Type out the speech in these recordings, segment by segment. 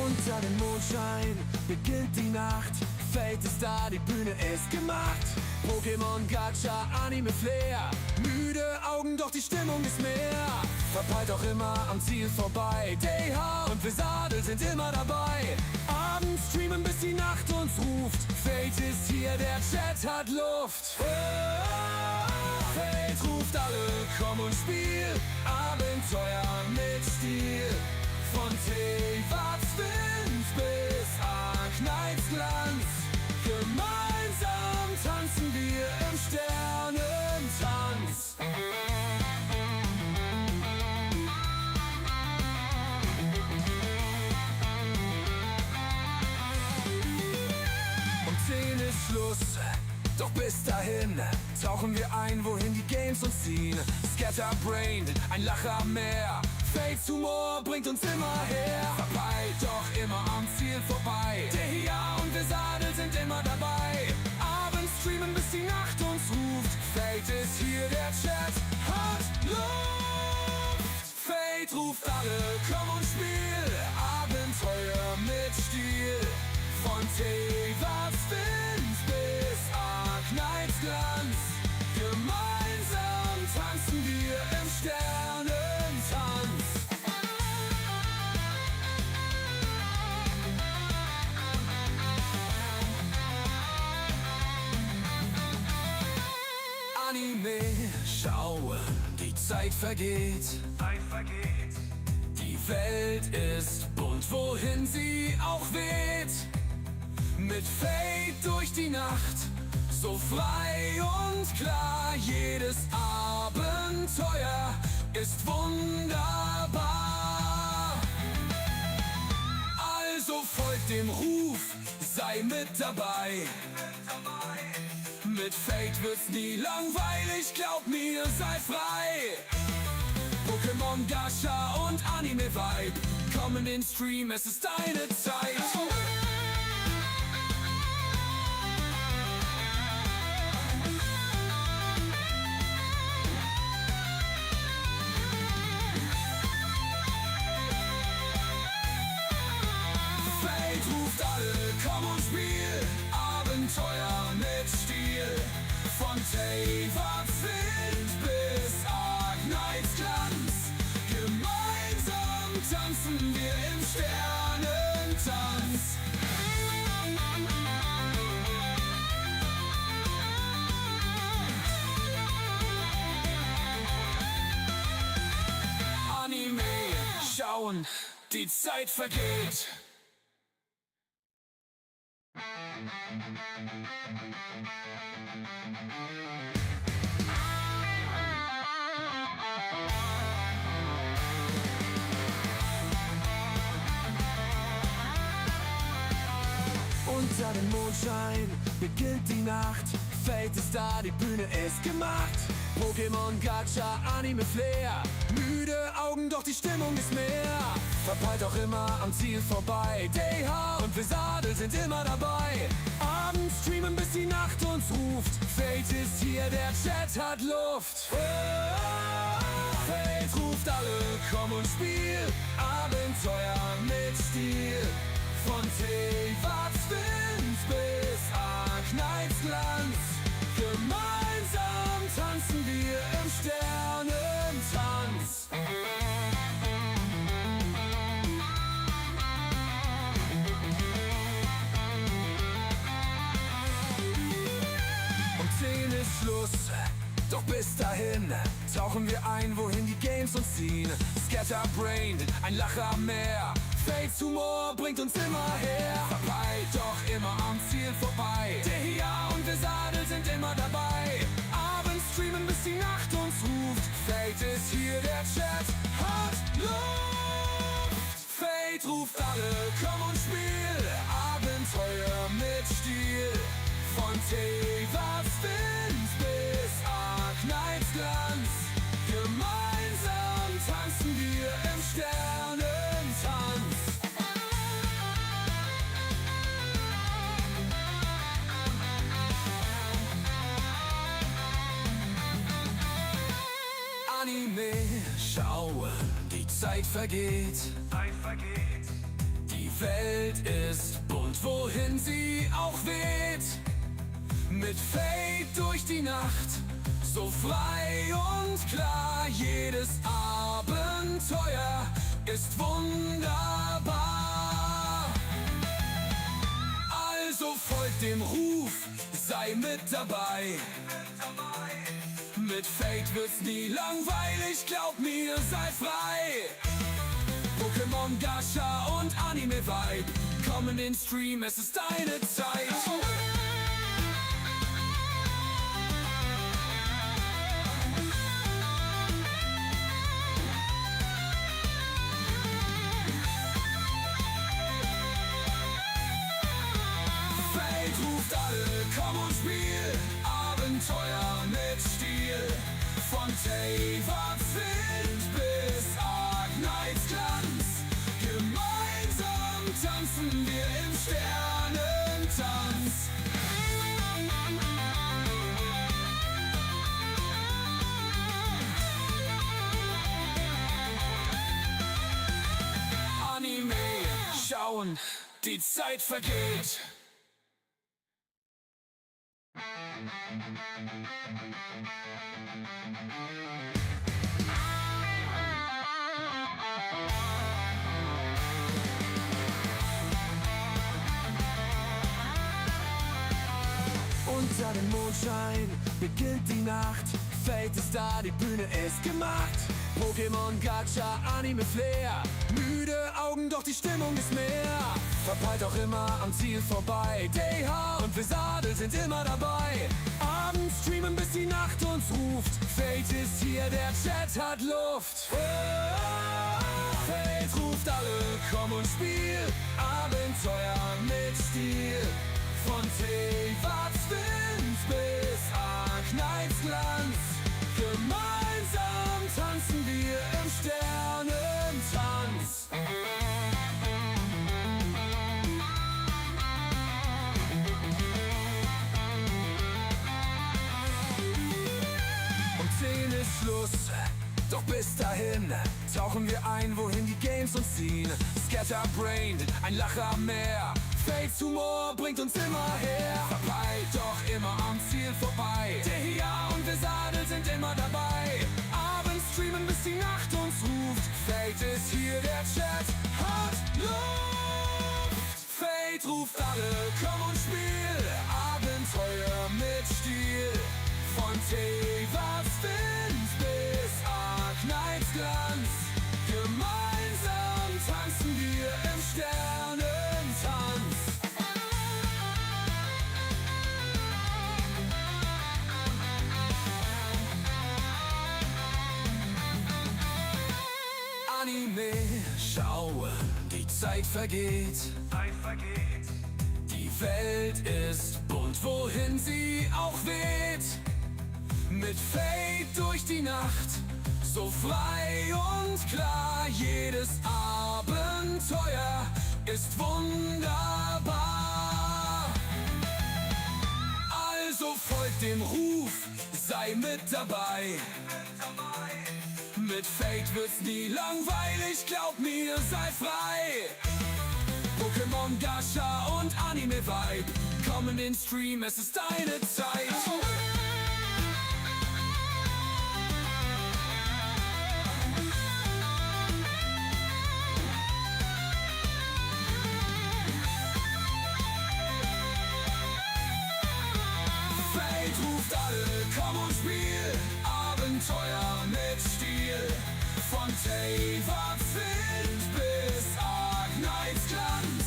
Unter dem Mondschein beginnt die Nacht. Fate ist da, die Bühne ist gemacht. Pokémon, Gacha, Anime, Flair. Müde Augen, doch die Stimmung ist mehr. Verpeilt auch immer am Ziel vorbei. DH und Vesadel sind immer dabei. Abends streamen, bis die Nacht uns ruft. Fate ist hier, der Chat hat Luft. Fate ruft alle, komm und spiel. Abenteuer mit Stil. Von Teewatz bis Arknights Glanz. Gemeinsam tanzen wir im Sternentanz. Um 10 ist Schluss, doch bis dahin tauchen wir ein, wohin die Games uns ziehen. Scatterbrained, ein Lacher mehr. Fates Humor bringt uns immer her. Verpeilt, doch immer am Ziel vorbei. Der hier und Vesadel sind immer dabei. Abends streamen, bis die Nacht uns ruft. Fate ist hier, der Chat hat Luft. Fate ruft alle, komm und spiel. Abenteuer mit Stil. Von Teewatz bis Arknights Glanz. Gemeinsam tanzen wir im Sternentanz. Anime, schau, die Zeit vergeht. Die Welt ist bunt, wohin sie auch weht. Mit Fate durch die Nacht, so frei und klar. Jedes Abenteuer ist wunderbar. Also folgt dem Ruf, sei mit dabei. Mit Fate wird's nie langweilig, glaub mir, sei frei. Pokémon, Gacha und Anime-Vibe, komm in den Stream, es ist deine Zeit. Fate ruft alle, komm und spiel. Abenteuer mit Stil. Von Teewatz bis Arknights Glanz. Gemeinsam tanzen wir im Sternentanz. Anime, schauen, die Zeit vergeht. Unter dem Mondschein beginnt die Nacht. Fate ist da, die Bühne ist gemacht. Pokémon, Gacha, Anime, Flair. Müde Augen, doch die Stimmung ist mehr. Verpeilt auch immer am Ziel vorbei. DH und Vesadel sind immer dabei. Abends streamen, bis die Nacht uns ruft. Fate ist hier, der Chat hat Luft. Fate ruft alle, komm und spiel. Abenteuer mit Stil. Von Teewatz bis Arknights Glanz. Gemeinsam tanzen wir im Sternentanz. Um 10 ist Schluss, doch bis dahin tauchen wir ein, wohin die Games uns ziehen. Scatterbrained, ein Lacher mehr. Fates Humor bringt uns immer her. Verpeilt, doch immer am Ziel vorbei. Der hier und Vesadel sind immer dabei. Abends streamen, bis die Nacht uns ruft. Fate ist hier, der Chat hat Luft. Fate ruft alle, komm und spiel. Abenteuer mit Stil. Von Teewatz bis Arknights Glanz. Gemeinsam tanzen wir im Sternentanz. Anime, schau, die Zeit vergeht. Die Welt Welt ist bunt, wohin sie auch weht. Mit Fade durch die Nacht, so frei und klar. Jedes Abenteuer ist wunderbar. Also folgt dem Ruf, sei mit dabei. Mit Fade wird's nie langweilig, glaub mir, sei frei. Pokémon, Gacha und Anime-Vibe, komm in den Stream, es ist deine Zeit. Fade ruft alle, komm und spiel, Abenteuer mit Stil. Von Teywards Wind bis Argnites Glanz, gemeinsam tanzen wir im Sternentanz. Anime schauen, die Zeit vergeht. Unter dem Mondschein beginnt die Nacht. Fade ist da, die Bühne ist gemacht. Pokémon, Gacha, Anime, Flair. Müde Augen, doch die Stimmung ist mehr. Verpeilt auch immer am Ziel vorbei. DH und Vesadel sind immer dabei. Abends streamen, bis die Nacht uns ruft. Fade ist hier, der Chat hat Luft. Fade ruft alle, komm und spiel. Abenteuer mit Stil. Von Teywards Wind bis Argnites Glanz, gemeinsam tanzen wir im Sternentanz. Um 10 ist Schluss, doch bis dahin tauchen wir ein, wohin die Games uns ziehen. Scatterbrained, ein Lacher mehr. Fades Humor bringt uns immer her. Verpeilt, doch immer am Ziel vorbei. DH und Vesadel sind immer dabei. Abends streamen, bis die Nacht uns ruft. Fade ist hier, der Chat hat Luft. Fade ruft alle, komm und spiel. Abenteuer mit Stil. Von Teywards Wind bis Argnites Glanz, gemeinsam tanzen wir im Sternentanz. Anime schauen, die Zeit vergeht. Die Welt ist bunt, wohin sie auch weht. Mit Fade durch die Nacht, so frei und klar. Jedes Abenteuer ist wunderbar. Also folgt dem Ruf, sei mit dabei. Mit Fade wird's nie langweilig, glaub mir, sei frei. Pokémon, Gacha und Anime-Vibe, komm in den Stream, es ist deine Zeit. Fade ruft alle, komm und spiel. Abenteuer mit Stil. Von Teywards Wind bis Argnites Glanz,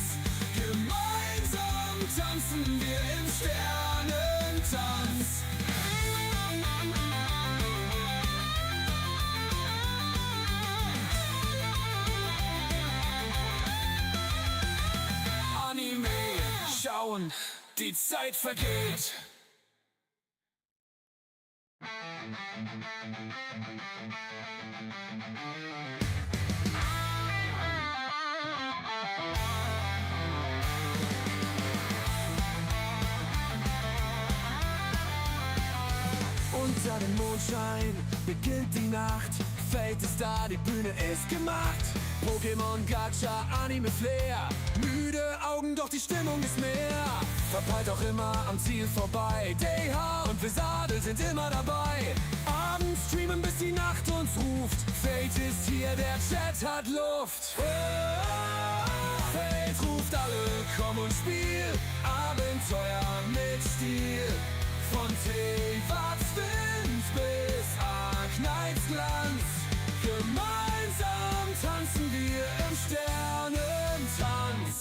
gemeinsam tanzen wir im Sternentanz. Anime schauen, die Zeit vergeht. Unter dem Mondschein beginnt die Nacht. Fade ist da, die Bühne ist gemacht. Pokémon, Gacha, Anime, Flair. Müde doch die Stimmung ist mehr. Verpeilt auch immer am Ziel vorbei. DH und Vesadel sind immer dabei. Abends streamen, bis die Nacht uns ruft. Fate ist hier, der Chat hat Luft. Fate ruft alle, komm und spiel. Abenteuer mit Stil. Von T-Wats Wind bis Arkneitsglanz. Gemeinsam tanzen wir im Sternentanz.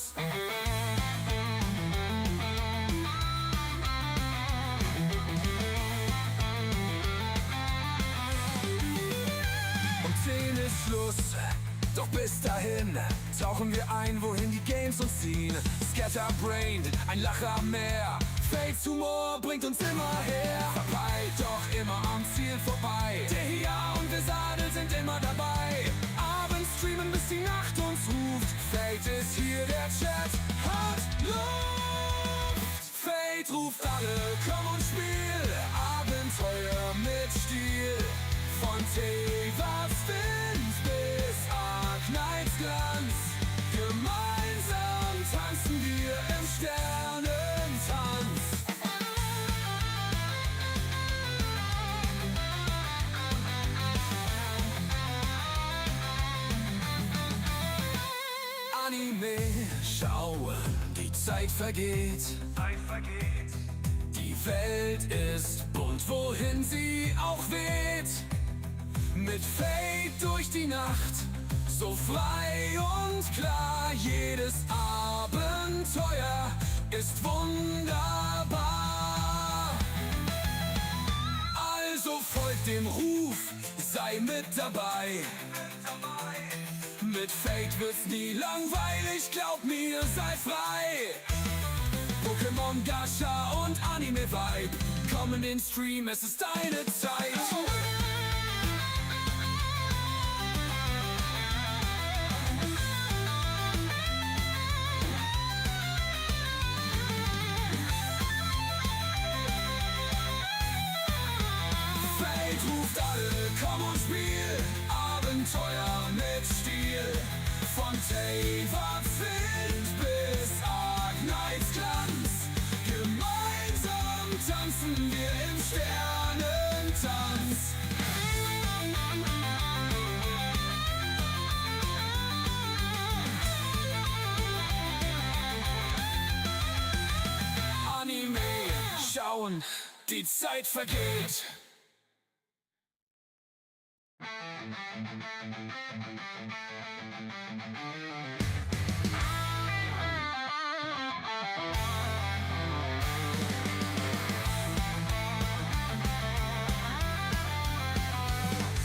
Um 10 ist Schluss, doch bis dahin tauchen wir ein, wohin die Games uns ziehen. Scatterbrained, ein Lacher mehr. Fates Humor bringt uns immer her. Verpeilt doch immer am Ziel vorbei. Der hier und Vesadel sind immer dabei. Abends streamen, bis die Nacht uns ruft. Fate ist hier, der Chat hat Luft. Fate ruft alle, komm und spiel. Abenteuer mit Stil. Von T-Wats Wind bis Arkneitsglanz. Gemeinsam tanzen wir im Sternentanz. Anime schauen, die Zeit vergeht. Die Welt ist bunt, wohin sie auch weht. Mit Fate durch die Nacht, so frei und klar. Jedes Abenteuer ist wunderbar. Also folgt dem Ruf, sei mit dabei. Mit Fate wird's nie langweilig, glaub mir, sei frei. Pokémon, Gacha und Anime-Vibe, komm in den Stream, es ist deine Zeit. Fate ruft alle, komm und spiel. Abenteuer mit Stil. Von T-Wats Wind bis Arkneitsglanz. Gemeinsam tanzen wir im Sternentanz. Anime schauen, die Zeit vergeht.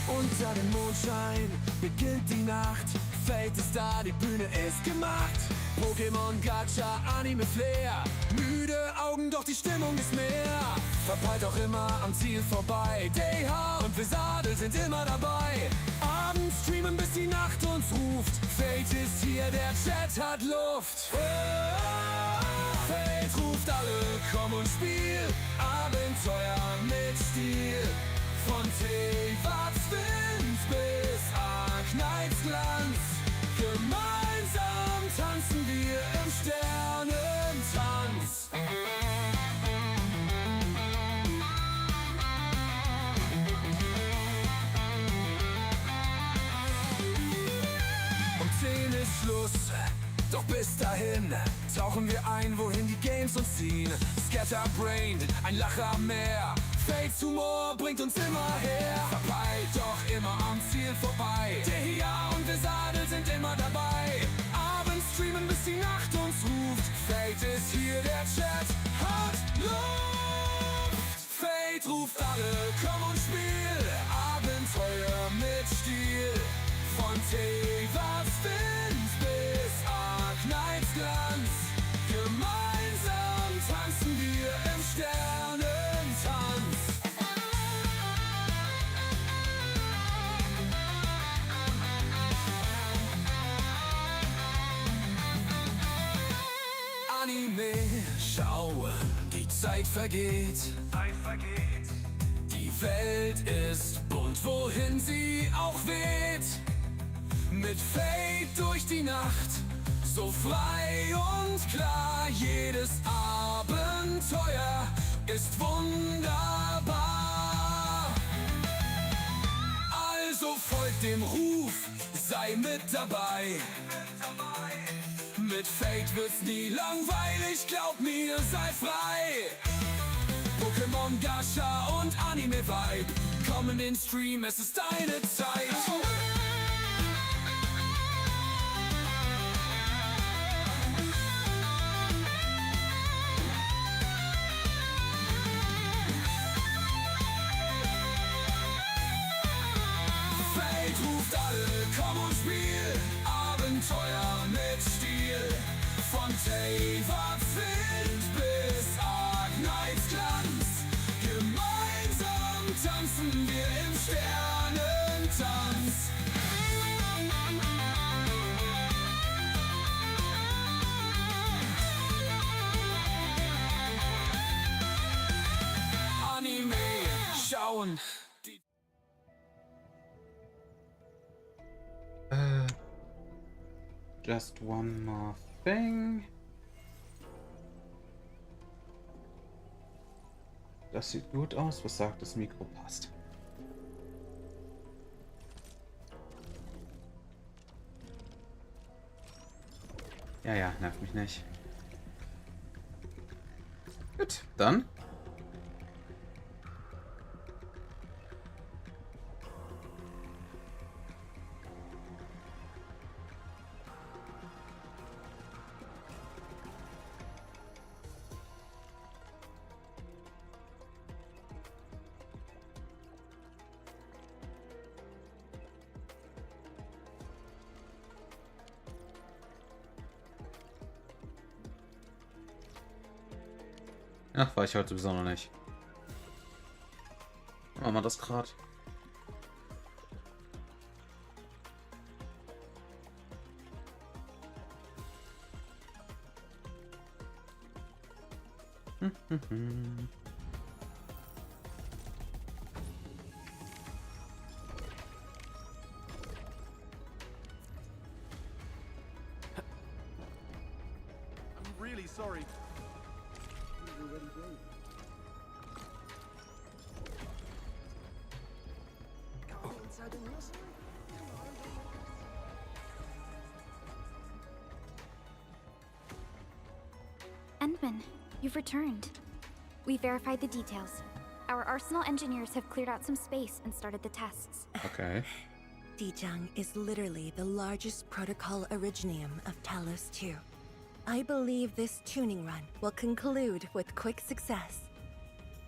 Unter dem Mondschein beginnt die Nacht. Fate ist da, die Bühne ist gemacht. Pokémon, Gacha, Anime, Flair. Müde Augen, doch die Stimmung ist mehr. Verpeilt auch immer am Ziel vorbei. DH und Vesadel sind immer dabei. Abends streamen, bis die Nacht uns ruft. Fate ist hier, der Chat hat Luft. Fate ruft alle, komm und spiel. Abenteuer mit Stil. Von T-Wats Wind bis Arkneitsglanz. Gemeinsam tanzen wir im Sternentanz. Um 10 ist Schluss, doch bis dahin tauchen wir ein, wohin die Games uns ziehen. Scatterbrained, ein Lacher mehr. Fates Humor bringt uns immer her. Verpeilt doch immer am Ziel vorbei. Der hier und Vesadel sind immer dabei. Abends streamen, bis die Nacht uns ruft. Fate ist hier, der Chat hat Luft. Fate ruft alle, komm und spiel. Abenteuer mit Stil. Von T-Wats Wind bis Arkneitsglanz. Gemeinsam tanzen wir im Sternentanz. Anime schauen, die Zeit vergeht. Die Welt ist bunt, wohin sie auch weht. Mit Fate durch die Nacht, So frei und klar, jedes Abenteuer ist wunderbar. Also folgt dem Ruf, sei mit dabei. Mit Fate wird's nie langweilig, glaub mir, sei frei. Pokémon, Gacha und Anime-Vibe, komm in den Stream, es ist deine Zeit. Fate ruft alle, komm und spiel, Abenteuer mit Stil. Von Taver Flint bis Arknights Glanz, gemeinsam tanzen wir im Sternentanz. Anime schauen. Just one more thing. Das sieht gut aus. Was sagt das Mikro? Passt. Ja, ja, nervt mich nicht. Gut, dann. Ach, war ich heute sowieso noch nicht. Machen wir das gerade. I'm really sorry. Endman, you've returned. We verified the details. Our Arsenal engineers have cleared out some space and started the tests. Okay. Dijang is literally the largest protocol originium of Talos 2. I believe this tuning run will conclude with quick success.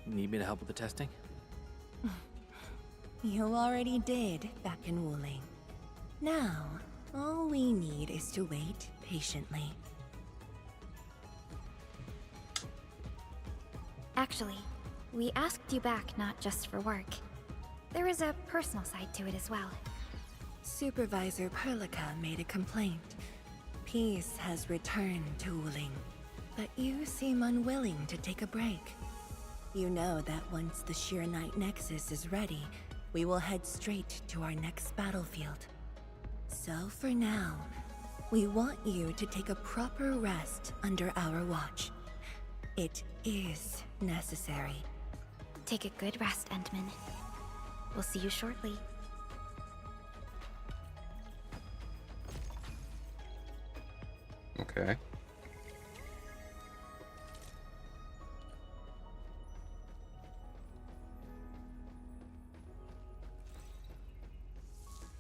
Need me to help with the testing? You already did back in Wuling. Now, all we need is to wait patiently. Actually, we asked you back not just for work. There is a personal side to it as well. Supervisor Perlica made a complaint. Peace has returned to Wuling, but you seem unwilling to take a break. You know that once the Sheer Night Nexus is ready, we will head straight to our next battlefield. So for now, we want you to take a proper rest under our watch. It is necessary. Take a good rest, Endman. We'll see you shortly. Okay.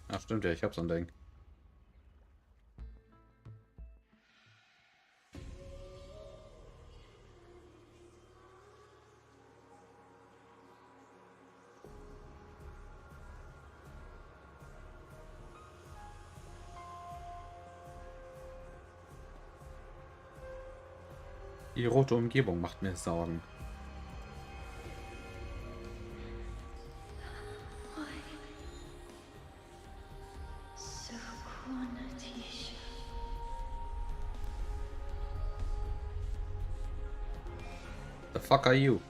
Ach stimmt ja, ich hab so ein Ding. Die rote Umgebung macht mir Sorgen. The fuck are you?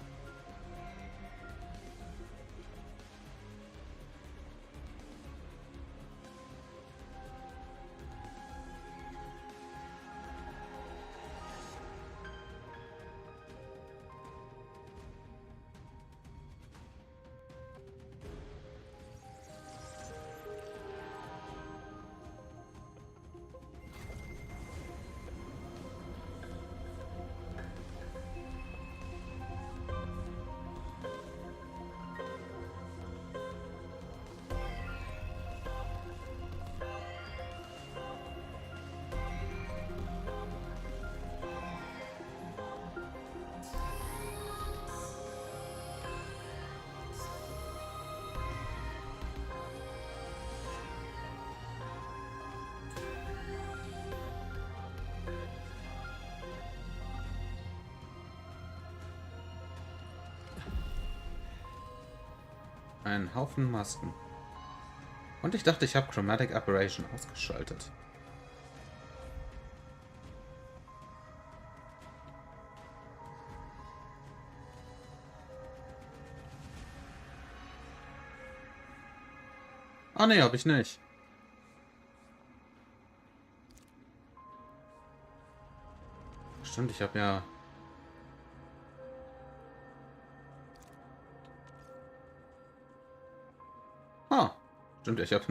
Ein Haufen Masken. Und ich dachte, ich habe Chromatic Aberration ausgeschaltet. Ah ne, habe ich nicht. Stimmt, ich habe ja... Ah, stimmt, ich habe...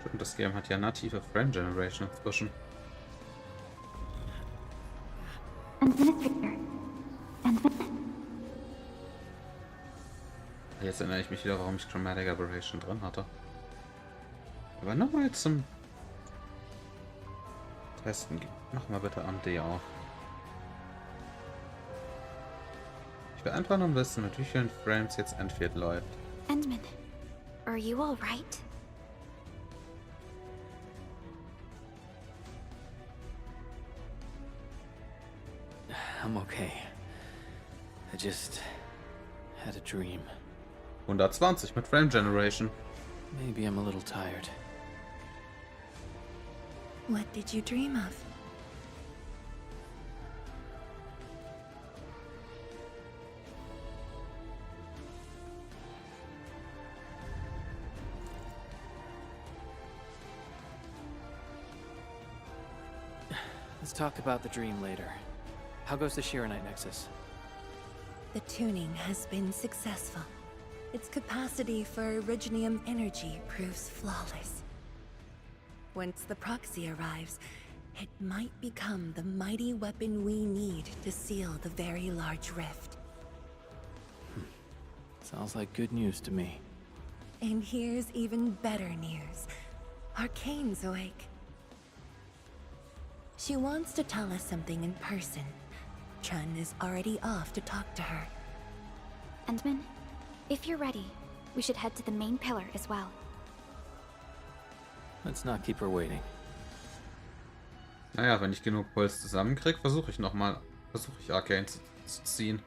Stimmt, das Game hat ja native Frame Generation inzwischen. Jetzt erinnere ich mich wieder, warum ich Chromatic Aberration drin hatte. Aber nochmal zum Testen. Mach mal bitte am D auf. Ich will einfach nur wissen, mit wie vielen Frames jetzt Endfield läuft. Endman, are you alright? I'm okay. I just had a dream. 120 mit Frame Generation. Maybe I'm a little tired. What did you dream of? Let's talk about the dream later. How goes the Shiranite Nexus? The tuning has been successful. Its capacity for originium energy proves flawless. Once the proxy arrives, it might become the mighty weapon we need to seal the very large rift. Sounds like good news to me. And here's even better news. Arcane's awake. She wants to tell us something in person. Chun is already off to talk to her. Endman, if you're ready, we should head to the main pillar as well. Let's not keep her waiting. Naja, wenn ich genug Puls zusammenkriege, versuche ich Arcane zu ziehen.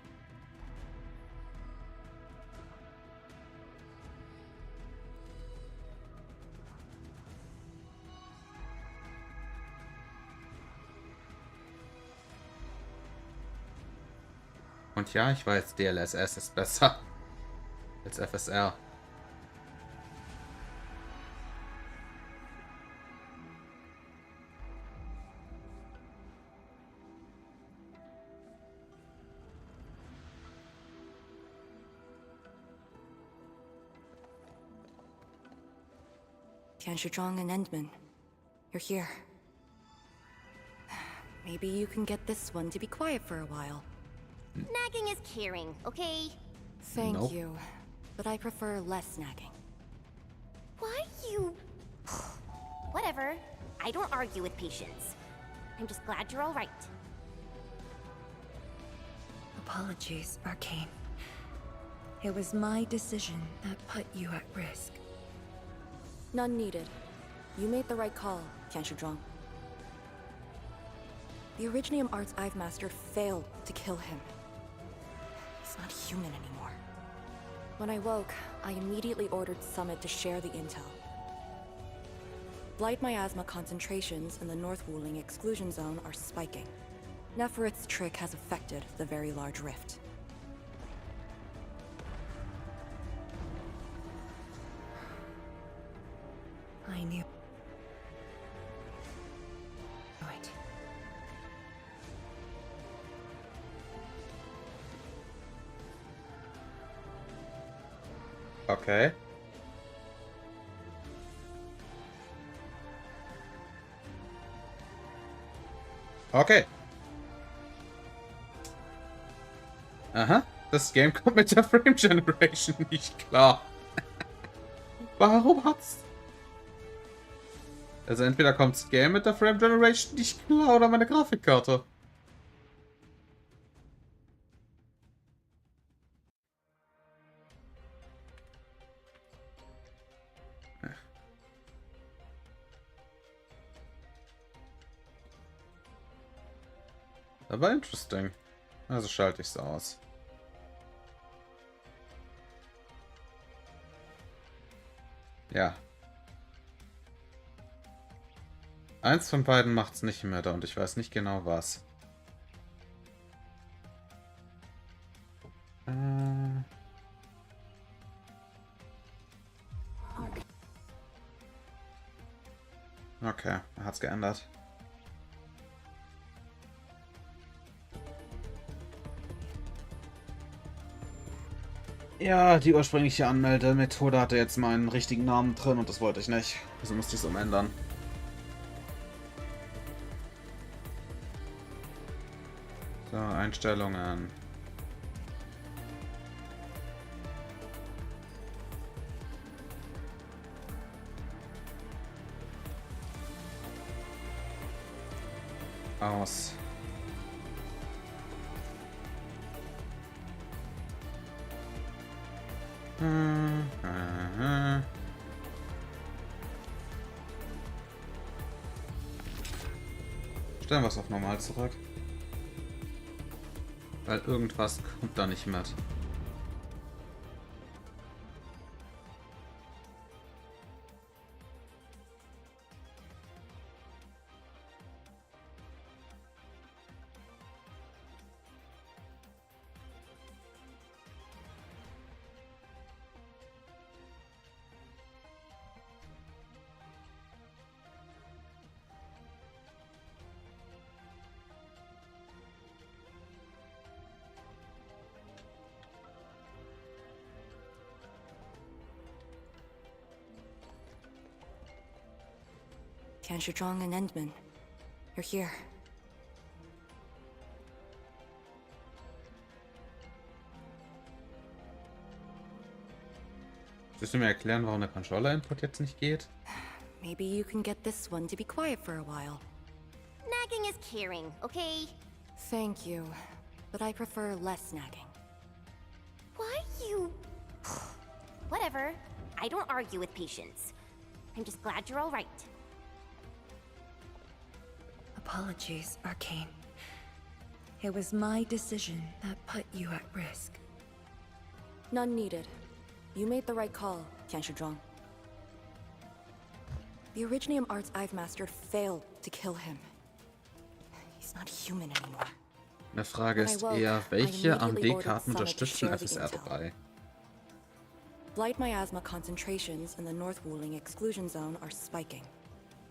Und ja, ich weiß, DLSS ist besser als FSR. Tianshuzhong and Endman, you're here. Maybe you can get this one to be quiet for a while. Nagging is caring, okay? Thank Nope. you, but I prefer less nagging. Why you... Whatever. I don't argue with patience. I'm just glad you're all right. Apologies, Arcane. It was my decision that put you at risk. None needed. You made the right call, Tianshuzhong. The Originium arts I've mastered failed to kill him. He's not human anymore. When I woke, I immediately ordered Summit to share the intel. Blight miasma concentrations in the North Wuling exclusion zone are spiking. Neferith's trick has affected the very large rift. I knew. Right. Okay. Okay. Aha. Das Game kommt mit der Frame Generation nicht klar. Warum hat's... Also entweder kommt das Game mit der Frame Generation nicht klar oder meine Grafikkarte. Aber interesting. Also schalte ich es aus. Ja. Eins von beiden macht's nicht mehr da und ich weiß nicht genau was. Okay, er hat's geändert. Ja, die ursprüngliche Anmeldemethode hatte jetzt meinen richtigen Namen drin und das wollte ich nicht. Also musste ich es umändern. So, Einstellungen. Aus. Stellen wir es auf normal zurück. Weil irgendwas kommt da nicht mit. Tianshizhong and Endman, you're here. Willst du mir erklären, warum der Controller-Input jetzt nicht geht? Maybe you can get this one to be quiet for a while. Nagging is caring, okay? Thank you, but I prefer less nagging. Why you... Whatever. I don't argue with patience. I'm just glad you're all right. Apologies, Arcane. It was my decision that put you at risk. None needed. You made the right call, Tianshizhong. The Originium arts I've mastered failed to kill him. He's not human anymore. Eine Frage ist eher, welche AMD-Karten unterstützen FSR 3? Blight miasma concentrations in the North Wuling exclusion zone are spiking.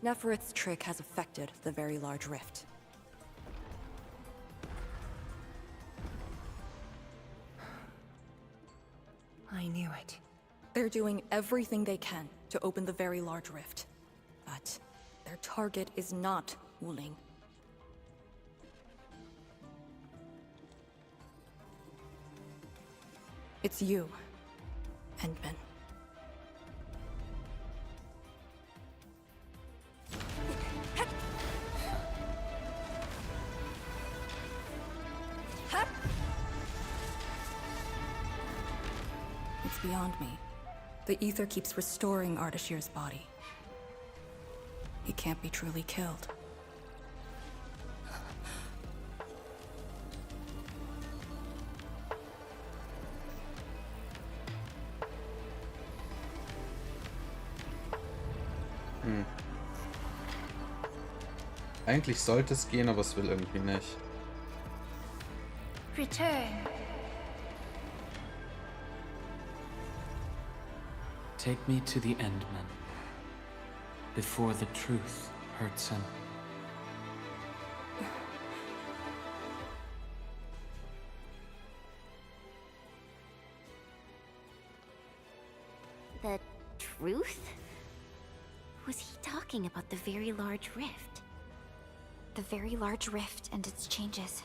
Neferith's trick has affected the Very Large Rift. I knew it. They're doing everything they can to open the Very Large Rift. But their target is not Wuling. It's you, Endman. It's beyond me. The ether keeps restoring Ardashir's body. He can't be truly killed. Eigentlich sollte es gehen, aber es will irgendwie nicht. Return. Take me to the Endman, before the truth hurts him. The truth? Was he talking about the Very Large Rift? The Very Large Rift and its changes.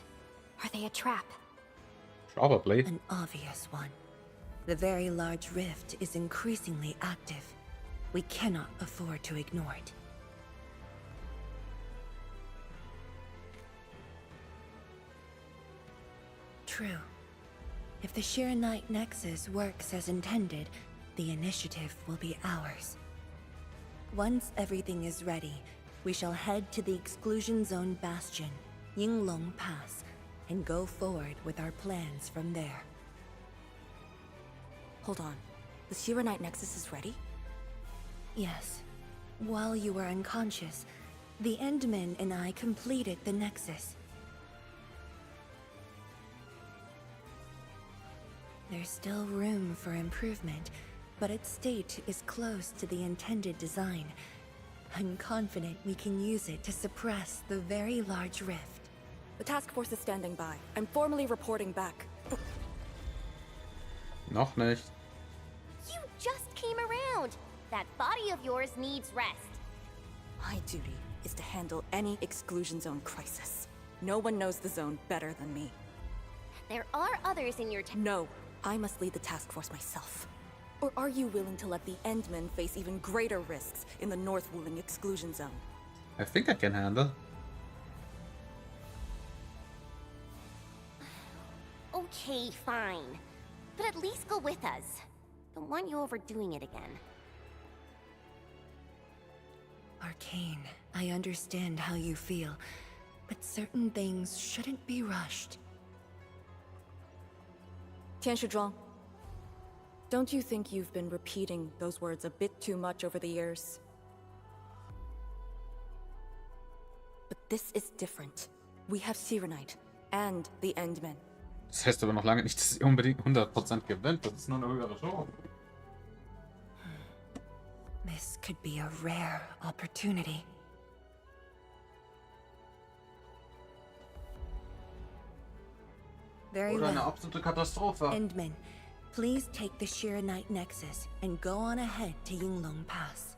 Are they a trap? Probably. An obvious one. The Very Large Rift is increasingly active. We cannot afford to ignore it. True. If the Shiranite Nexus works as intended, the initiative will be ours. Once everything is ready, we shall head to the Exclusion Zone Bastion, Yinglong Pass, and go forward with our plans from there. Hold on. The Shiranite Nexus is ready? Yes. While you were unconscious, the Endmen and I completed the Nexus. There's still room for improvement, but its state is close to the intended design. I'm confident we can use it to suppress the very large rift. The task force is standing by. I'm formally reporting back. Noch nicht. You just came around. That body of yours needs rest. My duty is to handle any exclusion zone crisis. No one knows the zone better than me. There are others in your No, I must lead the task force myself. Or are you willing to let the Endmen face even greater risks in the North Wuling exclusion zone? I think I can handle. Okay, fine. But at least go with us. Don't want you overdoing it again. Arcane, I understand how you feel, but certain things shouldn't be rushed. Tianshizhuang, don't you think you've been repeating those words a bit too much over the years? But this is different. We have Shiranite and the Endmen. Das heißt aber noch lange nicht, dass sie unbedingt 100% gewinnt. Das ist nur eine höhere Show. This could be a rare opportunity. Very Oder eine well. absolute Katastrophe. Endmen, please take the Shiranite Nexus and go on ahead to Yinglong Pass.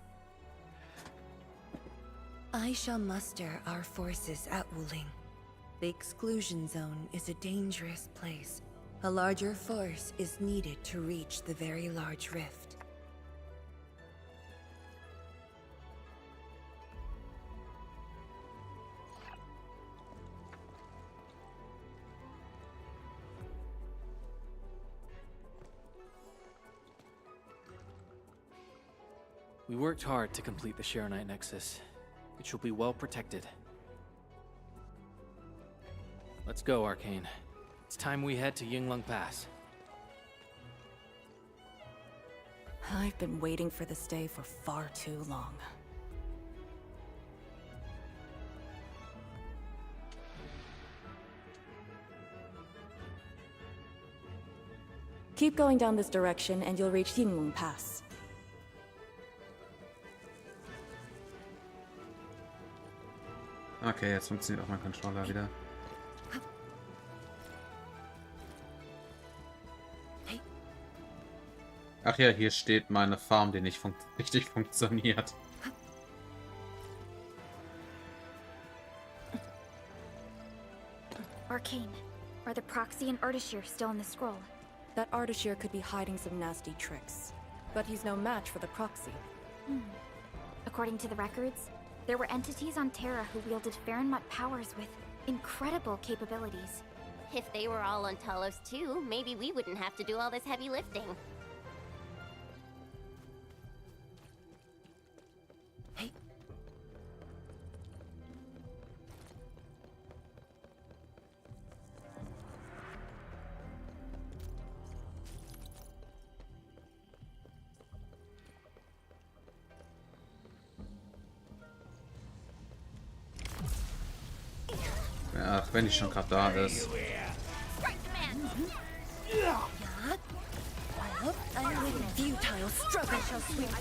I shall muster our forces at Wuling. The exclusion zone is a dangerous place. A larger force is needed to reach the very large rift. We worked hard to complete the Shiranite Nexus. It shall be well protected. Let's go, Arcane. It's time we head to Yinglong Pass. I've been waiting for this day for far too long. Keep going down this direction and you'll reach Yinglong Pass. Okay, jetzt funktioniert auch mein Controller wieder. Ach ja, hier steht meine Farm, die nicht richtig funktioniert. Arcane, are the proxy and Ardashir still in the scroll? That Ardashir could be hiding some nasty tricks, but he's no match for the proxy. According to the records, there were entities on Terra who wielded Farenmut powers with incredible capabilities. If they were all on Talos too, maybe we wouldn't have to do all this heavy lifting. Hey. Ach, wenn ich schon gerade da ist. I live in futile struggle. I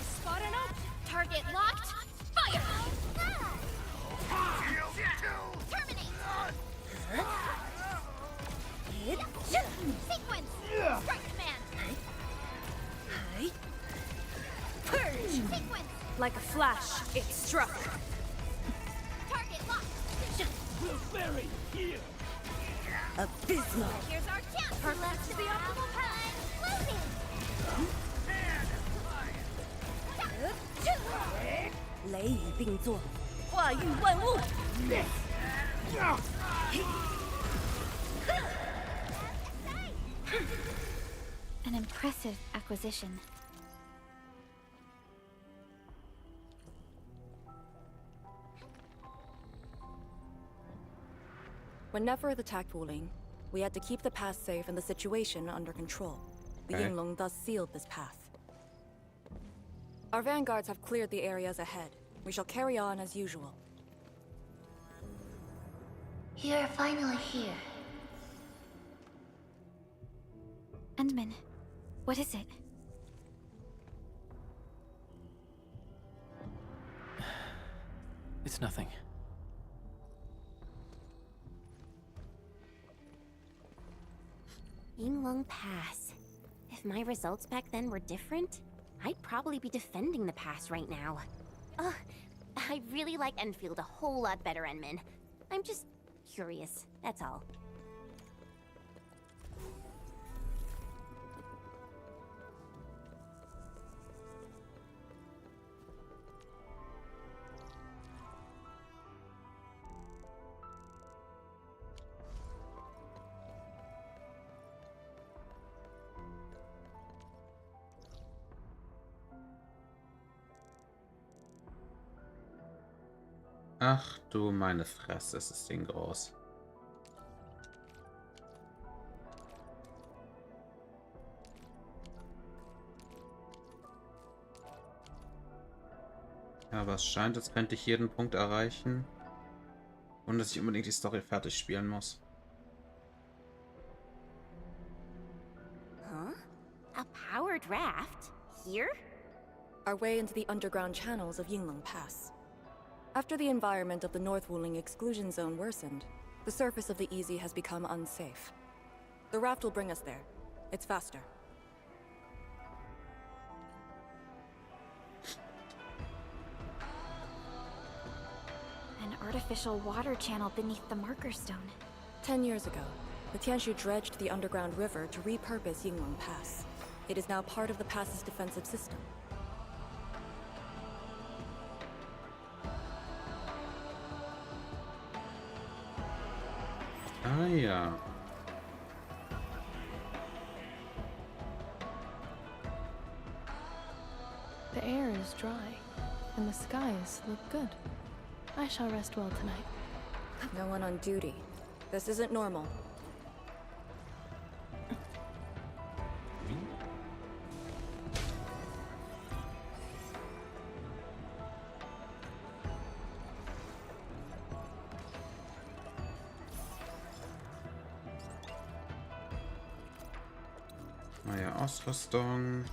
spot an up. Target locked. Fire! Terminate! Sequence! Strike command! Purge! Sequence! Like a flash, it struck. Target locked! Abysmal. Here's our chance! Let's the optimal path! Loading! 雷雨并作，化育万物。 An impressive acquisition. When Nefer attacked Wuling, We had to keep the pass safe and the situation under control. The Okay. Yinglong thus sealed this path. Our vanguards have cleared the areas ahead. We shall carry on as usual. You're finally here. Endman, what is it? It's nothing. Yinglong Pass. If my results back then were different, I'd probably be defending the pass right now. Ugh, I really like Enfield a whole lot better, Enman. I'm just curious, that's all. Ach du meine Fresse, ist das Ding groß. Ja, aber es scheint, als könnte ich jeden Punkt erreichen. Und dass ich unbedingt die Story fertig spielen muss. Huh? A powered raft? Here? Our way into the underground channels of Yinglong Pass. After the environment of the North Wuling exclusion zone worsened, the surface of the Easy has become unsafe. The raft will bring us there. It's faster. An artificial water channel beneath the marker stone. 10 years ago, the Tianshu dredged the underground river to repurpose Yinglong Pass. It is now part of the pass's defensive system. Ah ja. The air is dry, and the skies look good. I shall rest well tonight. No one on duty. This isn't normal. Neue Ausrüstung.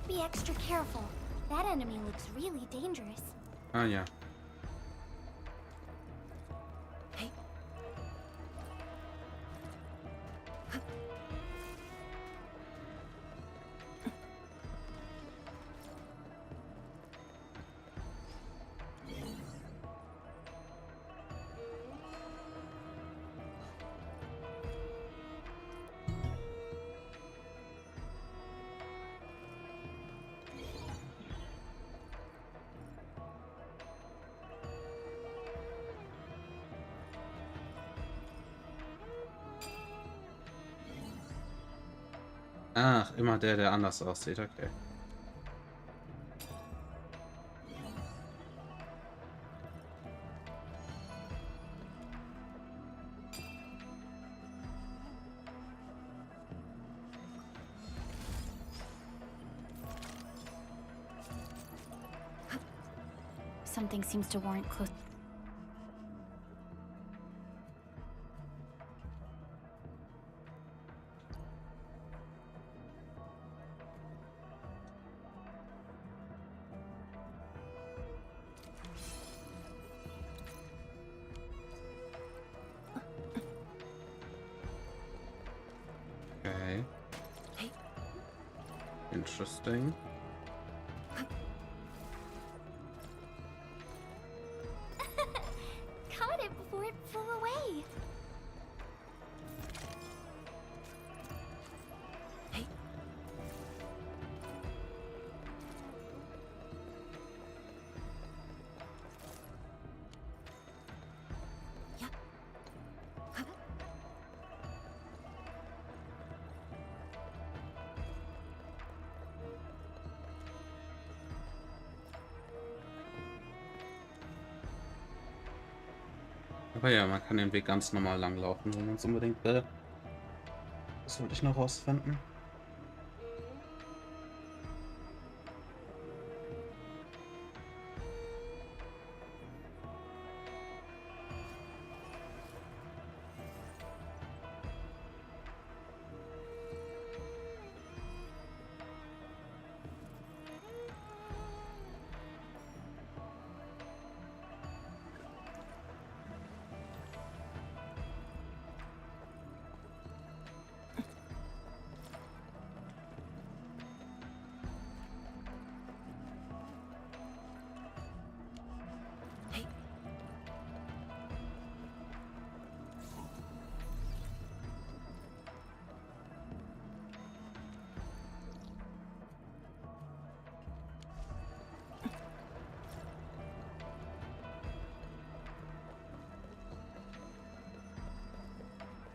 Be extra careful. That enemy looks really dangerous. Ah ja. Ach, immer der anders aussieht, okay. Something seems to warrant close. Okay. Interesting. Caught it before it flew away. Aber ja, man kann den Weg ganz normal langlaufen, wenn man es unbedingt will. Das wollte ich noch rausfinden.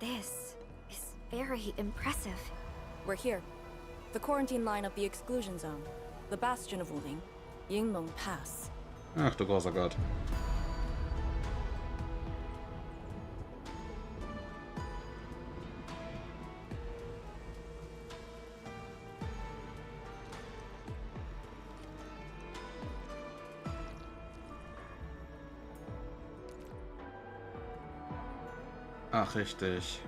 This is very impressive. We're here. The quarantine line of the exclusion zone. The bastion of Wuling. Yinglong Pass. Ach du großer Gott. Ach, richtig.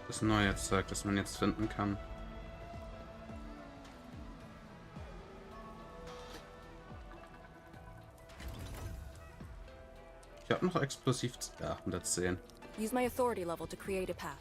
Das neue Zeug, das man jetzt finden kann. Ich habe noch explosiv 110. Use my authority level to create a path.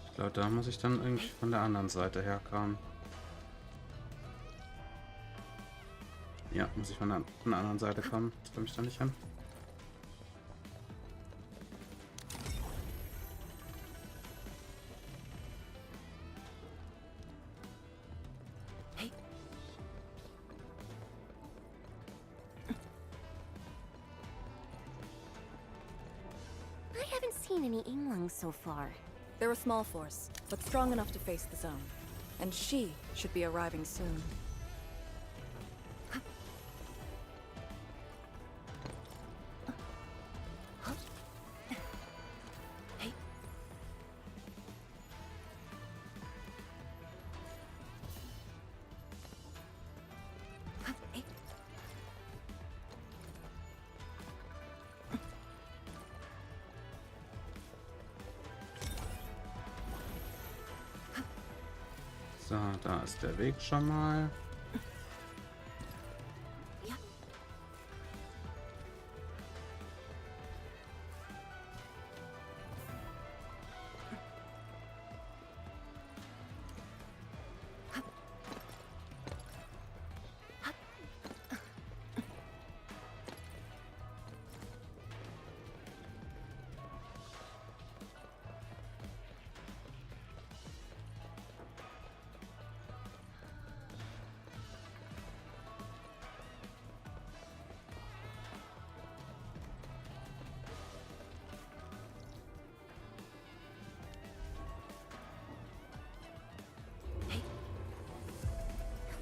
Ich glaube, da muss ich dann irgendwie von der anderen Seite herkommen. Ja, muss ich von der anderen Seite kommen. Jetzt komme ich da nicht hin. I haven't seen any Yinglong so far. They're a small force, but strong enough to face the zone. And she should be arriving soon. So, da ist der Weg schon mal.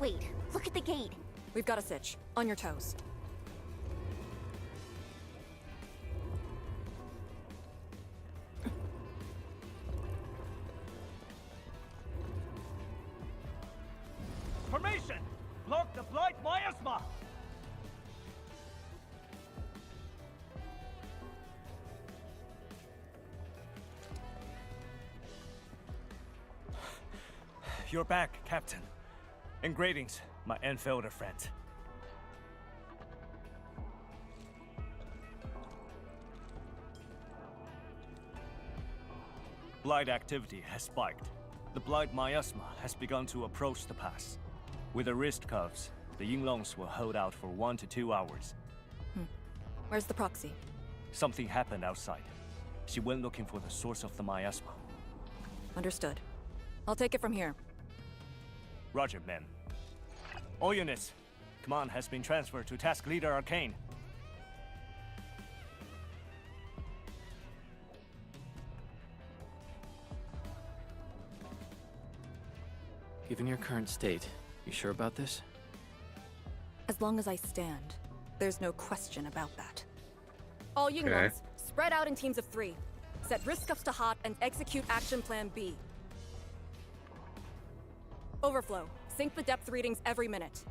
Wait, look at the gate. We've got a sitch. On your toes. Formation! Block the blight miasma! You're back, Captain. And greetings, my Enfielder friend. Blight activity has spiked. The blight miasma has begun to approach the pass. With the wrist cuffs, the Yinglongs will hold out for 1 to 2 hours. Where's the proxy? Something happened outside. she went looking for the source of the miasma. Understood. I'll take it from here. Roger, ma'am. All units, command has been transferred to Task Leader Arcane. Given your current state, you sure about this? As long as I stand, there's no question about that. All Yinglongs, spread out in teams of 3. Set risk cuffs to hot and execute action plan B. Overflow, sync the depth readings every minute.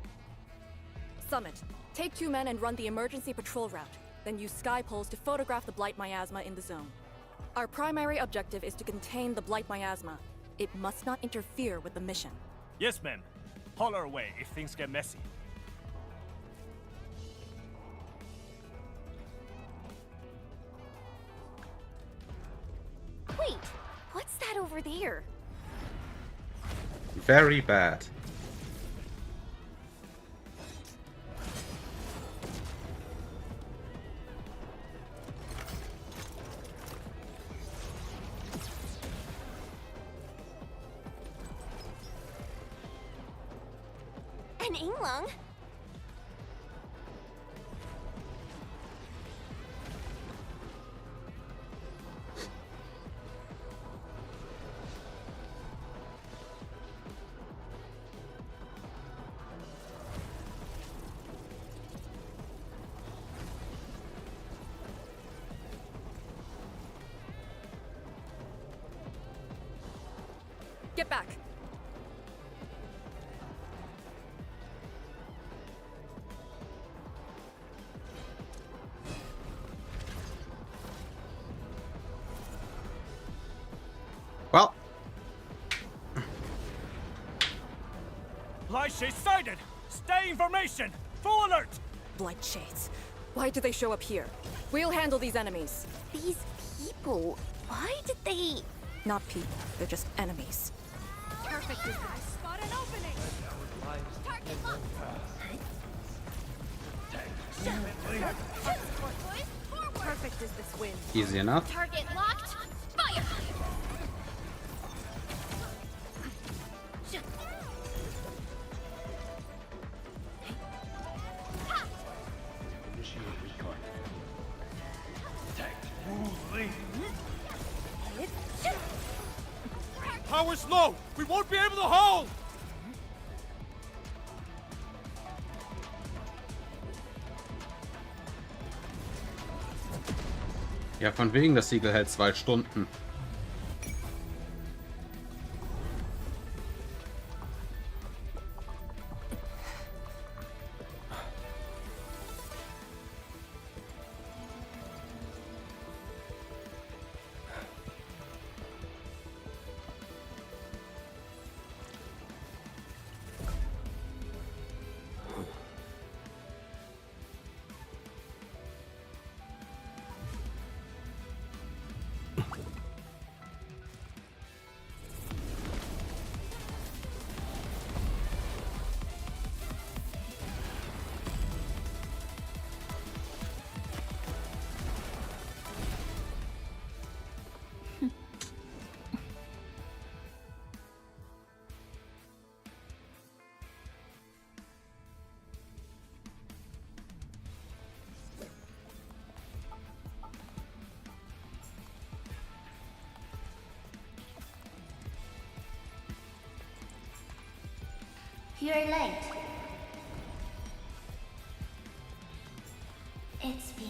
Summit, take 2 men and run the emergency patrol route, then use sky poles to photograph the blight miasma in the zone. Our primary objective is to contain the blight miasma. It must not interfere with the mission. Yes, ma'am. Holler away if things get messy. Wait, what's that over there? Very bad. An Yinglong? Get back! Well, Blight Shade sighted! Stay in formation! Full alert! Blight Shades. Why do they show up here? We'll handle these enemies. These people, why did they... Not people, they're just enemies. Perfect is this. Spot an opening! Target locked! Perfect is this win. easy enough. Target locked! Fire! Power's low! We won't be able to hold! Ja, von wegen, das Siegel hält 2 Stunden. You're late. It's been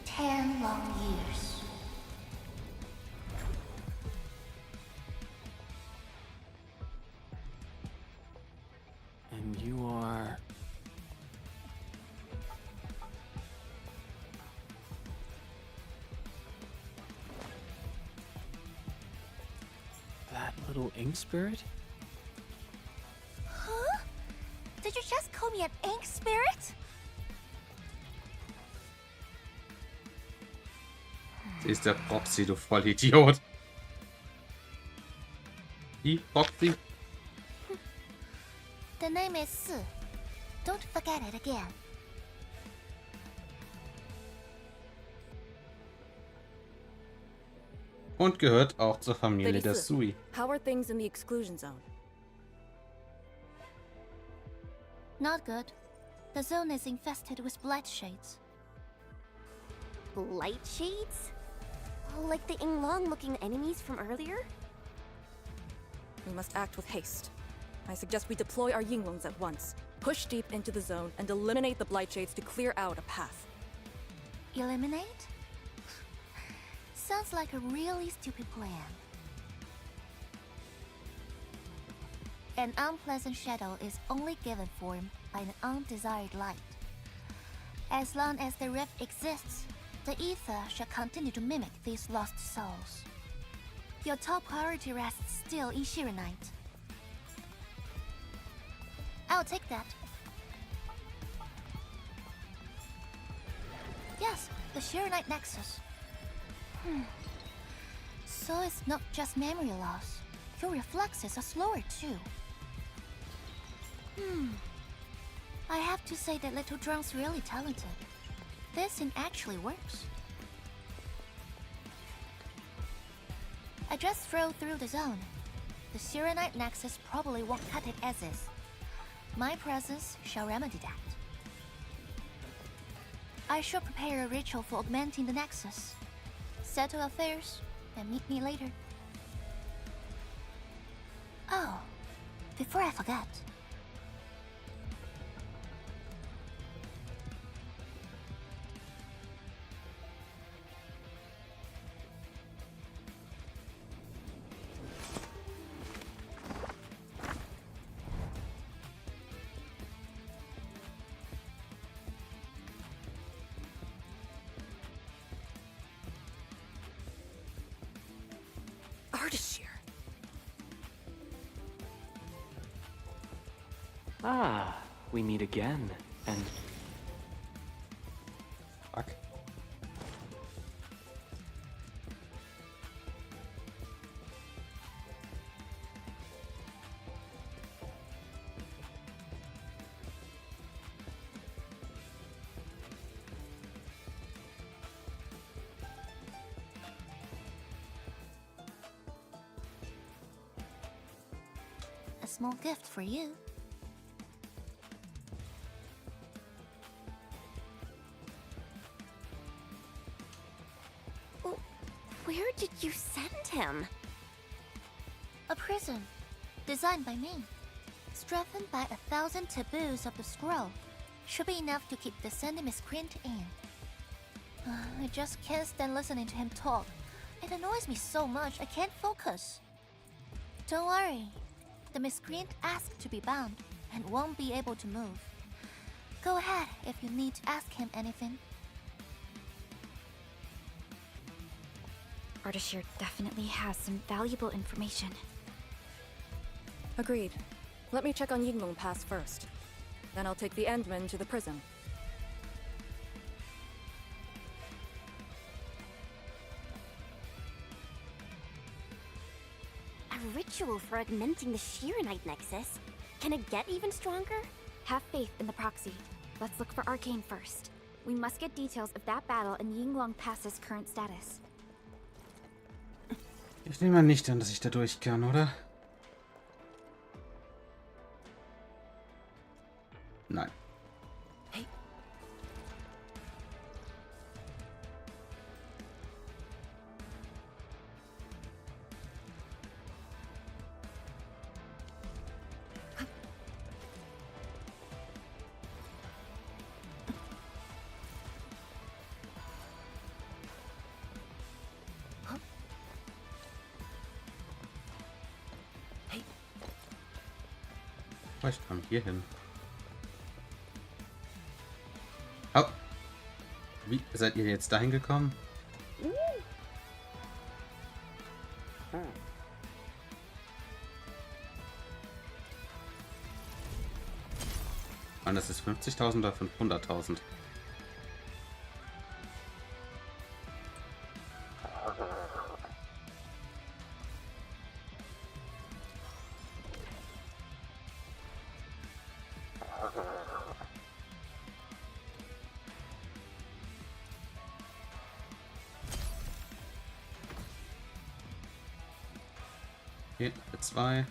10 long years. And you are... that little ink spirit? Huh? Did you just call me an ink spirit? Sie ist der Proxy, du Vollidiot. Die Proxy? The name is Su. Don't forget it again. Und gehört auch zur Familie der Lese, Sui. how are things in the exclusion zone? Not good. The zone is infested with blight shades. Light shades? Oh, like the Inglong-looking enemies from earlier? We must act with haste. I suggest we deploy our Yinglongs at once, push deep into the zone, and eliminate the blight shades to clear out a path. Eliminate? Sounds like a really stupid plan. An unpleasant shadow is only given form by an undesired light. As long as the rift exists, the ether shall continue to mimic these lost souls. Your top priority rests still in Shirenite. I'll take that. Yes, the Shirenite Nexus. So it's not just memory loss. Your reflexes are slower too. I have to say that Little Drone's really talented. This thing actually works. I just throw through the zone. The Shirenite Nexus probably won't cut it as is. My presence shall remedy that. I shall prepare a ritual for augmenting the Nexus. Settle affairs, and meet me later. Oh, before I forget. Ah, we meet again, and... Fuck. A small gift for you. Where did you send him? A prison, designed by me. Strengthened by 1,000 taboos of the scroll. Should be enough to keep the sending miscreant in. I just can't stand listening to him talk. It annoys me so much I can't focus. Don't worry. The miscreant asked to be bound and won't be able to move. Go ahead if you need to ask him anything. Ardashir definitely has some valuable information. Agreed. Let me check on Yinglong Pass first. Then I'll take the Endman to the prison. A ritual for augmenting the Shirenite Nexus? Can it get even stronger? Have faith in the proxy. Let's look for Arcane first. We must get details of that battle and Yinglong Pass's current status. Ich nehme mal nicht an, dass ich da durch kann, oder? Nein. Hey. Ich kam hier hin. Oh. Wie seid ihr jetzt dahin gekommen? Und das ist 50.000 oder 500.000? Okay, für 2.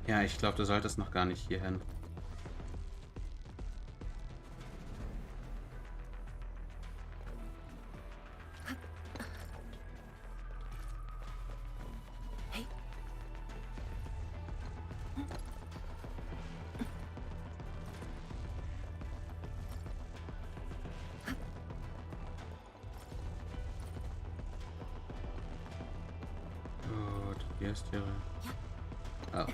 Ja, ich glaube, du solltest noch gar nicht hier hin. Gut, hier ist hier. Oh.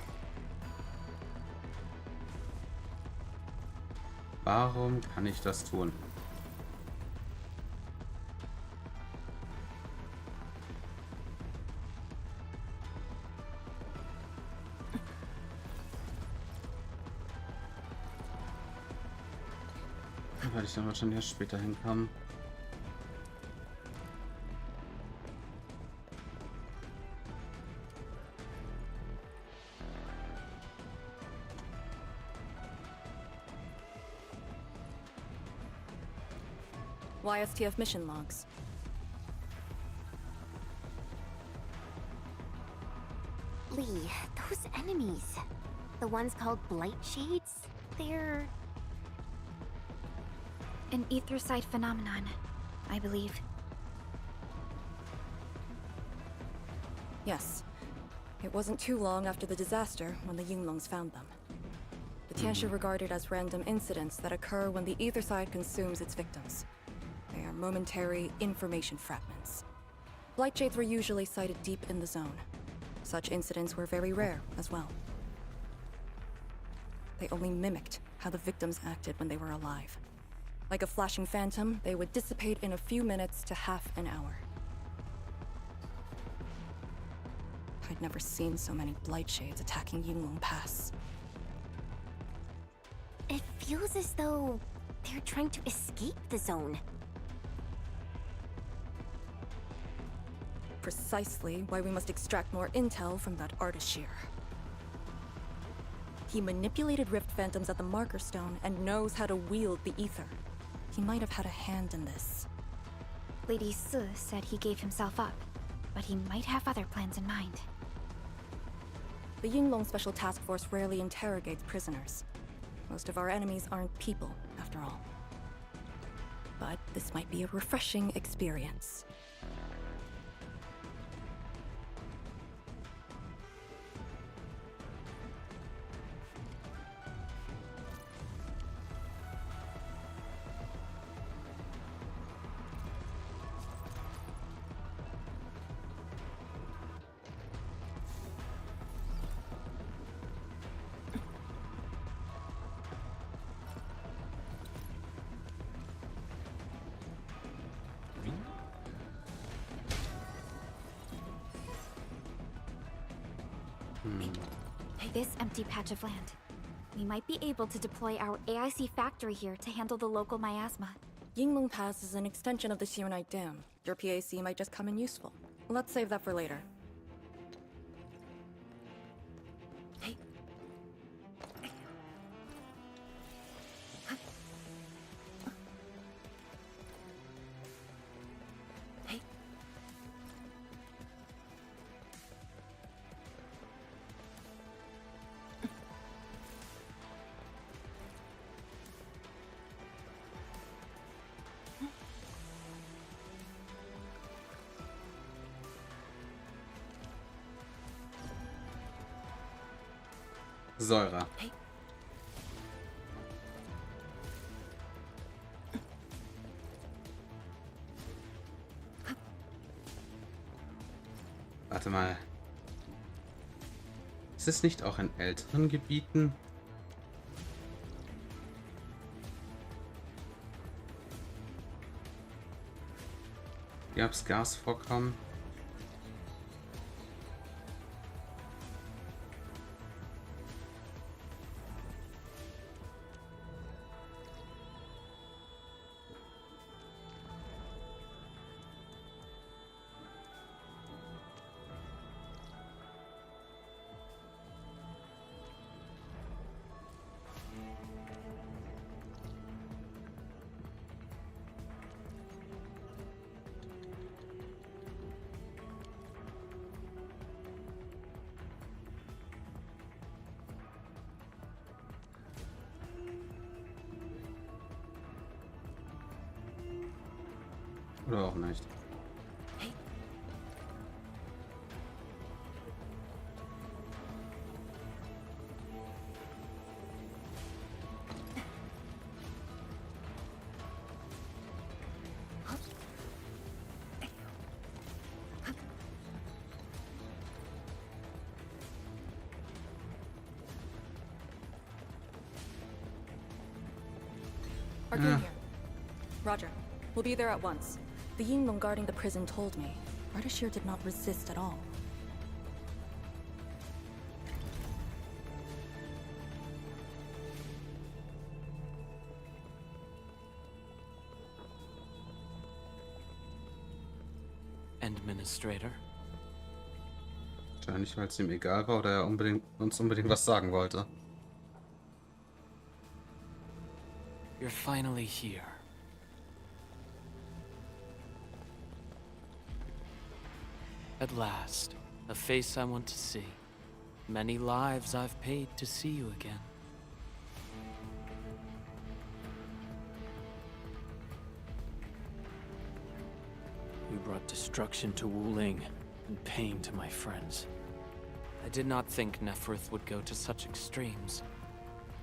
Warum kann ich das tun? Weil ich dann wahrscheinlich erst später hinkomme. YSTF mission logs. Lee, those enemies. The ones called Blight Shades? They're... An ether-side phenomenon, I believe. Yes. It wasn't too long after the disaster when the Yunglongs found them. The Tianshi are regarded as random incidents that occur when the ether side consumes its victims. They are momentary information fragments. Blight Shades were usually sighted deep in the zone. Such incidents were very rare as well. They only mimicked how the victims acted when they were alive. Like a flashing phantom, they would dissipate in a few minutes to half an hour. I'd never seen so many Blight Shades attacking Yunglong Pass. It feels as though they're trying to escape the zone. Precisely why we must extract more intel from that Artishir. He manipulated Rift Phantoms at the Marker Stone and knows how to wield the ether. He might have had a hand in this. Lady Su said he gave himself up, but he might have other plans in mind. The Yunglong Special Task Force rarely interrogates prisoners. Most of our enemies aren't people, after all. But this might be a refreshing experience. This empty patch of land. We might be able to deploy our AIC factory here to handle the local miasma. Yunglong Pass is an extension of the Serenite Dam. Your PAC might just come in useful. Let's save that for later. Säure. Warte mal. Ist es nicht auch in älteren Gebieten? Gab es Gasvorkommen? Oder auch nicht. Arcane here. Roger. We'll be there at once. The Yinglong guarding the prison told me. Ardashir did not resist at all. Administrator. Wahrscheinlich, weil es ihm egal war oder er uns unbedingt was sagen wollte. You're finally here. At last, a face I want to see. Many lives I've paid to see you again. You brought destruction to Wuling and pain to my friends. I did not think Neferth would go to such extremes.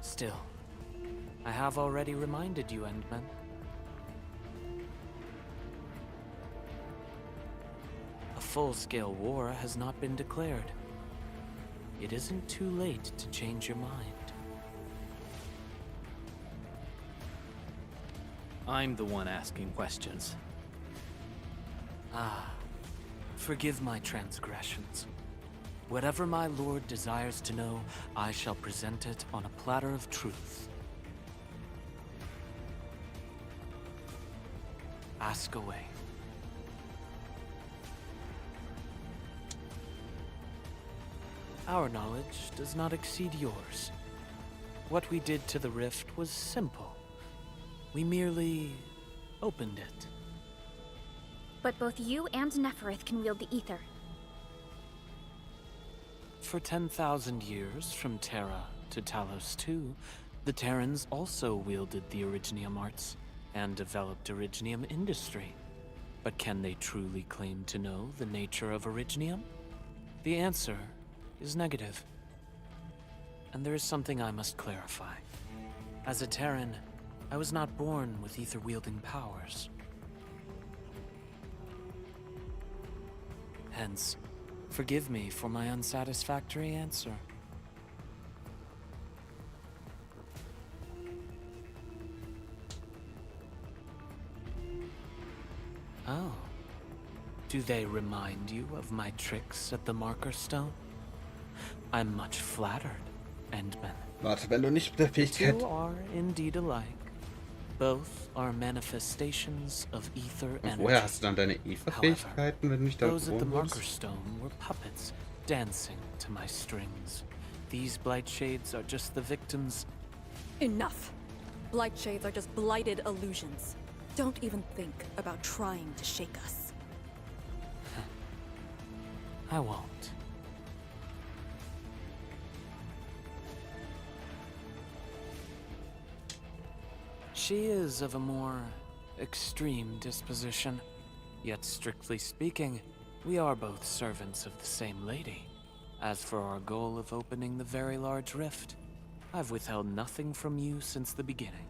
Still, I have already reminded you, Endman. A full-scale war has not been declared. It isn't too late to change your mind. I'm the one asking questions. Ah, forgive my transgressions. Whatever my lord desires to know, I shall present it on a platter of truth. Ask away. Our knowledge does not exceed yours. What we did to the rift was simple. We merely opened it. But both you and Neferth can wield the ether. For 10,000 years, from Terra to Talos II, the Terrans also wielded the Originium arts and developed Originium industry. But can they truly claim to know the nature of Originium? The answer is negative. And there is something I must clarify. As a Terran, I was not born with ether-wielding powers. Hence, forgive me for my unsatisfactory answer. Oh. Do they remind you of my tricks at the Marker Stone? I'm much flattered, Endman. Warte, wenn du nicht mit der Fähigkeit... You are indeed alike. Both are manifestations of ether energy. Woher hast du dann deine Ether-Fähigkeiten, wenn du nicht da Those at the wohnen Marker würdest? Stone were puppets dancing to my strings. These blight shades are just the victims. Enough! Blight shades are just blighted illusions. Don't even think about trying to shake us. I won't. She is of a more extreme disposition. Yet strictly speaking, we are both servants of the same lady. As for our goal of opening the very large rift, I've withheld nothing from you since the beginning.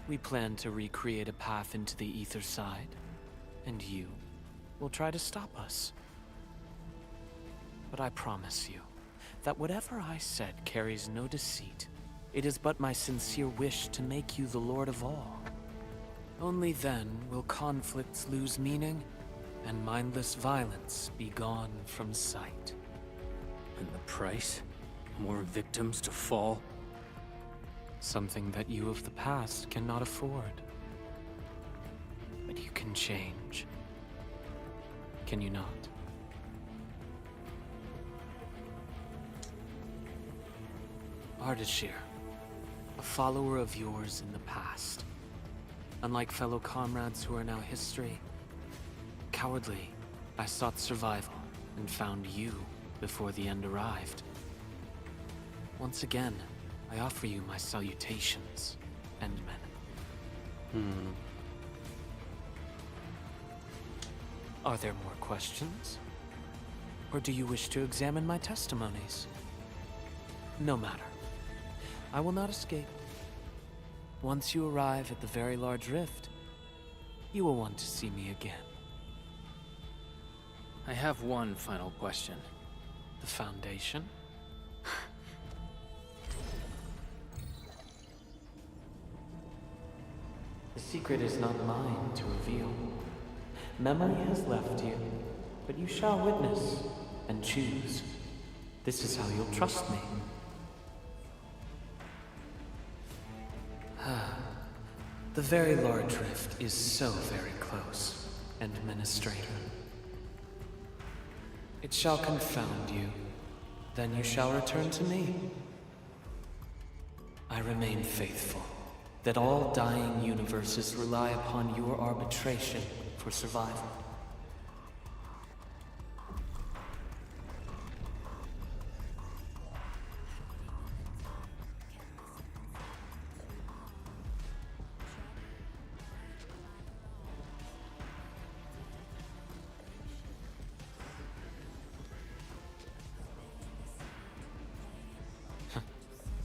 We plan to recreate a path into the ether side, and you will try to stop us. But I promise you that whatever I said carries no deceit. It is but my sincere wish to make you the Lord of all. Only then will conflicts lose meaning and mindless violence be gone from sight. And the price? More victims to fall? Something that you of the past cannot afford. But you can change. Can you not? Ardashir, a follower of yours in the past. Unlike fellow comrades who are now history, cowardly, I sought survival and found you before the end arrived. Once again, I offer you my salutations, Endman. Are there more questions? Or do you wish to examine my testimonies? No matter. I will not escape. Once you arrive at the very large rift, you will want to see me again. I have one final question. The Foundation? The secret is not mine to reveal. Memory has left you, but you shall witness and choose. This is how you'll trust me. The very large rift is so very close, Administrator. It shall confound you, then you shall return to me. I remain faithful, that all dying universes rely upon your arbitration for survival.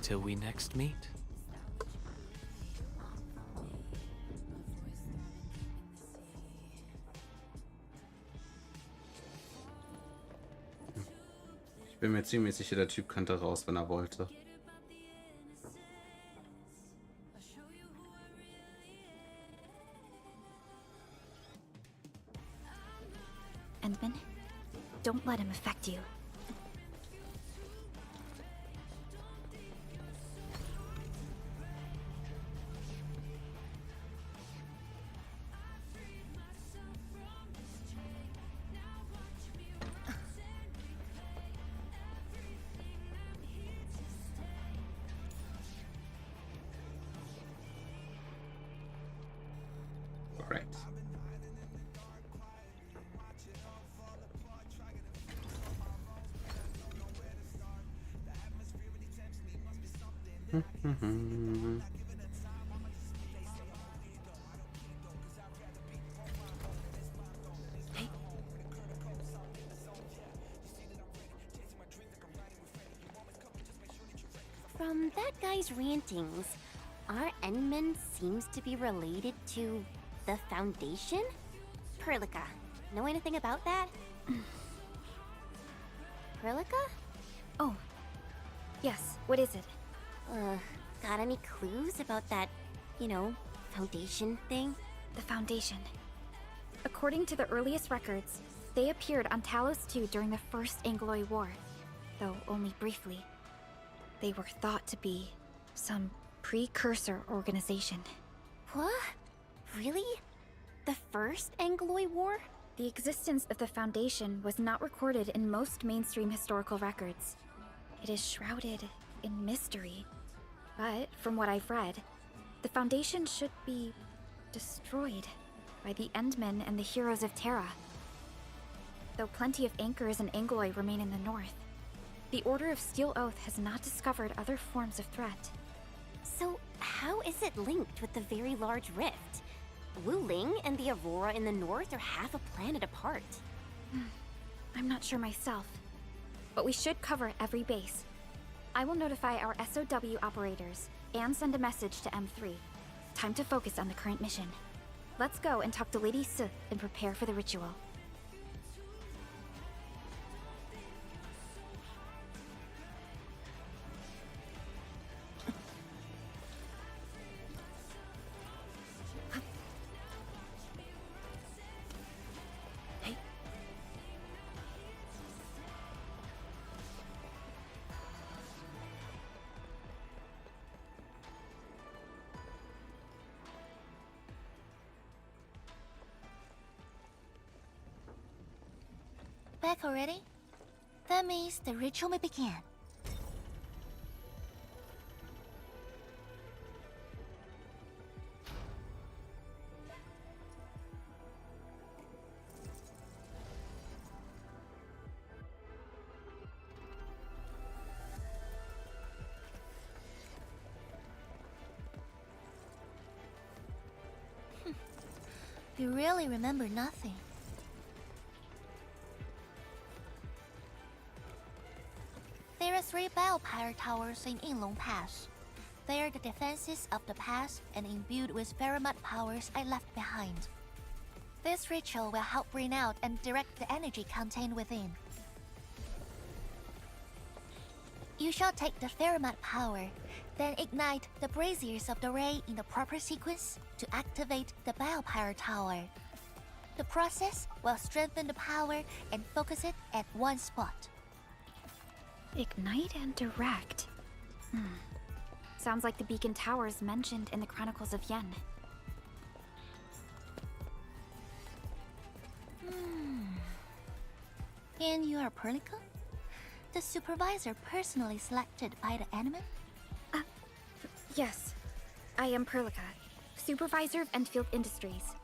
Till we next meet. Ich bin mir ziemlich sicher, der Typ kannte raus, wenn er wollte. Endman, don't let him affect you. Right. From that guy's rantings, our Endman seems to be related to the Foundation? Perlica, know anything about that? Perlica? Oh, yes, what is it? Got any clues about that, Foundation thing? The Foundation. According to the earliest records, they appeared on Talos II during the First Angloid War, though only briefly. They were thought to be some precursor organization. What? Really? The First Angloid War? The existence of the Foundation was not recorded in most mainstream historical records. It is shrouded in mystery. But, from what I've read, the Foundation should be destroyed by the Endmen and the heroes of Terra. Though plenty of anchors and Angloid remain in the north, the Order of Steel Oath has not discovered other forms of threat. So, how is it linked with the Very Large Rift? Wuling and the Aurora in the north are half a planet apart. I'm not sure myself, but we should cover every base. I will notify our SOW operators and send a message to M3. Time to focus on the current mission. Let's go and talk to Lady Sith and prepare for the ritual. Back already? That means the ritual may begin. You really remember nothing. 3 biopower towers in Yinglong Pass. They are the defenses of the pass and imbued with Pheromone powers I left behind. This ritual will help bring out and direct the energy contained within. You shall take the Pheromone power, then ignite the braziers of the ray in the proper sequence to activate the biopower tower. The process will strengthen the power and focus it at one spot. Ignite and direct. Sounds like the beacon towers mentioned in the Chronicles of Yen. And you are Perlica? The supervisor personally selected by the enemy? Yes. I am Perlica, supervisor of Enfield Industries.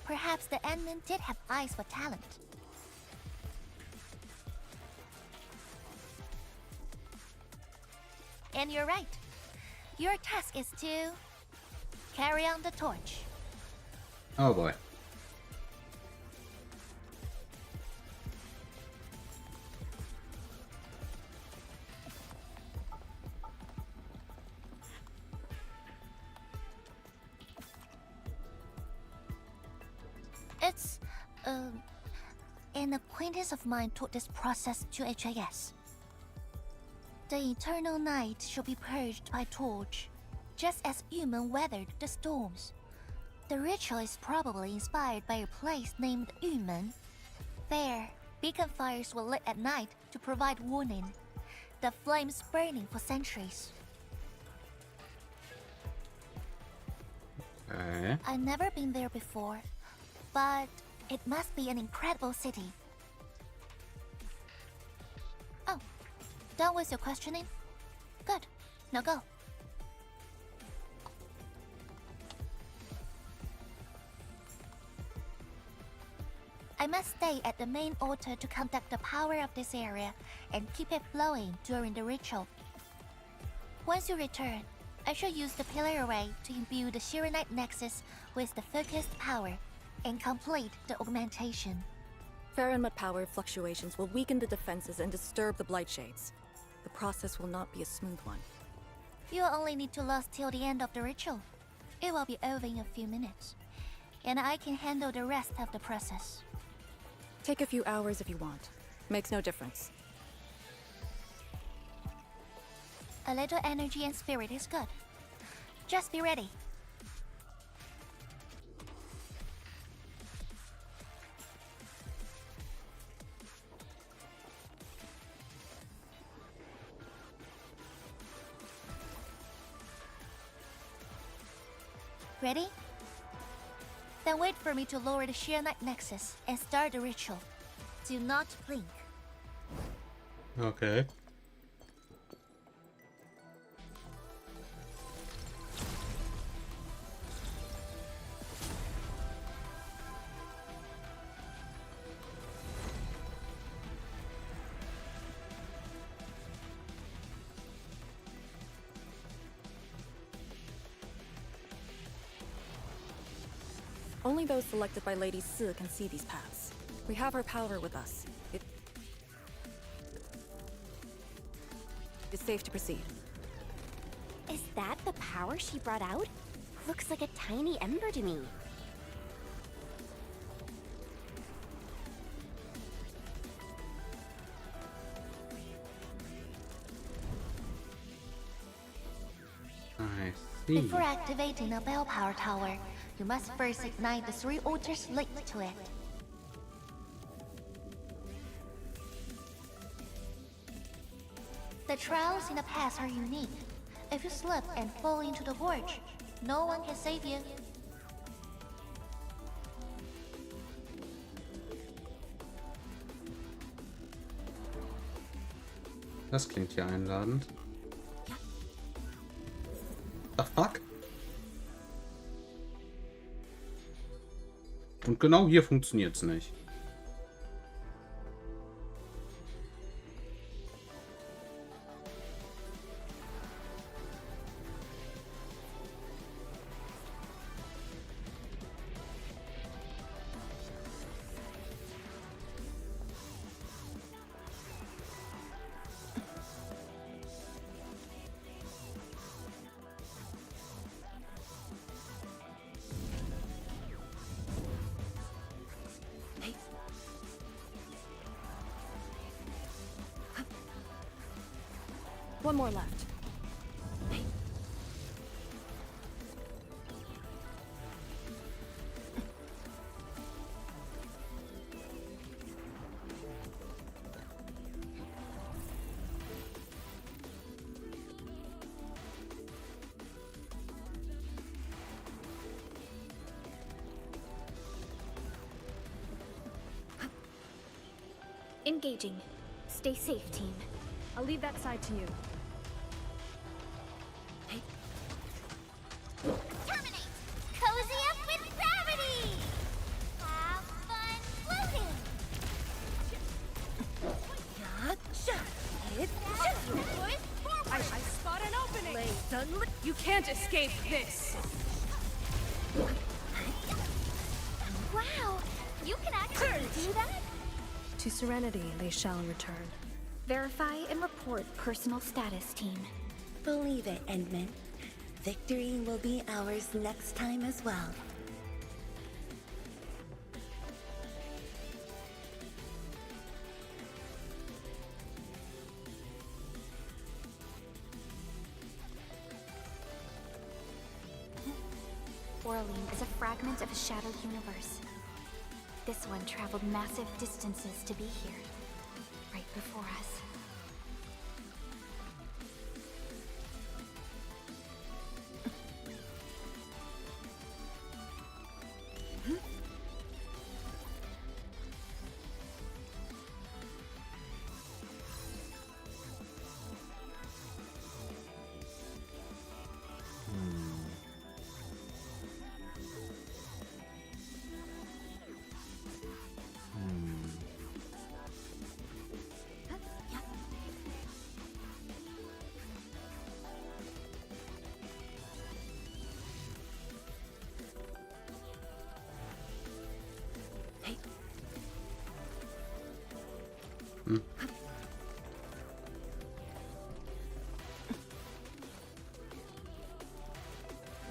Perhaps the admin did have eyes for talent. And you're right. Your task is to carry on the torch. Oh boy. It's, an acquaintance of mine taught this process to HIS. The eternal night shall be purged by torch, just as Yumen weathered the storms. The ritual is probably inspired by a place named Yumen. There, beacon fires were lit at night to provide warning, the flames burning for centuries. Okay. I've never been there before, but it must be an incredible city. Oh, done with your questioning? Good. Now go. I must stay at the main altar to conduct the power of this area and keep it flowing during the ritual. Once you return, I shall use the pillar array to imbue the Shiranite Nexus with the focused power and complete the augmentation. Pheromone power fluctuations will weaken the defenses and disturb the Blight Shades. The process will not be a smooth one. You'll only need to last till the end of the ritual. It will be over in a few minutes, and I can handle the rest of the process. Take a few hours if you want. Makes no difference. A little energy and spirit is good. Just be ready. Ready? Then wait for me to lower the Shiranite Nexus and start the ritual. Do not blink. Okay. Only those selected by Lady Si can see these paths. We have her power with us. It's safe to proceed. Is that the power she brought out? Looks like a tiny ember to me. I see. Before activating a bell power tower, you must first ignite the 3 altars linked to it. The trials in the past are unique. If you slip and fall into the gorge, no one can save you. Das klingt ja einladend. The fuck? Und genau hier funktioniert's nicht. One more left. Engaging. Stay safe, team. I'll leave that side to you. Terminate! Cozy up with gravity! Have fun floating! I spot an opening! You can't escape this! Wow! You can actually do that? To Serenity they shall return. Verify and report personal status, team. Believe it, Endman. Victory will be ours next time as well. Whirling is a fragment of a shattered universe. This one traveled massive distances to be here, right before us.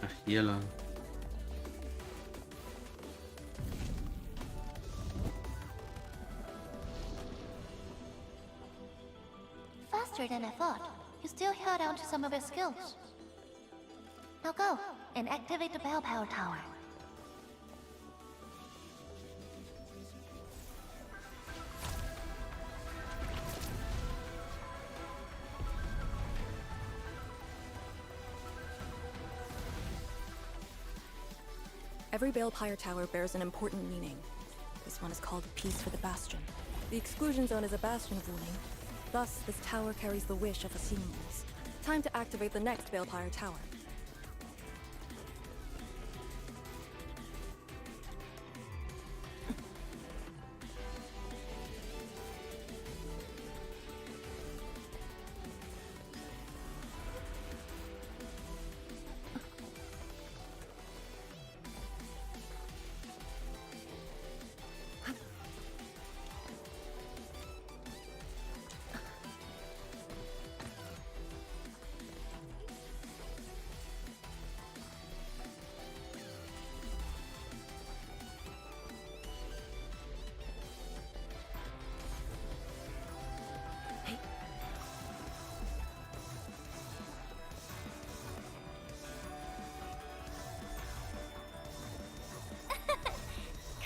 Ach, hier lang. Faster than I thought. You still held on to some of your skills. Now go and activate the bell power tower. Every Balefire Tower bears an important meaning. This one is called Peace for the Bastion. The exclusion zone is a bastion of Wuling. Thus, this tower carries the wish of the Seamless. Time to activate the next Balefire Tower.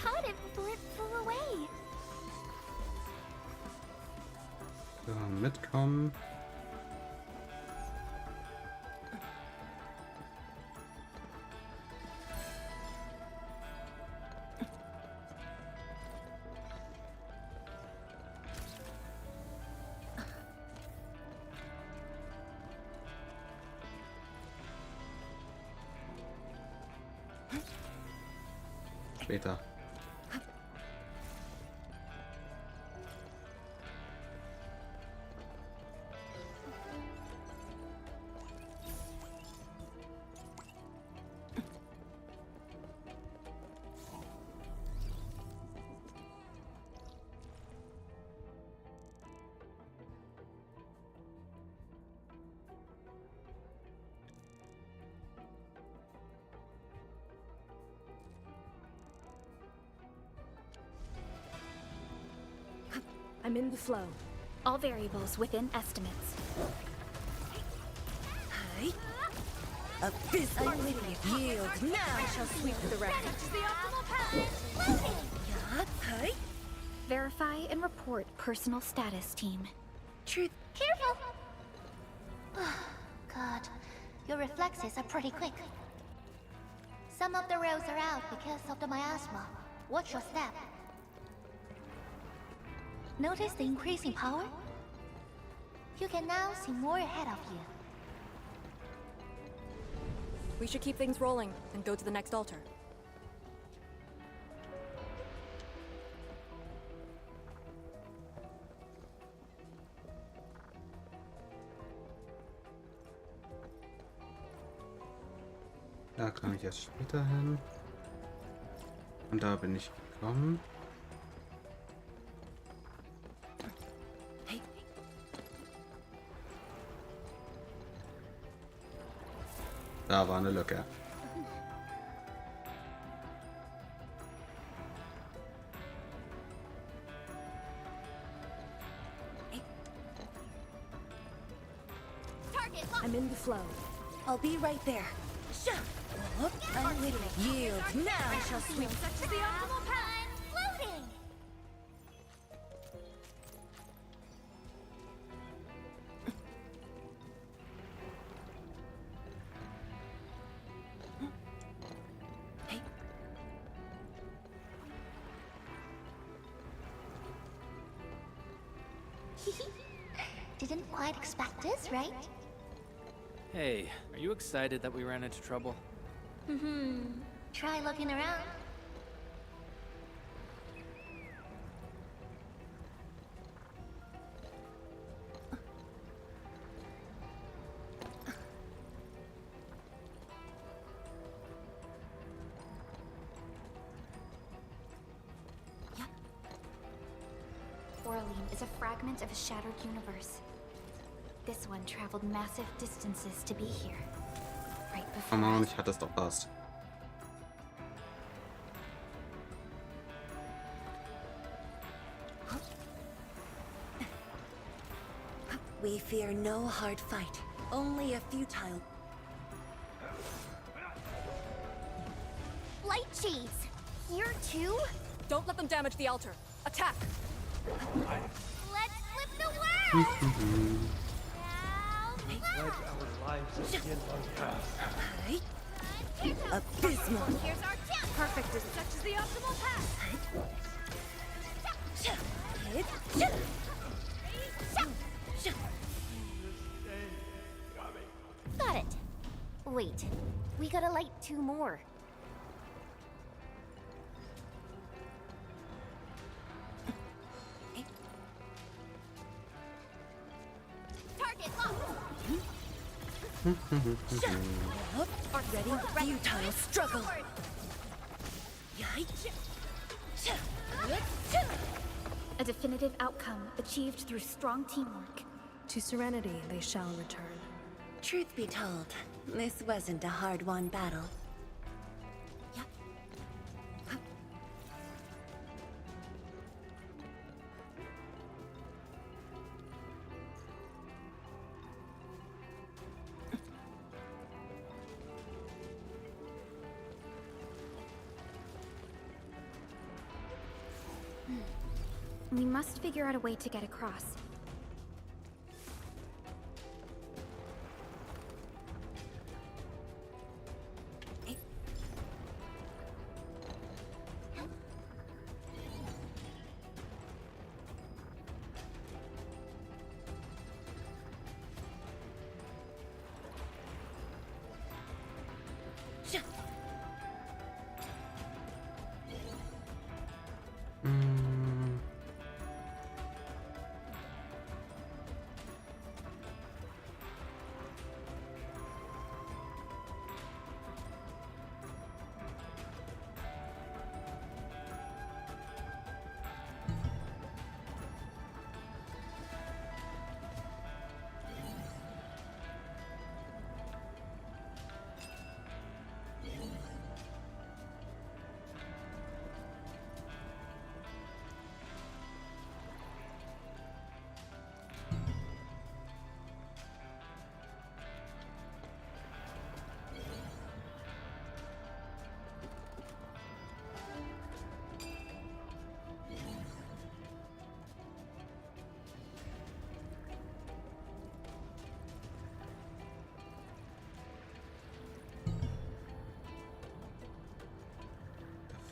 Caught it before it flew away. So, mitkommen. Später. I'm in the flow. All variables within estimates. Abysmal yield now. I shall sweep the record. Verify and report personal status, team. Truth. Careful! God, your reflexes are pretty quick. Some of the rails are out because of the miasma. Watch your step. Notice the increasing power? You can now see more ahead of you. We should keep things rolling and go to the next altar. Da kann ich jetzt später hin. Und da bin ich gekommen. Da war eine Lücke. I'm in the flow. I'll be right there. Unwitting yield now. I shall sweep such as the optimal path. Floating! Didn't quite expect this, right? Hey, are you excited that we ran into trouble? Try looking around. Orlean is a fragment of a shattered universe. This one traveled massive distances to be here. Right before Come on, us. ich hatte es doch fast. We fear no hard fight, only a futile. Light cheese! Here too? Don't let them damage the altar. Attack! Let's flip the world! Abysmal. Here's our chance! Perfect is such as the optimal path. Got it. Wait, we gotta light 2 more. Target locked! Ready? Futile struggle. A definitive outcome achieved through strong teamwork. To serenity they shall return. Truth be told, this wasn't a hard-won battle. We must figure out a way to get across.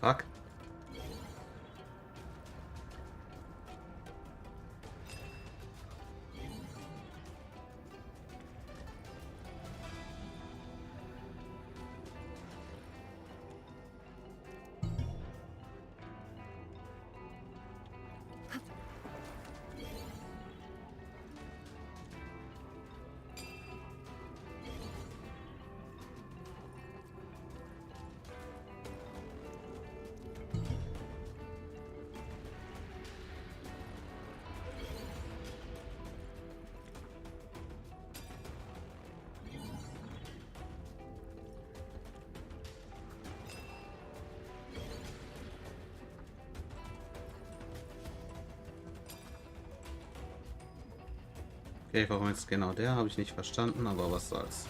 Fuck. Okay, warum jetzt genau der, habe ich nicht verstanden, aber was soll's.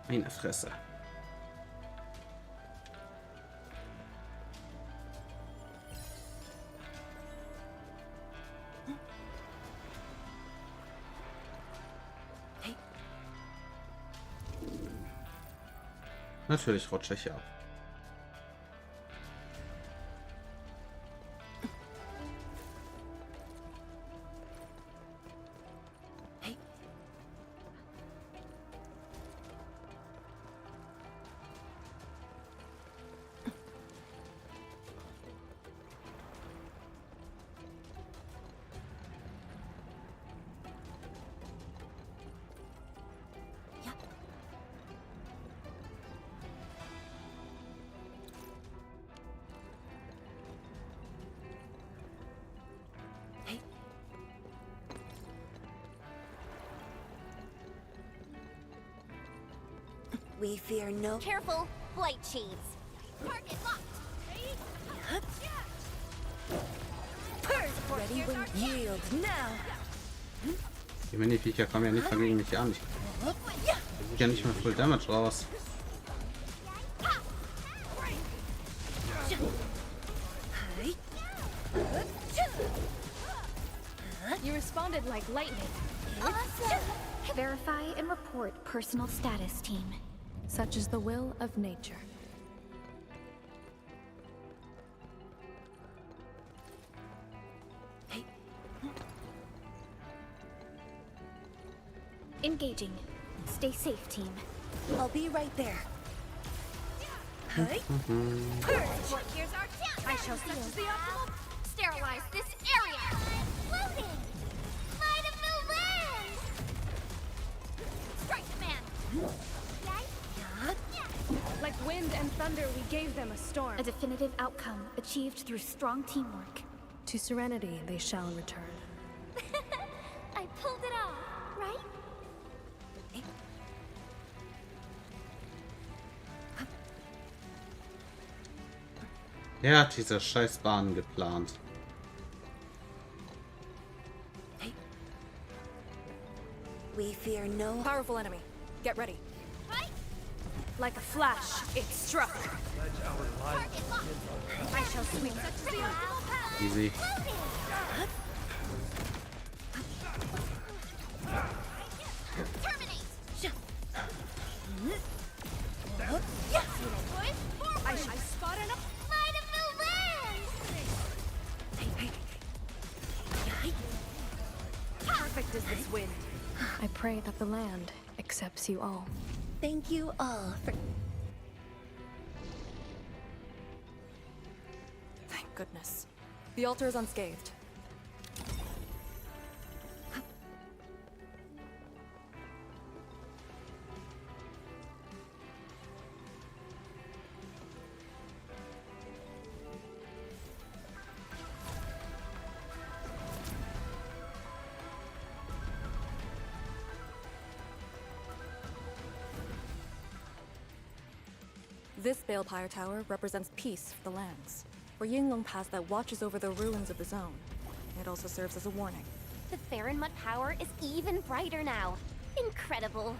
Meine Fresse. Natürlich rutsche ich hier ab. We fear no. Careful, blight cheese. Target locked. Ready when yield now. Die Mini-Viecher kommen ja nicht mal gegen mich an. Ich krieg ja nicht mehr Full Damage raus. You responded like lightning. Awesome! Verify and report personal status, team. Such is the will of nature. Engaging. Stay safe, team. I'll be right there. Here's our chance. I shall such the optimal. Sterilize this area. Loading. Might of the wind. Strike command. Like wind and thunder, we gave them a storm. A definitive outcome achieved through strong teamwork. To serenity they shall return. I pulled it off, right? Er hat diese Scheißbahn geplant. We fear no. Powerful enemy. Get ready. Right? Like a flash, it struck. Target locked. I shall swing. Such is the optimal path. Easy. Terminate. I spot an Might of the wind. perfect as this wind. I pray that the land accepts you all. Thank you all for. Thank goodness. The altar is unscathed. This Balefire Tower represents peace for the lands, or Yinglong Pass that watches over the ruins of the zone. It also serves as a warning. The Farinmut power is even brighter now. Incredible.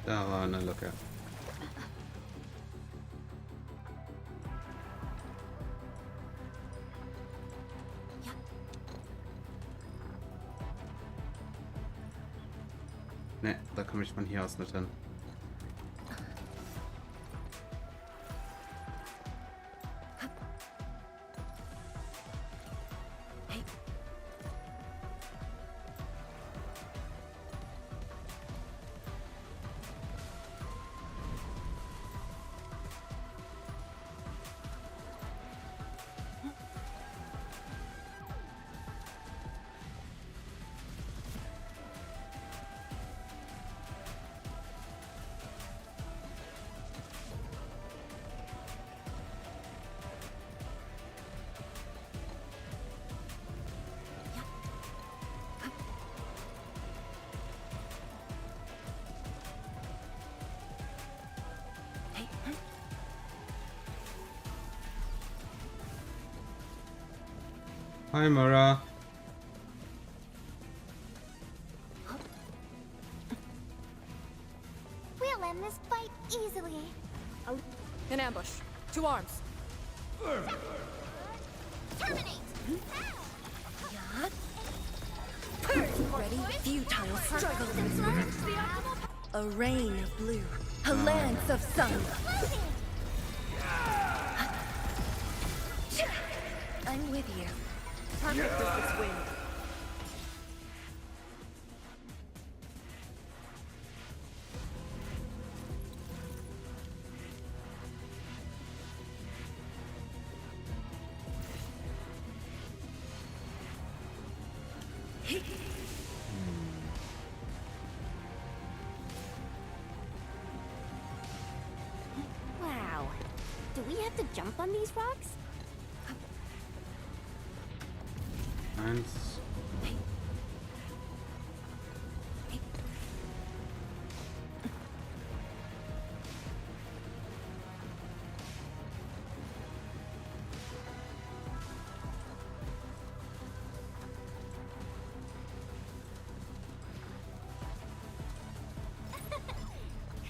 Da war eine Lücke. Ne, da komme ich von hier aus nicht hin. Hi, Mara. We'll end this fight easily. In ambush. 2 arms. Terminate! Ready? Futile struggle. A rain of blue. A lance of sun. I'm with you. Perfect as its wind. Wow. Do we have to jump on these rocks? Eins.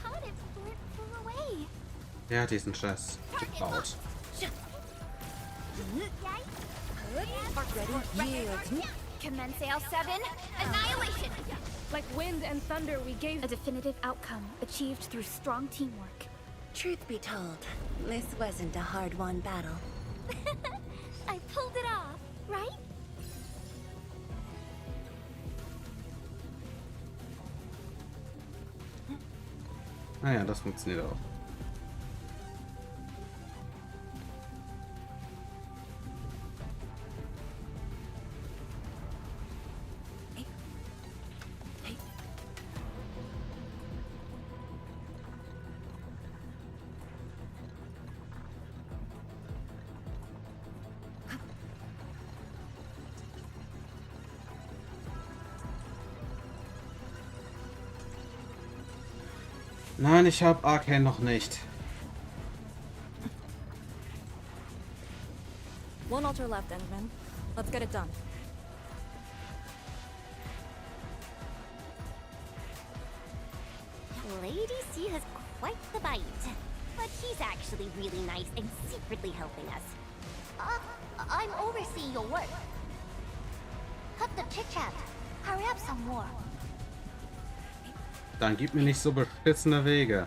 Caught it before it flew away. Wer hat diesen Scheiß gebaut? Ready? Yield. Commence AL7. Annihilation! Like wind and thunder, we gave A definitive outcome achieved through strong teamwork. Truth be told, this wasn't a hard-won battle. I pulled it off, right? Ah ja, das funktioniert auch. Nein, ich habe Arcane noch nicht. One altar left, Endman. Let's get it done. Lady C has quite the bite. But she's actually really nice and secretly helping us. I'm overseeing your work. Cut the chit-chat. Hurry up some more. Dann gib mir nicht so beschissene Wege.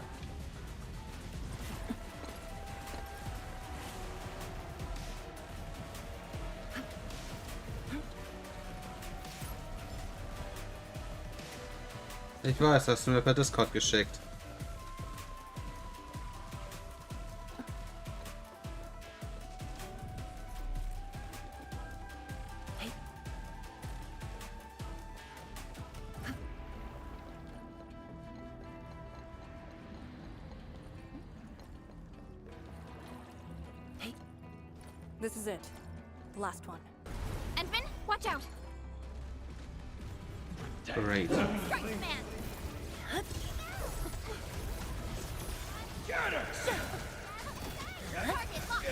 Ich weiß, hast du mir per Discord geschickt. This is it. The last one. Edmund, watch out! Great. Strike command! Get her! Target locked!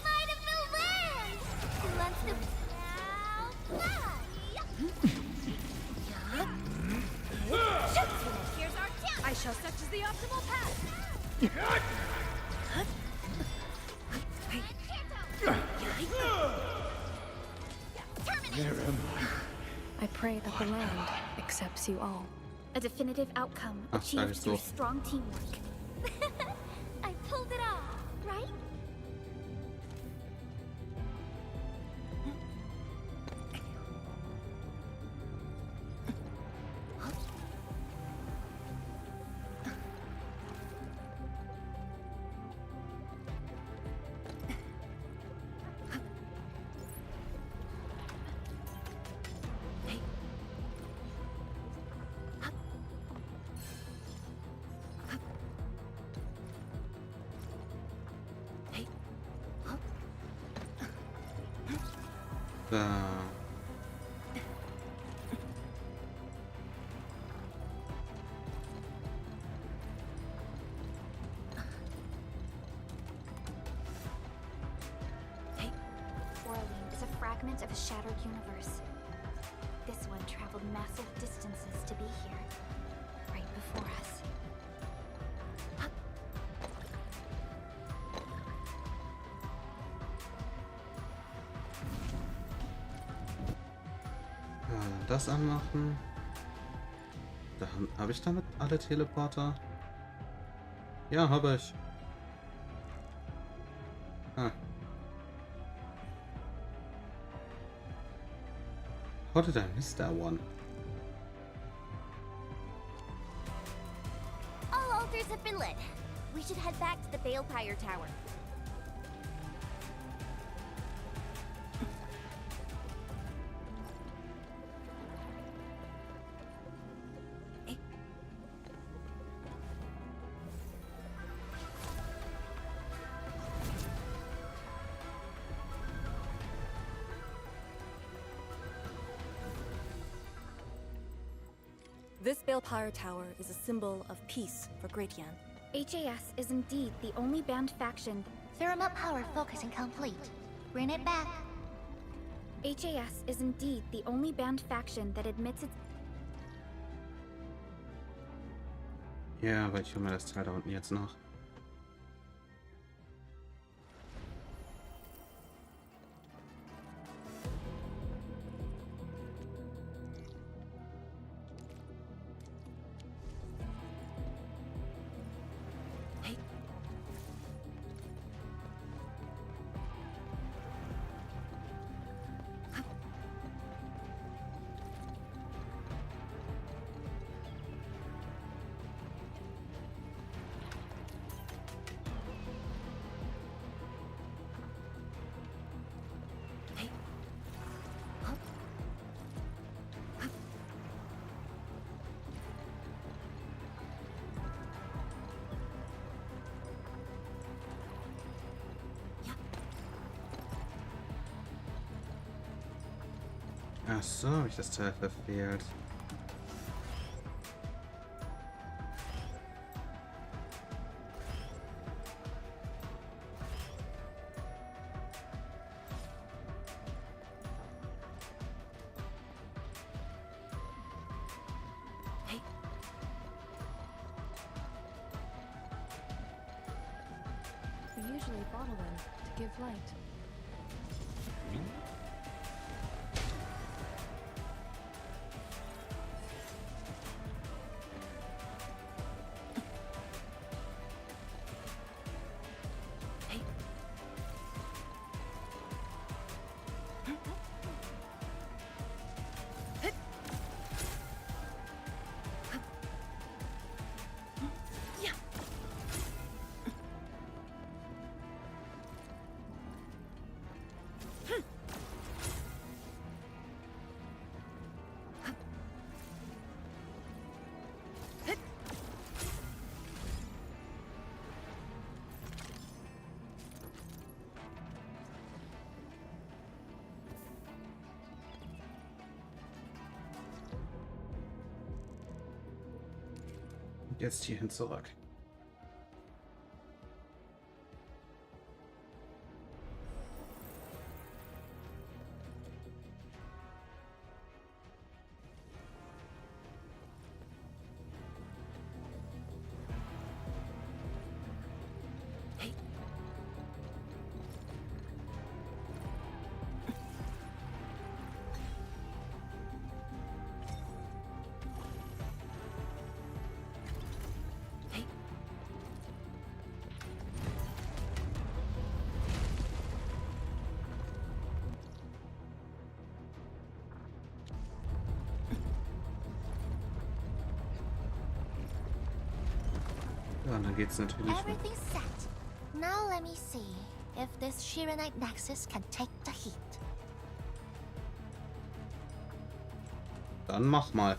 Might of the land! Who wants to... Now, fly! Here's our chance! I shall such as the optimal path! I pray that the land accepts you all. A definitive outcome Ah, achieved alles through doof. strong teamwork. I pulled it off, right? Da. Orlean is a fragment of a shattered universe. This one traveled massive distances to be here, right before us. Das anmachen. Da habe ich damit alle Teleporter? Ja, habe ich. Ah. How did I miss that one? All altars have been lit. We should head back to the Balefire Tower. This Balefire Tower is a symbol of peace for Great Yan. HAS is indeed the only banned faction. Thermal power focusing complete. Bring it back. HAS is indeed the only banned faction that admits its... Ja, aber ich hole mir das Teil da unten jetzt noch. Ach so, habe ich das Teil verfehlt. We usually bottle them to give light. Jetzt hierhin zurück. Ja, und dann geht's natürlich. Everything's set. Now let me see if this Shiranite Nexus can take the heat. Dann mach mal.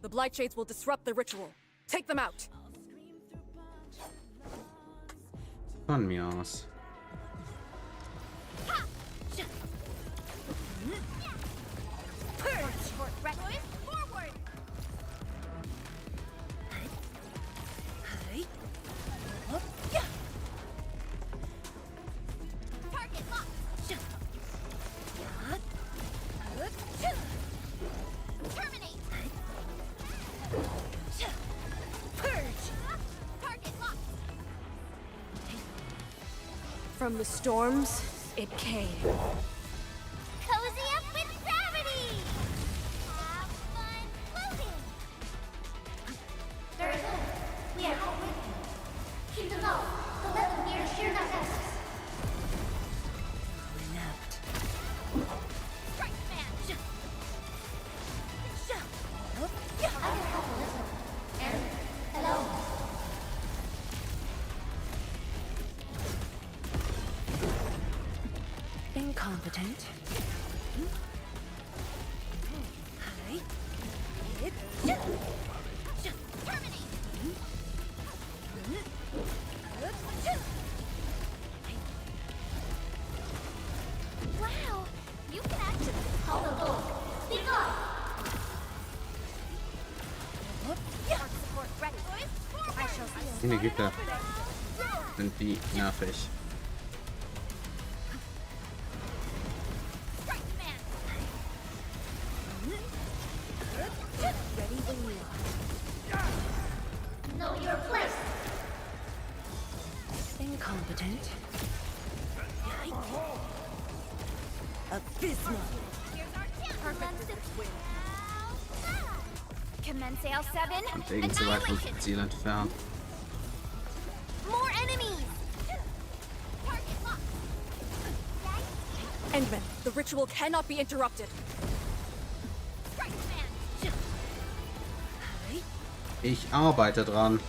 The Blight Shades will disrupt the ritual. Take them out. Von mir aus. From the storms, it came. Cozy up with gravity! Have fun floating! Very good. We are all with you. Keep them low. Don't let them near Shiranite Nexus. Inept. Strike man! I can help a little. And hello. Incompetent. Wow! You can actually call the bull. Speak up! Support ready. I shall see. Meine Güte. Sind die nervig. Know your place. Incompetent. Abysmal. Here's our chance. Perfect. Commence L7. Und wegen zu weit vom Ziel entfernt. More enemies. Target locked. Endman, the ritual cannot be interrupted. Strike man. Ich arbeite dran.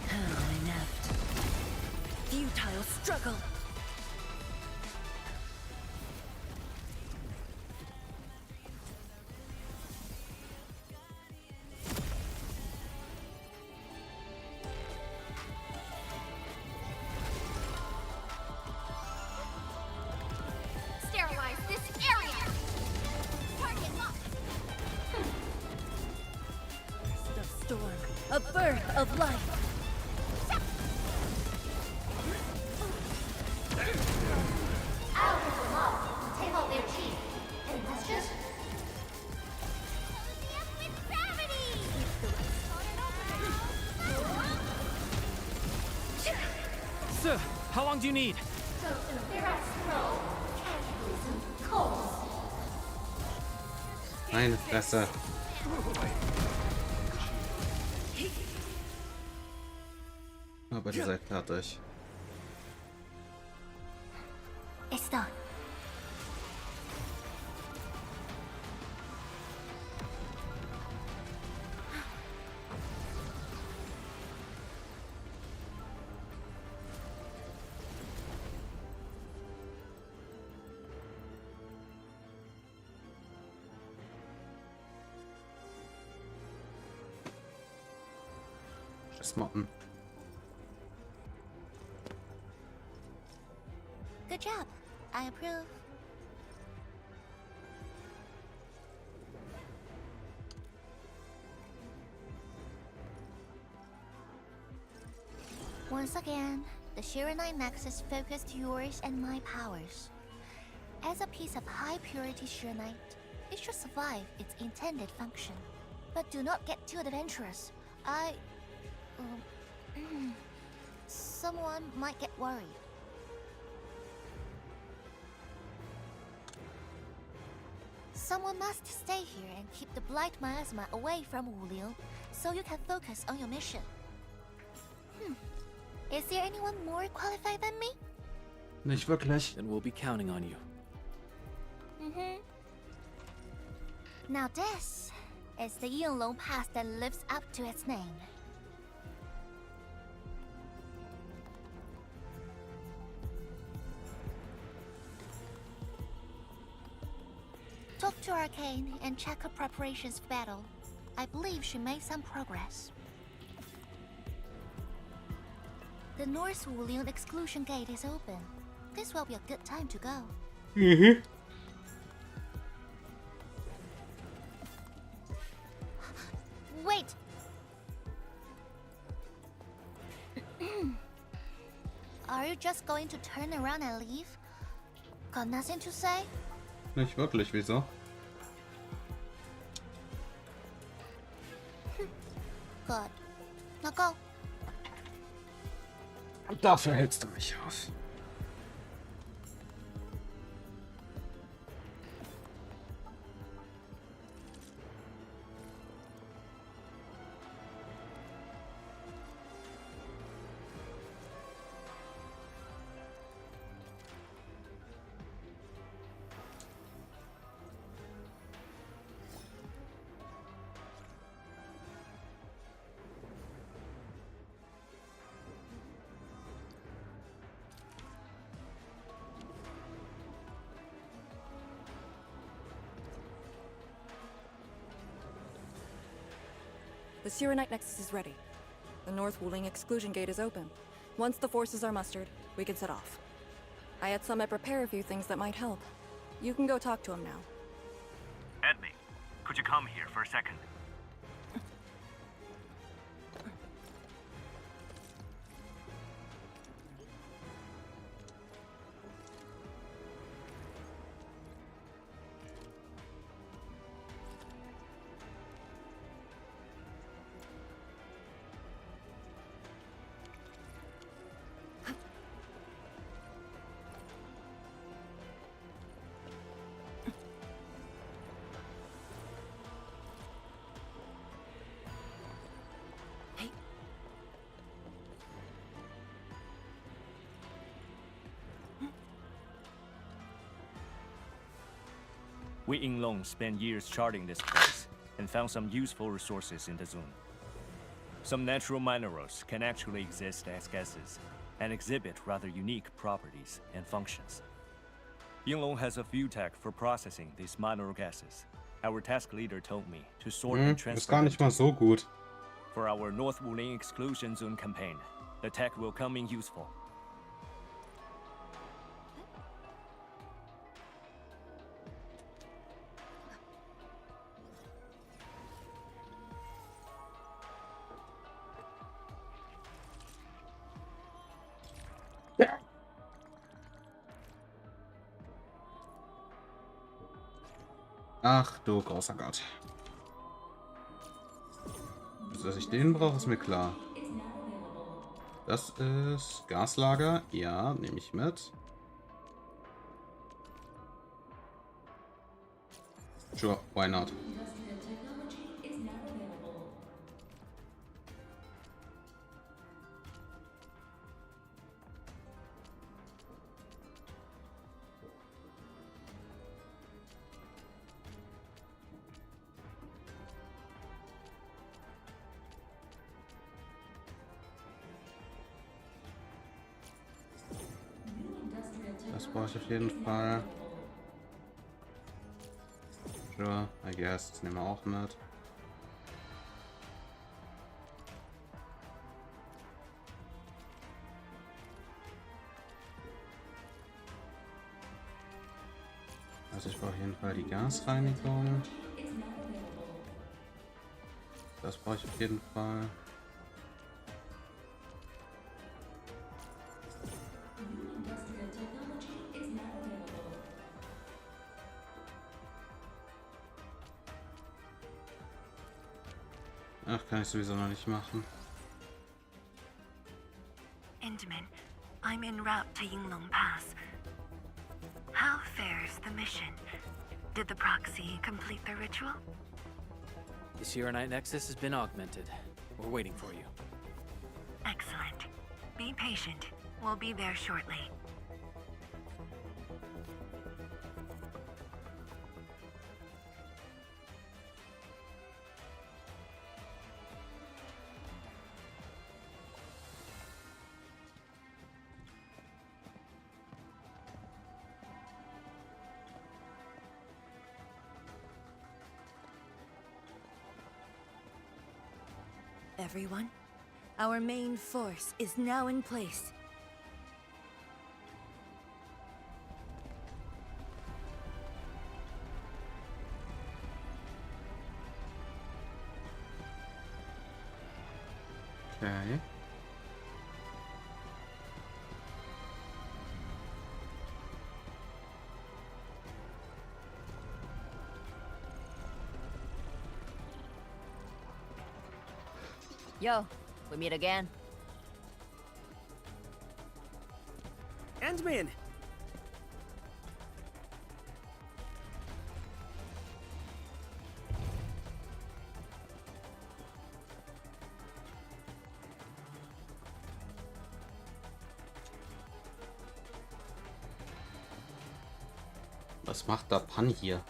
How inept. Futile struggle. Sterilize this area. Target locked. The storm. A birth of life. I'll get them all. Take out their chief. Any questions? Cozy up with gravity. Sir, how long do you need? Go to Ferret's scroll. Cataclysm calls. Meine Fresse. Aber ihr seid fertig. It's done. Motten. Good job. I approve. Once again, the Shiranite Nexus focused yours and my powers. As a piece of high-purity Shiranite, it should survive its intended function. But do not get too adventurous. Someone might get worried. Someone must stay here and keep the Blight Miasma away from Wuliu, so you can focus on your mission. Is there anyone more qualified than me? Nicht wirklich. Then we'll be counting on you. Now this is the Yinglong Pass that lives up to its name. Talk to Arcane and check her preparations for battle. I believe she made some progress. The North Wulian exclusion gate is open. This will be a good time to go. Wait! Are you just going to turn around and leave? Got nothing to say? Nicht wirklich, wieso? Good. Now go. Und dafür hältst du mich aus. The Shiranite Nexus is ready. The North Wuling exclusion gate is open. Once the forces are mustered, we can set off. I had Summit prepare a few things that might help. You can go talk to him now. Edme, could you come here for a second? We Yinglong spent years charting this place and found some useful resources in the zone. Some natural minerals can actually exist as gases and exhibit rather unique properties and functions. Yinglong has a few tech for processing these mineral gases. Our task leader told me to sort and Ist transfer gar them nicht mal so gut. for our North Wuling exclusion zone campaign. The tech will come in useful. Ach du großer Gott. Dass ich den brauche, ist mir klar. Das ist Gaslager. Ja, nehme ich mit. Sure, why not? Das brauche ich auf jeden Fall. Sure, I guess. Das nehmen wir auch mit. Also ich brauche auf jeden Fall die Gasreinigung. Das brauche ich auf jeden Fall. Ach, kann ich sowieso noch nicht machen. Intamin, I'm en route to Yinglong Pass. How fares the mission? Did the proxy complete the ritual? The Shiranite Nexus has been augmented. We're waiting for you. Excellent. Be patient. We'll be there shortly. Everyone, our main force is now in place. Okay. Yo, we meet again. Endman! Was macht der Pan hier?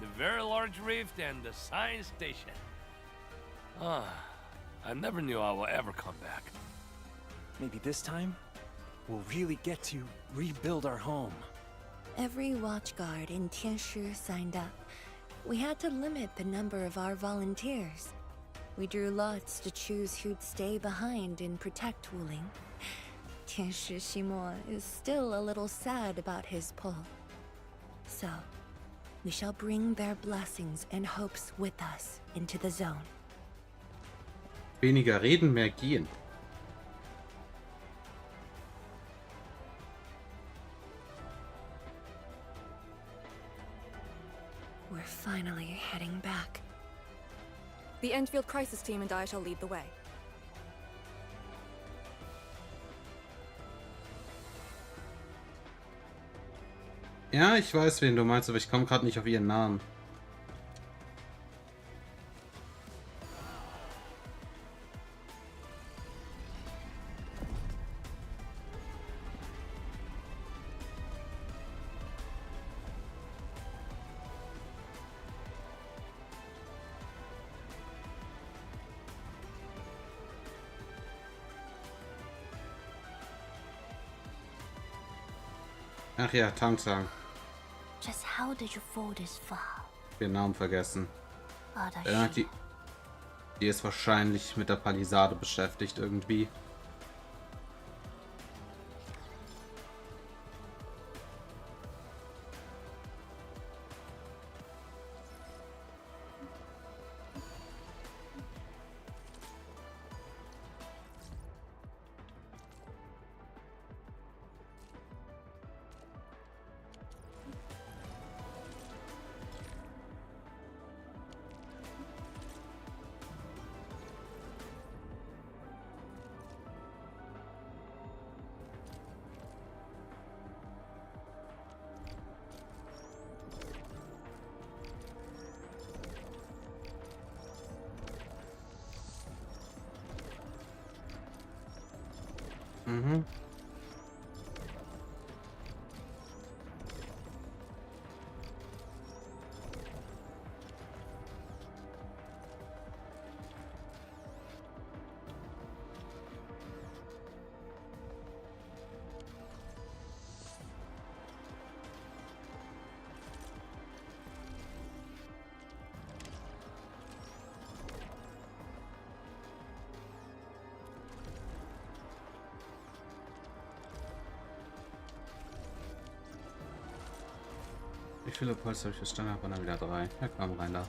The very large rift and the science station. I never knew I will ever come back. Maybe this time, we'll really get to rebuild our home. Every watchguard in Tianshi signed up. We had to limit the number of our volunteers. We drew lots to choose who'd stay behind and protect Wuling. Tianshi Ximo is still a little sad about his pull. So, we shall bring their blessings and hopes with us into the zone. Weniger reden, mehr gehen. We're finally heading back. The Enfield Crisis Team and I shall lead the way. Ja, ich weiß, wen du meinst, aber ich komme gerade nicht auf ihren Namen. Ach ja, Tangsang. Just how did you fall this far? Den Namen vergessen. Other Ja, die ist wahrscheinlich mit der Palisade beschäftigt irgendwie. Mhm. Wie viele Puls habe ich verstanden? Aber dann wieder 3. Ja, komm rein da.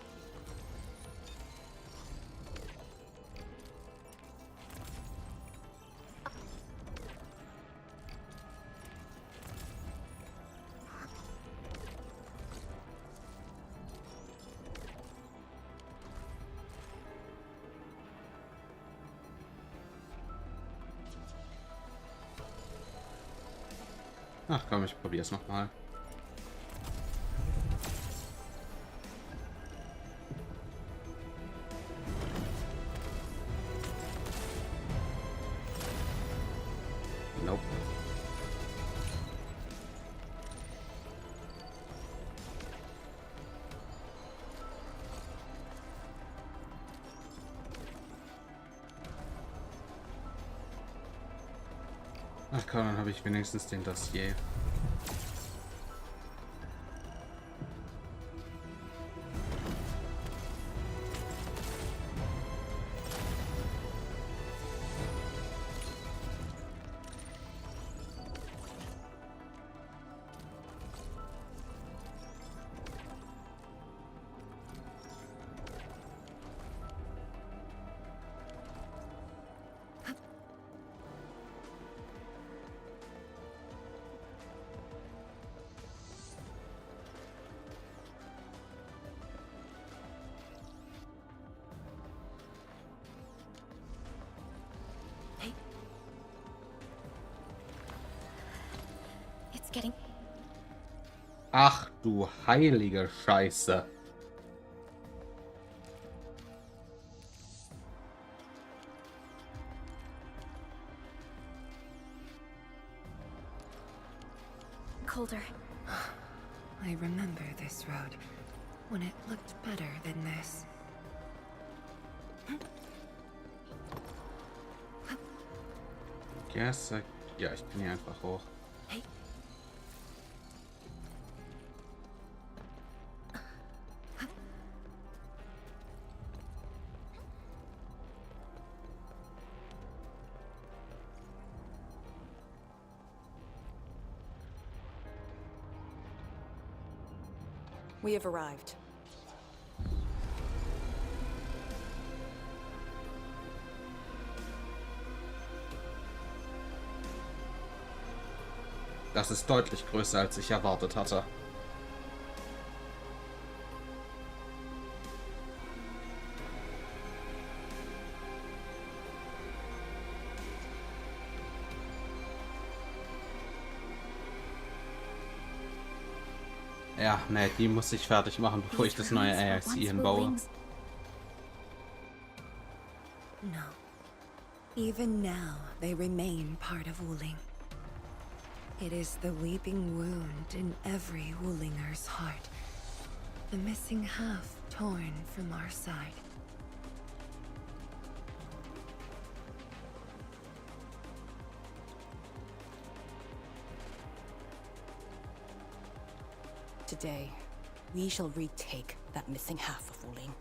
Ach komm, ich probiere es nochmal. Nope. Ach komm, dann habe ich wenigstens den Dossier. Getting... Ach du heilige Scheiße. Colder. I remember this road when it looked better than this. Guess ja, ich bin hier einfach hoch. Hey. We have arrived. Das ist deutlich größer, als ich erwartet hatte. Ja, ne, die muss ich fertig machen, bevor ich das neue AIC hinbaue. No. Even now, they remain part of Wuling. It is the weeping wound in every Wulinger's heart. The missing half torn from our side. Today, we shall retake that missing half of Wuling.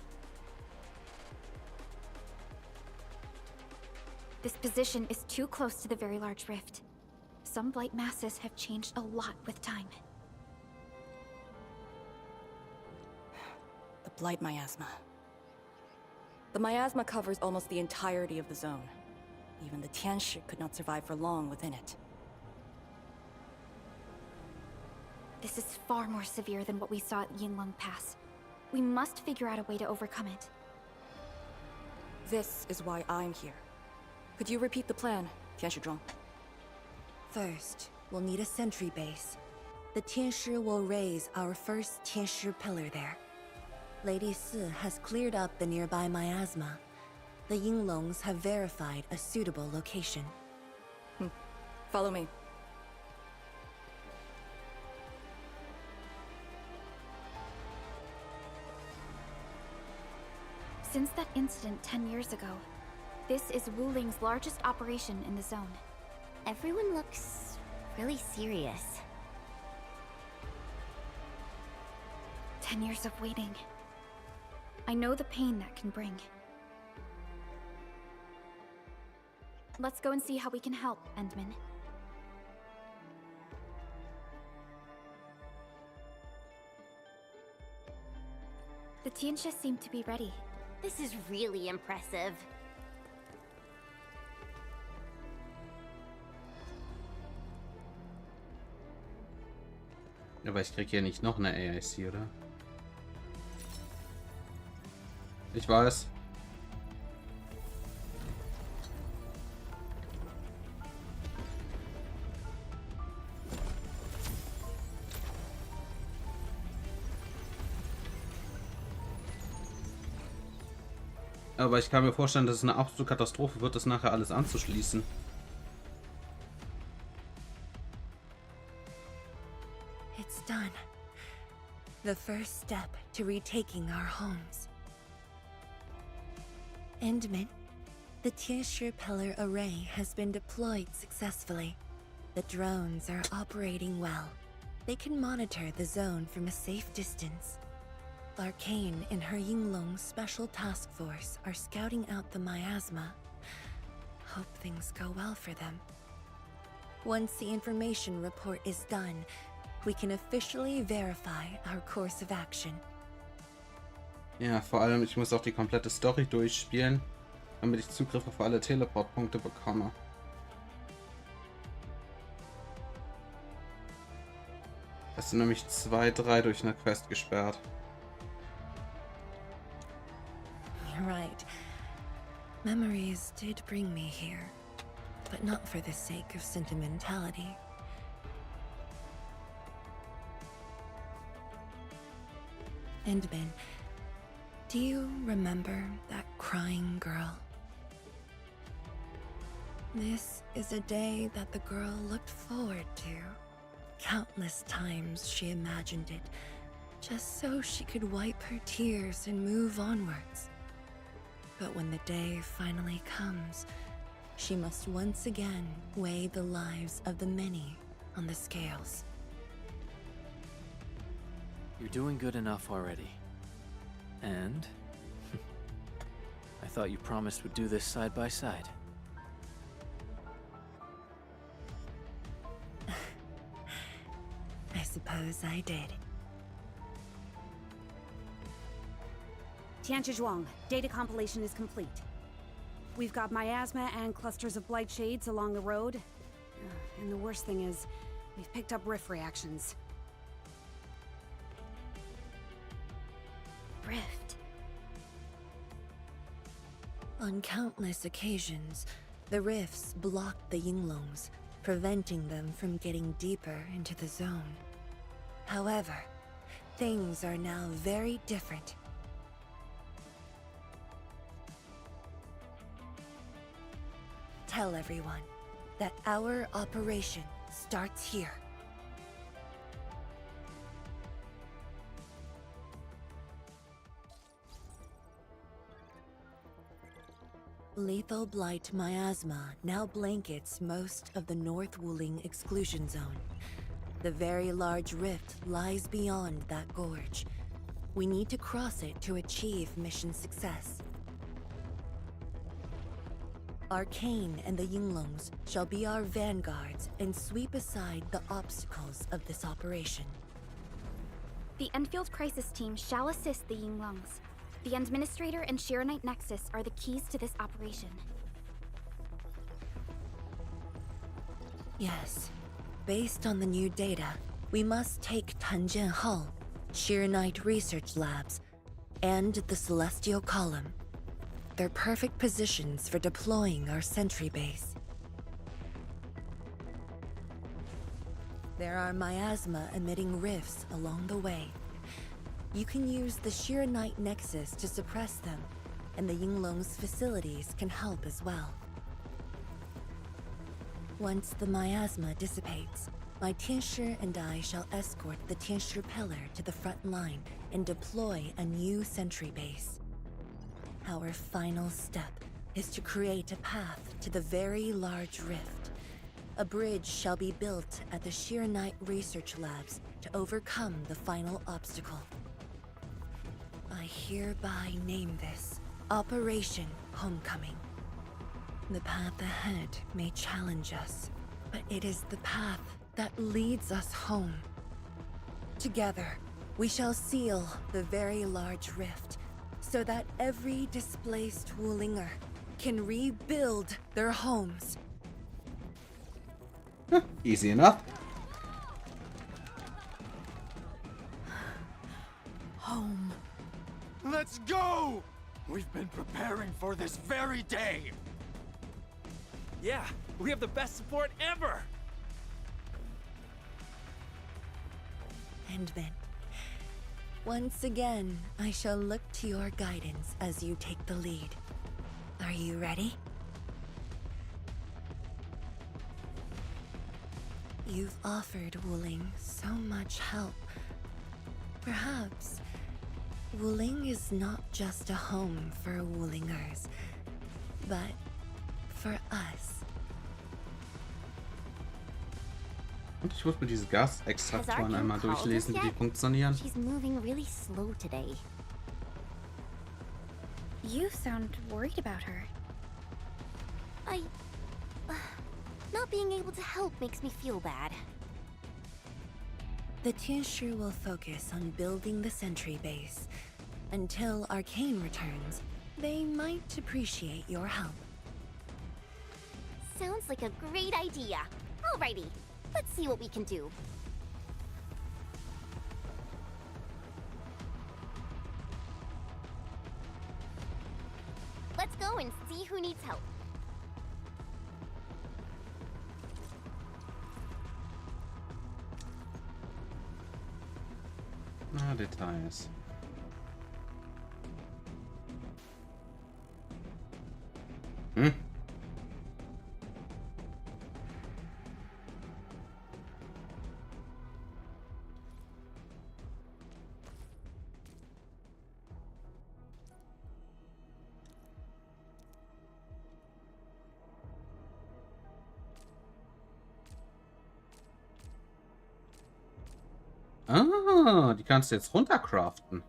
This position is too close to the very large rift. Some blight masses have changed a lot with time. The blight miasma. The miasma covers almost the entirety of the zone. Even the Tianshi could not survive for long within it. This is far more severe than what we saw at Yinglong Pass. We must figure out a way to overcome it. This is why I'm here. Could you repeat the plan, Tianshizhuang? First, we'll need a sentry base. The Tianshi will raise our first Tianshi pillar there. Lady Si has cleared up the nearby miasma. The Yinglongs have verified a suitable location. Follow me. Since that incident 10 years ago, this is Wuling's largest operation in the zone. Everyone looks really serious. 10 years of waiting. I know the pain that can bring. Let's go and see how we can help, Endman. The Tianxia seem to be ready. This is really impressive. Aber ich krieg hier nicht noch eine AIC, oder? Ich weiß. Aber ich kann mir vorstellen, dass es eine absolute Katastrophe wird, das nachher alles anzuschließen. It's done. The first step to retaking our homes. Endman, the Tianxia Pillar Array has been deployed successfully. The drones are operating well. They can monitor the zone from a safe distance. Arcane and her Yinglong Special Task Force are scouting out the miasma. Hope things go well for them. Once the information report is done, we can officially verify our course of action. Ja, vor allem, ich muss auch die komplette Story durchspielen, damit ich Zugriff auf alle Teleportpunkte bekomme. Es sind nämlich 2, 3 durch eine Quest gesperrt. You're right. Memories did bring me here, but not for the sake of sentimentality. Endman, do you remember that crying girl? This is a day that the girl looked forward to. Countless times she imagined it, just so she could wipe her tears and move onwards. But when the day finally comes, she must once again weigh the lives of the many on the scales. You're doing good enough already. And I thought you promised we'd do this side by side. I suppose I did. Tianxia, data compilation is complete. We've got miasma and clusters of blight shades along the road. And the worst thing is, we've picked up rift reactions. Rift. On countless occasions, the rifts blocked the Yinglongs, preventing them from getting deeper into the zone. However, things are now very different. Tell everyone that our operation starts here. Lethal blight miasma now blankets most of the North Wuling exclusion zone. The very large rift lies beyond that gorge. We need to cross it to achieve mission success. Arcane and the Yinglongs shall be our vanguards and sweep aside the obstacles of this operation. The Enfield Crisis Team shall assist the Yinglongs. The Administrator and Shiranite Nexus are the keys to this operation. Yes. Based on the new data, we must take Tanjian Hull, Shiranite Research Labs, and the Celestial Column. They're perfect positions for deploying our sentry base. There are miasma-emitting rifts along the way. You can use the Shiranite Nexus to suppress them, and the Yinglong's facilities can help as well. Once the miasma dissipates, my Tianxia and I shall escort the Tianxia Pillar to the front line and deploy a new sentry base. Our final step is to create a path to the very large rift. A bridge shall be built at the Shiranite Research Labs to overcome the final obstacle. I hereby name this Operation Homecoming. The path ahead may challenge us, but it is the path that leads us home. Together, We shall seal the very large rift so that every displaced Wulinger can rebuild their homes. Easy enough. Home. Let's go! We've been preparing for this very day. Yeah, we have the best support ever! And then, once again, I shall look to your guidance as you take the lead. Are you ready? You've offered Wuling so much help. Perhaps Wuling is not just a home for Wulingers, but for us. Und ich muss mir diese Gasextraktoren einmal durchlesen, wie die funktionieren. She's moving really slow today. You sound worried about her. Not being able to help makes me feel bad. The Tinshu will focus on building the sentry base. Until Arcane returns, they might appreciate your help. Sounds like a great idea. Alrighty, let's see what we can do. Let's go and see who needs help. Na, Details. Hm? Ah, die kannst du jetzt runtercraften.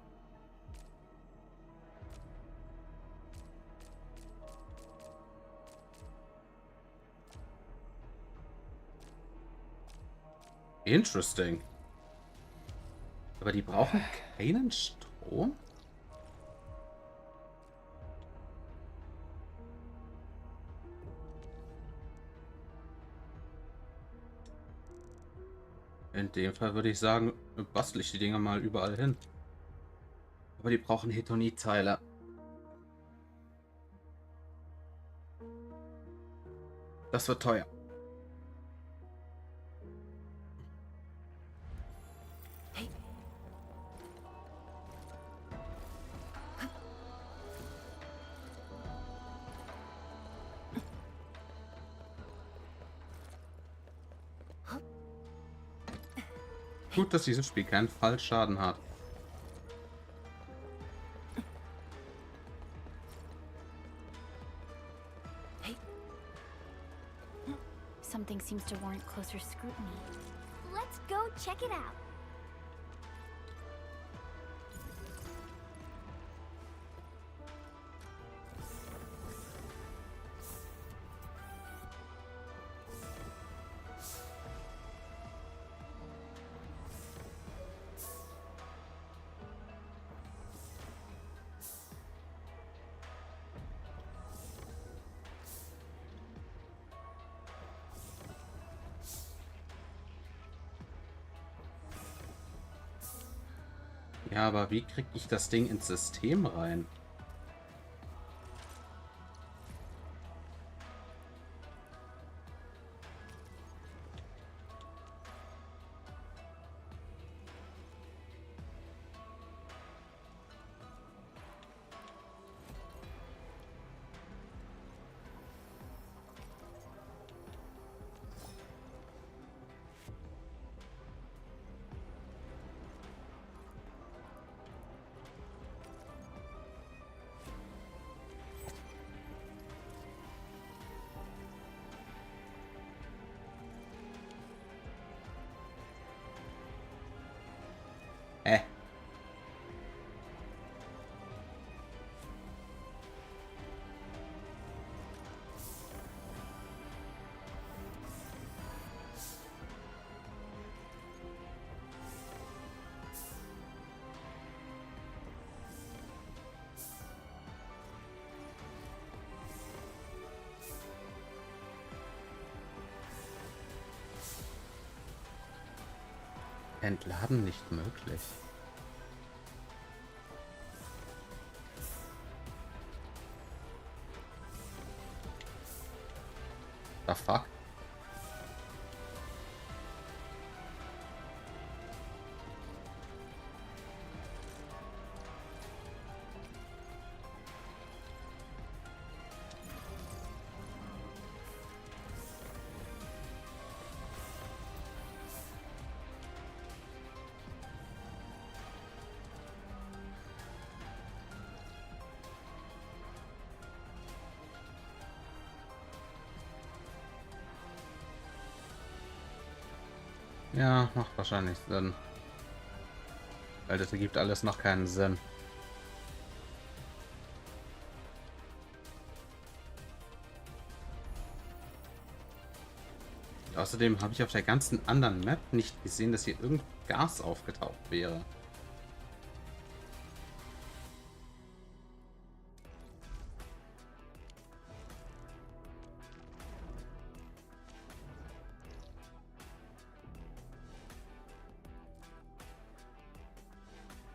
Interesting. Aber die brauchen keinen Strom? In dem Fall würde ich sagen, bastel ich die Dinger mal überall hin. Aber die brauchen Hetonit-Teile. Das wird teuer. Gut, dass dieses Spiel keinen Fallschaden hat. Something seems to warrant closer scrutiny. Let's go check it out. Ja, aber wie kriege ich das Ding ins System rein? Entladen nicht möglich. The fuck? Ja, macht wahrscheinlich Sinn. Weil das ergibt alles noch keinen Sinn. Außerdem habe ich auf der ganzen anderen Map nicht gesehen, dass hier irgend Gas aufgetaucht wäre.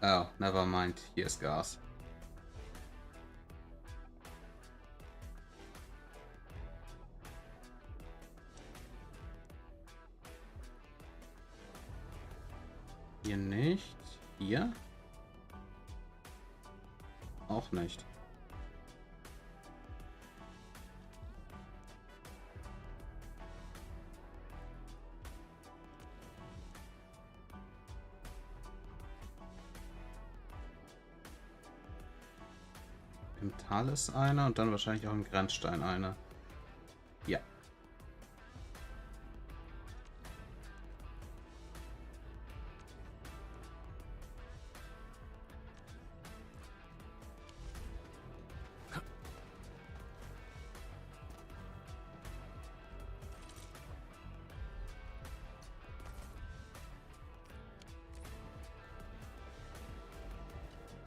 Oh, never mind. Hier ist Gas. Hier nicht. Hier? Auch nicht. Im Tal ist einer und dann wahrscheinlich auch im Grenzstein einer. Ja.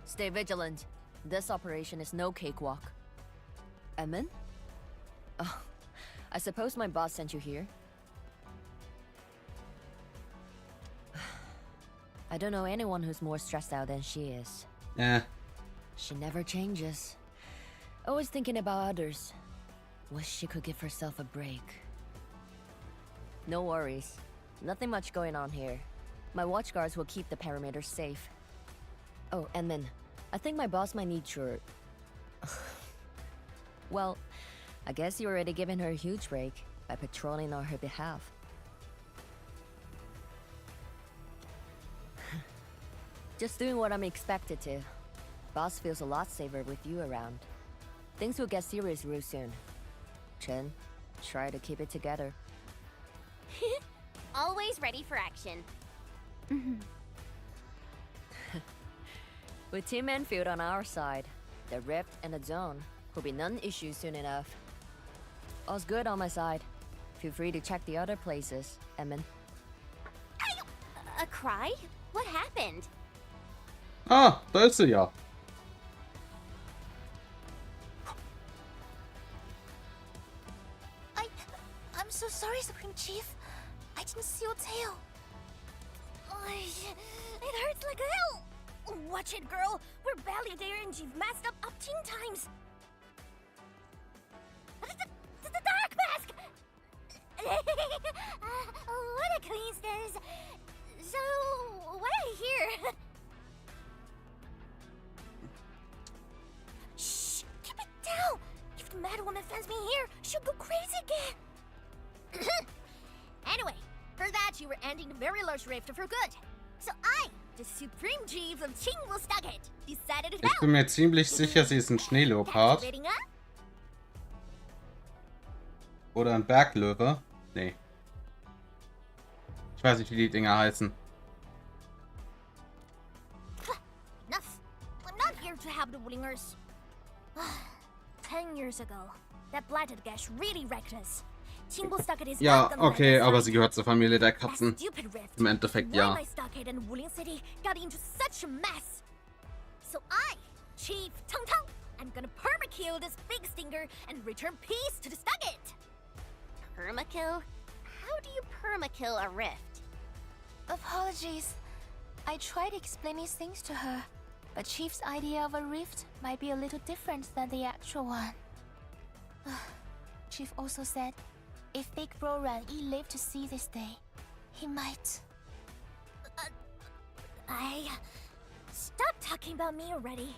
Stay vigilant. This operation is no cakewalk. Emin? Oh, I suppose my boss sent you here? I don't know anyone who's more stressed out than she is. Yeah. She never changes. Always thinking about others. Wish she could give herself a break. No worries. Nothing much going on here. My watchguards will keep the perimeter safe. Oh, and then, I think my boss might need your... Well, I guess you already given her a huge break by patrolling on her behalf. Just doing what I'm expected to. Boss feels a lot safer with you around. Things will get serious real soon. Chen, try to keep it together. Always ready for action. With Team Enfield on our side, the Rift and the Zone will be non-issue soon enough. All's good on my side. Feel free to check the other places, Emin. A cry? What happened? Ah, da ist sie ja. I'm so sorry, Supreme Chief. I didn't see your tail. It hurts like hell. Watch it, girl. We're barely there and you've messed up 10 times. The dark mask! What a coincidence. So, what I hear? Shh! Keep it down! If the Mad Woman finds me here, she'll go crazy again. Anyway, heard that you were ending the very large rift for good. So I, the Supreme Chief of Chinglestaget, decided to help. Ich bin mir ziemlich sicher, sie ist ein Schneeleopard. Oder ein Berglöwe. Nee. Ich weiß nicht, wie die Dinger heißen. Enough. I'm not here to have the wingers. 10 years ago, that blighted gash really wrecked us. Ja, okay, aber sie gehört zur Familie der Katzen. Im Endeffekt ja. So I, Chief Tong Tong, I'm gonna permakill this big stinger and return peace to the Stugget. Permakill? How do you permakill a rift? Apologies. I tried explaining things to her, but Chief's idea of a rift might be a little different than the actual one. Chief also said, if Big Bro Ran Yi lived to see this day, he might... Stop talking about me already.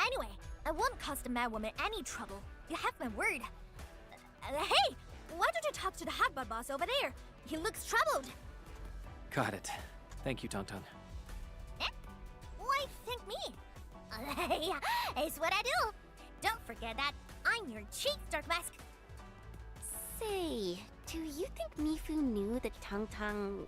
Anyway, I won't cause the mad woman any trouble. You have my word. Hey! Why don't you talk to the hotbar boss over there? He looks troubled. Got it. Thank you, Tong Tong. Eh? Why thank me? It's what I do. Don't forget that I'm your chief, Dark Mask. Say, do you think Mifu knew that Tong Tong...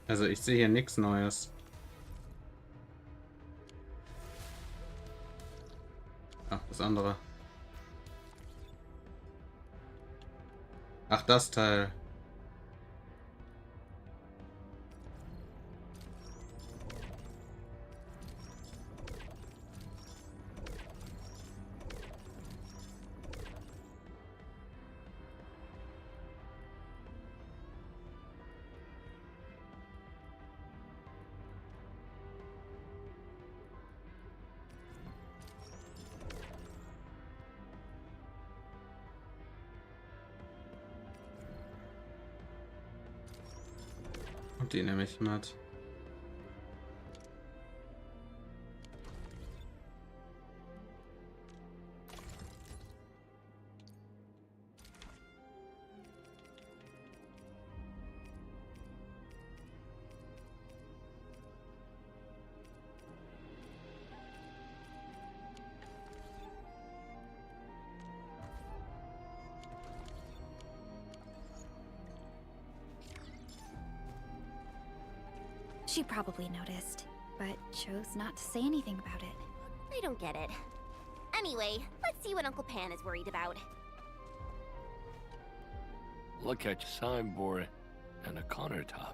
Also ich sehe hier nichts Neues. Ach, das andere. Ach, das Teil. Und die nehme ich mit. She probably noticed, but chose not to say anything about it. I don't get it. Anyway, let's see what Uncle Pan is worried about. Look at your signboard and the countertop.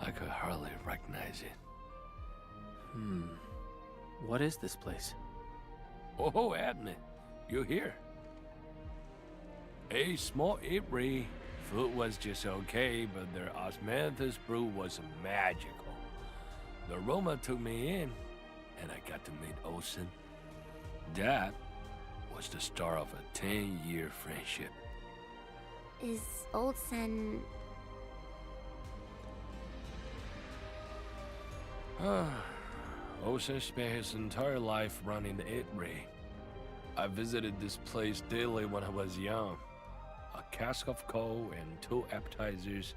I could hardly recognize it. What is this place? Oh, admin, you here? A small eatery. Food was just okay, but their osmanthus brew was magical. The aroma took me in, and I got to meet Olsen. That was the start of a 10-year friendship. Is Old Sen... Olsen spent his entire life running the eatery. I visited this place daily when I was young. A cask of coal and 2 appetizers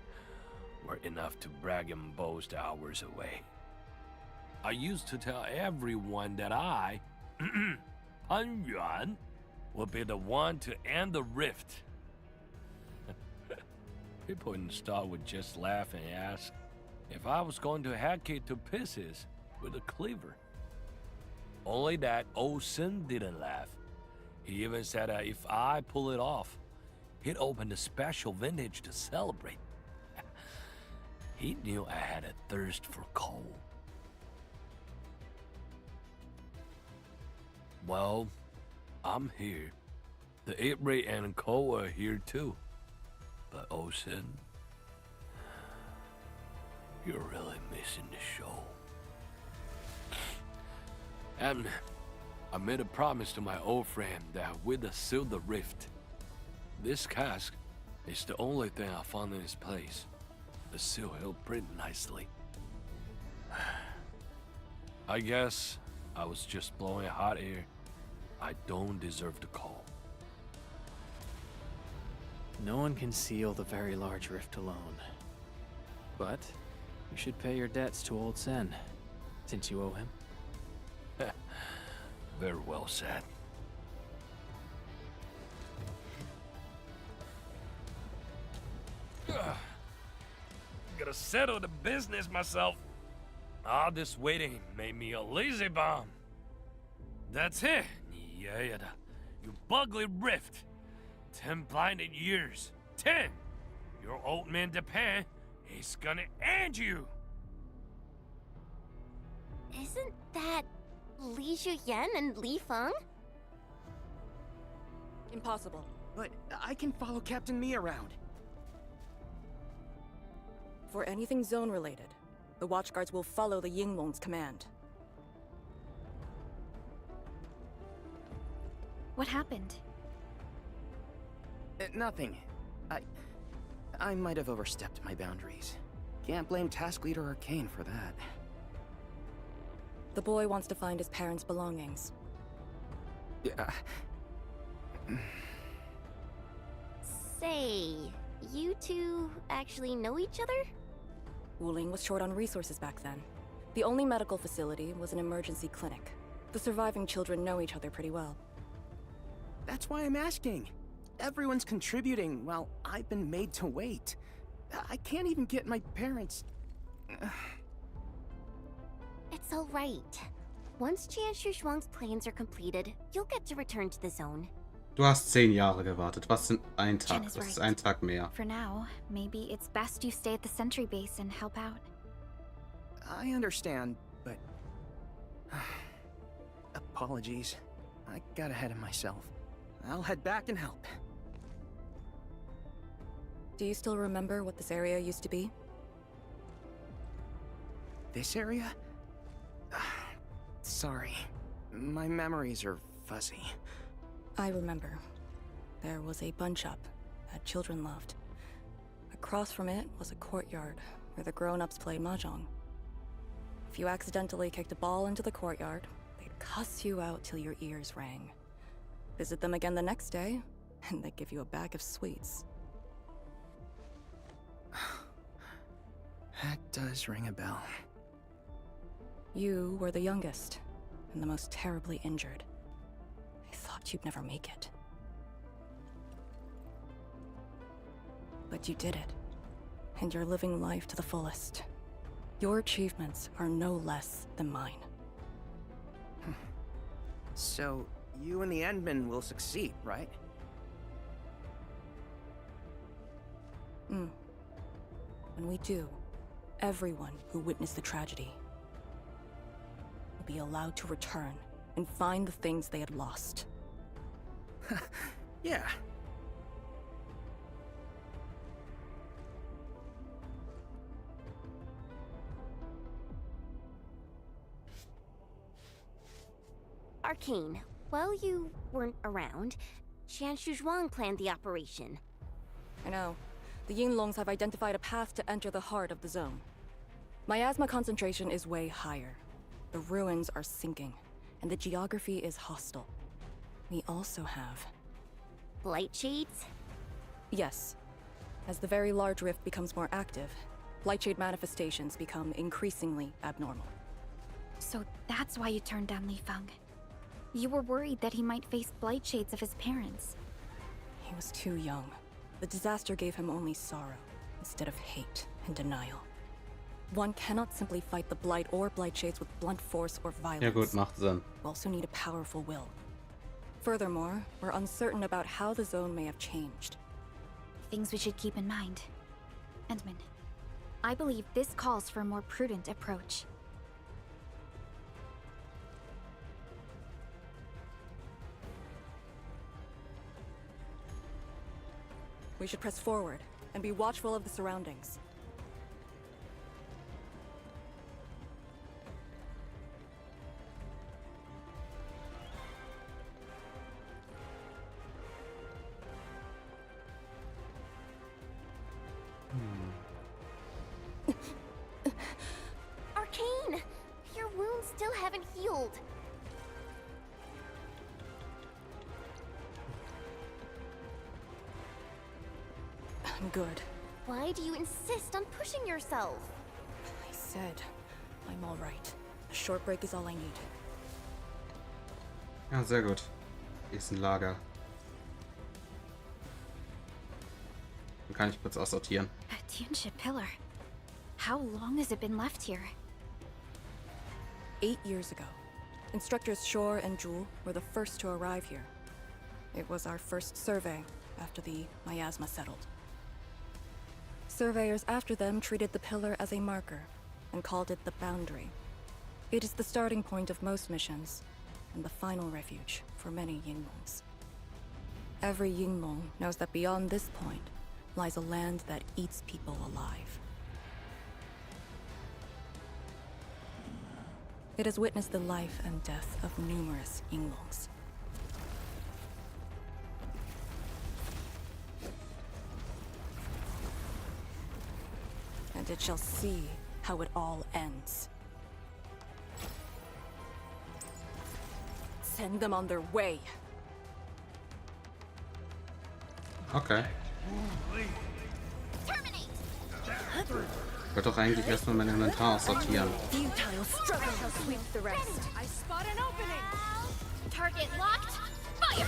were enough to brag and boast hours away. I used to tell everyone that I, Han Yuan, would be the one to end the rift. People in the store would just laugh and ask if I was going to hack it to pieces with a cleaver. Only that Old Sin didn't laugh. He even said that if I pull it off, he'd open a special vintage to celebrate. He knew I had a thirst for coal. Well, I'm here. The eatery and coal are here too. But Osen, you're really missing the show. And I made a promise to my old friend that we'd seal the rift. This cask is the only thing I found in this place. The seal held pretty nicely. I guess I was just blowing hot air. I don't deserve the call. No one can seal the very large rift alone. But you should pay your debts to Old Sen, since you owe him. Very well said. Gotta settle the business myself. All this waiting made me a lazy bomb. That's it. Yeah, you bugly rift. 10 blinded years. 10! Your old man Japan is gonna end you. Isn't that Li Zhuyan and Li Feng? Impossible. But I can follow Captain Me around. For anything zone-related, the Watchguards will follow the Yinglong's command. What happened? Nothing. I might have overstepped my boundaries. Can't blame Task Leader Arcane for that. The boy wants to find his parents' belongings. Yeah. Say, you two actually know each other? Wuling was short on resources back then. The only medical facility was an emergency clinic. The surviving children know each other pretty well. That's why I'm asking. Everyone's contributing while I've been made to wait. I can't even get my parents... It's all right. Once Jianshu Zhuang's plans are completed, you'll get to return to the zone. Du hast 10 Jahre gewartet. Was sind ein Tag? Jen is Das ist right. ein Tag mehr. For now, maybe it's best you stay at the sentry base and help out. I understand, but... Apologies. I got ahead of myself. I'll head back and help. Do you still remember what this area used to be? This area? Sorry. My memories are fuzzy. I remember. There was a bun shop that children loved. Across from it was a courtyard where the grown-ups played mahjong. If you accidentally kicked a ball into the courtyard, they'd cuss you out till your ears rang. Visit them again the next day, and they'd give you a bag of sweets. That does ring a bell. You were the youngest, and the most terribly injured. I thought you'd never make it. But you did it, and you're living life to the fullest. Your achievements are no less than mine. So, you and the Endmen will succeed, right? When we do, everyone who witnessed the tragedy will be allowed to return and find the things they had lost. Yeah. Arcane, while you weren't around, Jianshu Zhuang planned the operation. I know. The Yinglongs have identified a path to enter the heart of the zone. Miasma concentration is way higher. The ruins are sinking, and the geography is hostile. We also have... Blight shades? Yes. As the very large rift becomes more active, Blightshade manifestations become increasingly abnormal. So that's why you turned down Li Feng. You were worried that he might face blight shades of his parents. He was too young. The disaster gave him only sorrow, instead of hate and denial. One cannot simply fight the blight or blight shades with blunt force or violence. Ja gut, macht Sinn. You also need a powerful will. Furthermore, we're uncertain about how the zone may have changed. Things we should keep in mind. Endman, I believe this calls for a more prudent approach. We should press forward and be watchful of the surroundings. Arcane! Your wounds still haven't healed. I'm good. Why do you insist on pushing yourself? I said, I'm all right. A short break is all I need. Ja, sehr gut. Hier ist ein Lager. Dann kann ich kurz aussortieren. A Tianship pillar. How long has it been left here? 8 years ago, instructors Shore and Jewel were the first to arrive here. It was our first survey after the miasma settled. Surveyors after them treated the pillar as a marker and called it the boundary. It is the starting point of most missions, and the final refuge for many Yinglongs. Every Yinglong knows that beyond this point lies a land that eats people alive. It has witnessed the life and death of numerous Yinglongs. And it shall see how it all ends. Send them on their way. Okay. Ich wollte doch eigentlich erstmal mein Inventar sortieren. Futile struggle shall sweep the rest. I spot an opening. Target locked. Fire!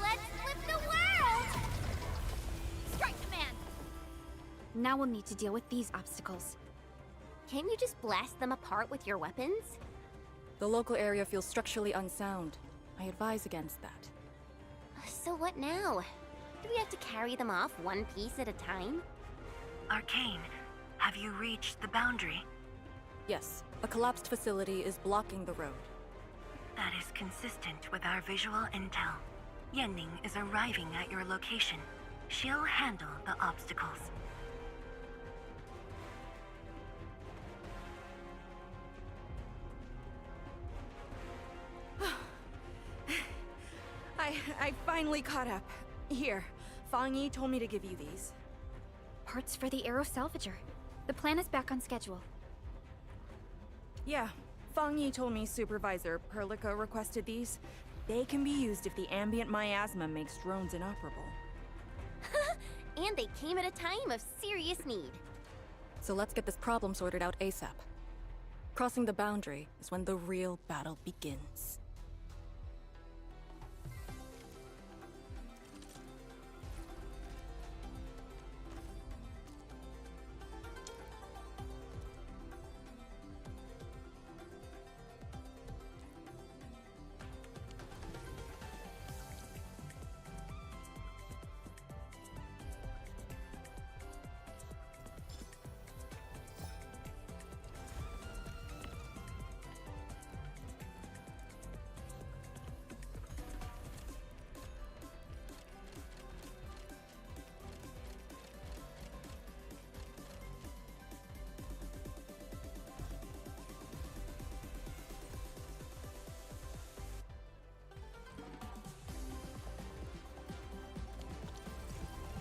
Let's flip the world! Strike command! Now we'll need to deal with these obstacles. Can't you just blast them apart with your weapons? The local area feels structurally unsound. I advise against that. So what now? Do we have to carry them off one piece at a time? Arcane, have you reached the boundary? Yes, a collapsed facility is blocking the road. That is consistent with our visual intel. Yenning is arriving at your location. She'll handle the obstacles. I finally caught up. Here, Fang Yi told me to give you these. Parts for the Aero Salvager. The plan is back on schedule. Yeah, Fang Yi told me Supervisor Perlica requested these. They can be used if the ambient miasma makes drones inoperable. And they came at a time of serious need. So let's get this problem sorted out ASAP. Crossing the boundary is when the real battle begins.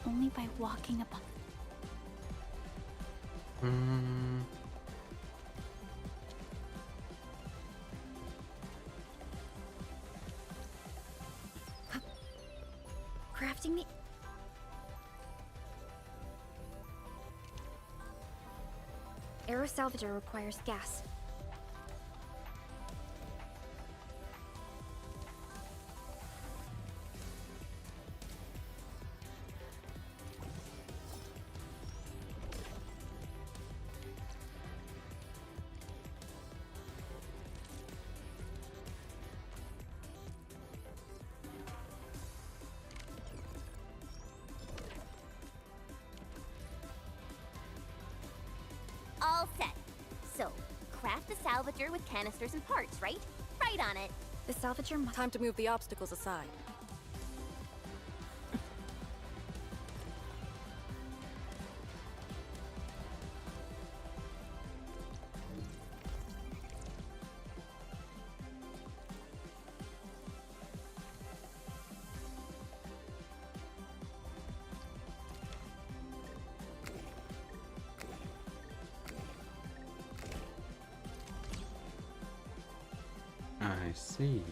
Only by walking upon. Crafting the... Aero Salvager requires gas. All set. So, craft the salvager with canisters and parts, right? Right on it. The salvager must... Time to move the obstacles aside. I see.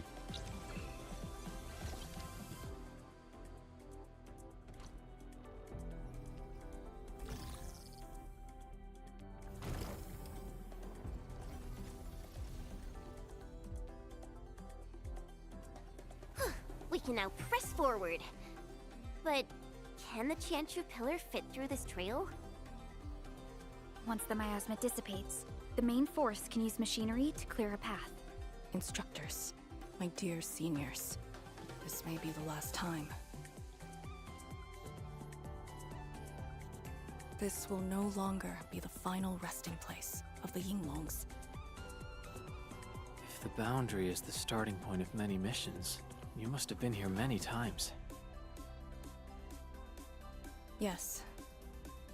We can now press forward. But can the Chantru pillar fit through this trail? Once the miasma dissipates, the main force can use machinery to clear a path. Instructors, my dear seniors, this may be the last time. This will no longer be the final resting place of the Yinglongs. the boundary is the starting point of many missions, you must have been here many times. Yes.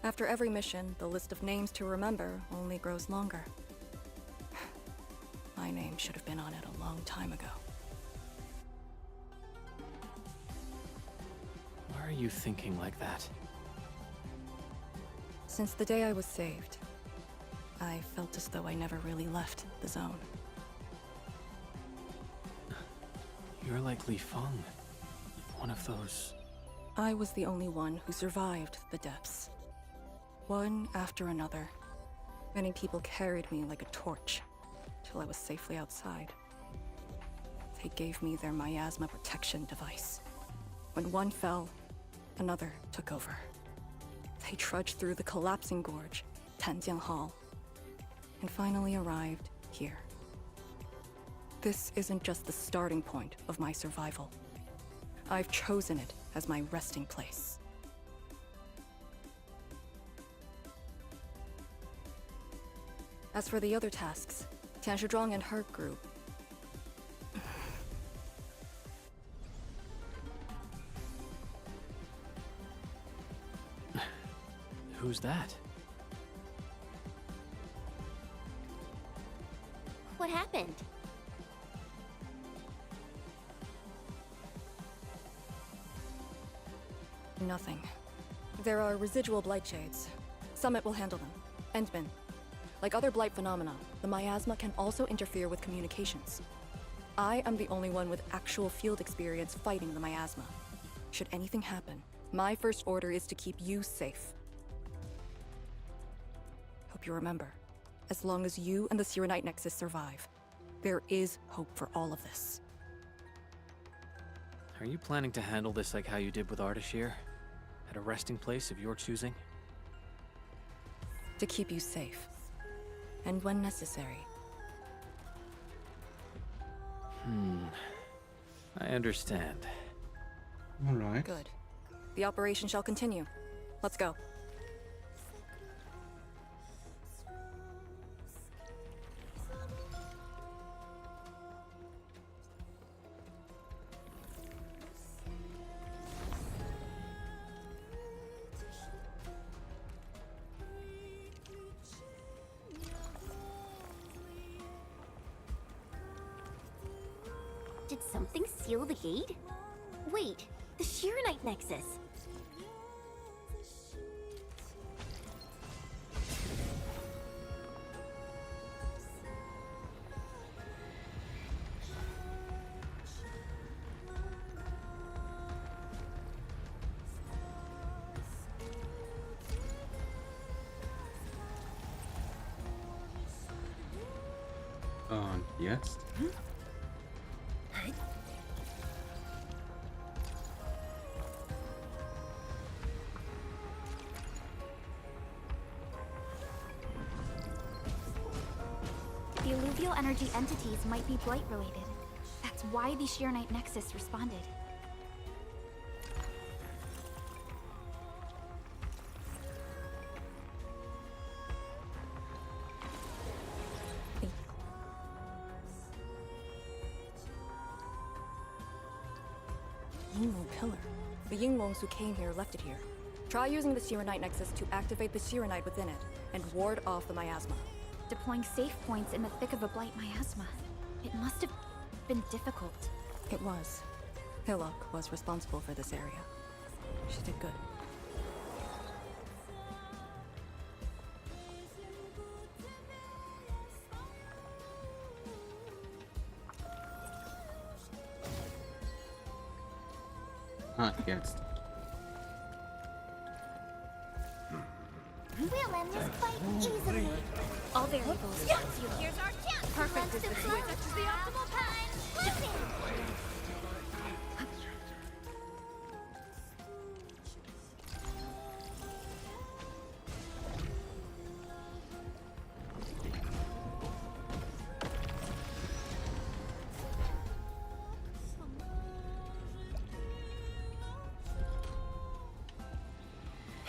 After every mission, the list of names to remember only grows longer. My name should have been on it a long time ago. Why are you thinking like that? Since the day I was saved, I felt as though I never really left the zone. You're like Li Feng, one of those... I was the only one who survived the depths. One after another. Many people carried me like a torch, till I was safely outside. They gave me their miasma protection device. When one fell, another took over. They trudged through the collapsing gorge, Tanjiang Hall, and finally arrived here. This isn't just the starting point of my survival. I've chosen it as my resting place. As for the other tasks, Tian Shizhuang and her group... Who's that? What happened? Nothing. There are residual blight shades. Summit will handle them. Endman. Like other blight phenomena, the miasma can also interfere with communications. I am the only one with actual field experience fighting the miasma. Should anything happen, my first order is to keep you safe. Hope you remember, as long as you and the Serenite Nexus survive, there is hope for all of this. Are you planning to handle this like how you did with Ardashir? At a resting place of your choosing? To keep you safe. And when necessary. I understand. All right. Good. The operation shall continue. Let's go. Did something seal the gate? Wait, the Serenite Nexus. Jetzt? The alluvial energy entities might be blight related. That's why the Serenite Nexus responded. Yinglong Pillar. The Yinglongs who came here left it here. Try using the Serenite Nexus to activate the Serenite within it, and ward off the miasma. Deploying safe points in the thick of a blight miasma. It must have been difficult. It was. Hillock was responsible for this area. She did good. Jetzt. We'll end this fight easily. All variables. Yes, here's our chance. Perfect is the switch. This is the optimal time. Let's see.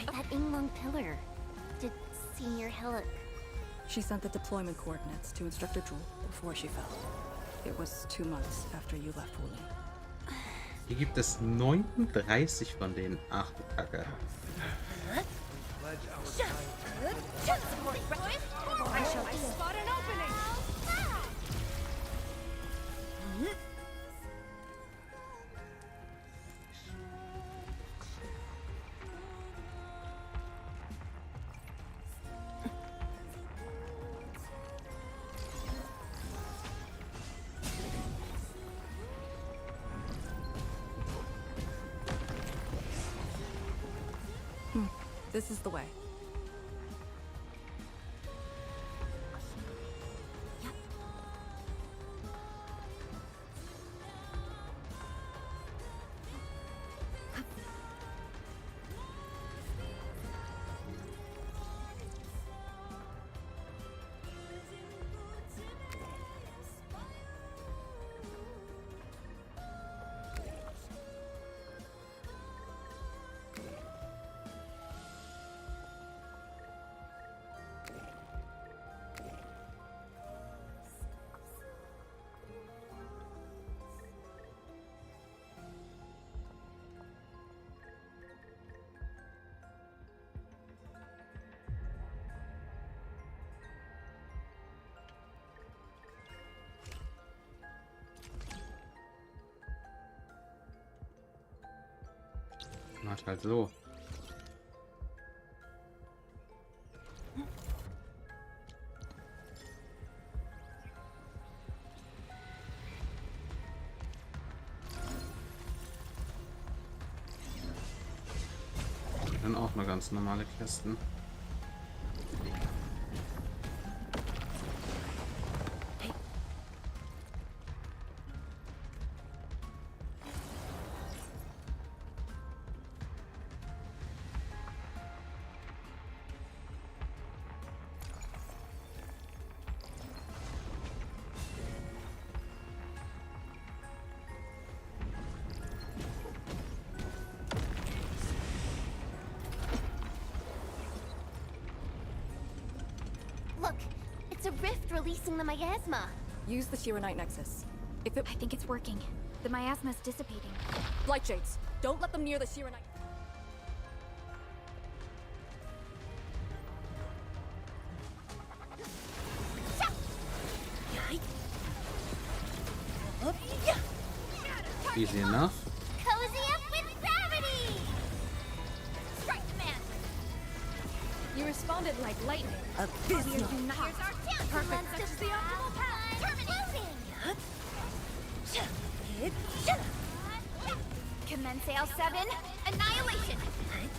That Yinglong Pillar. Did Senior Hillock... She sent the deployment coordinates to Instructor Jewel before she fell. It was 2 months after you left Wuling. Hier gibt es 39 von denen. Ach du Kacke. I shall spot an opening. This is the way. Macht halt so. Dann auch eine ganz normale Kisten. Look, it's a rift releasing the miasma. Use the Shiranite Nexus. If it... I think it's working. The miasma's dissipating. Blight Shades, don't let them near the Shiranite... Easy enough. Cozy up with gravity! Strike command! You responded like lightning. Abysmal. You do not. Here's our chance. Perfect. That's the optimal path. Terminating! Commence AL7. Annihilation! Right?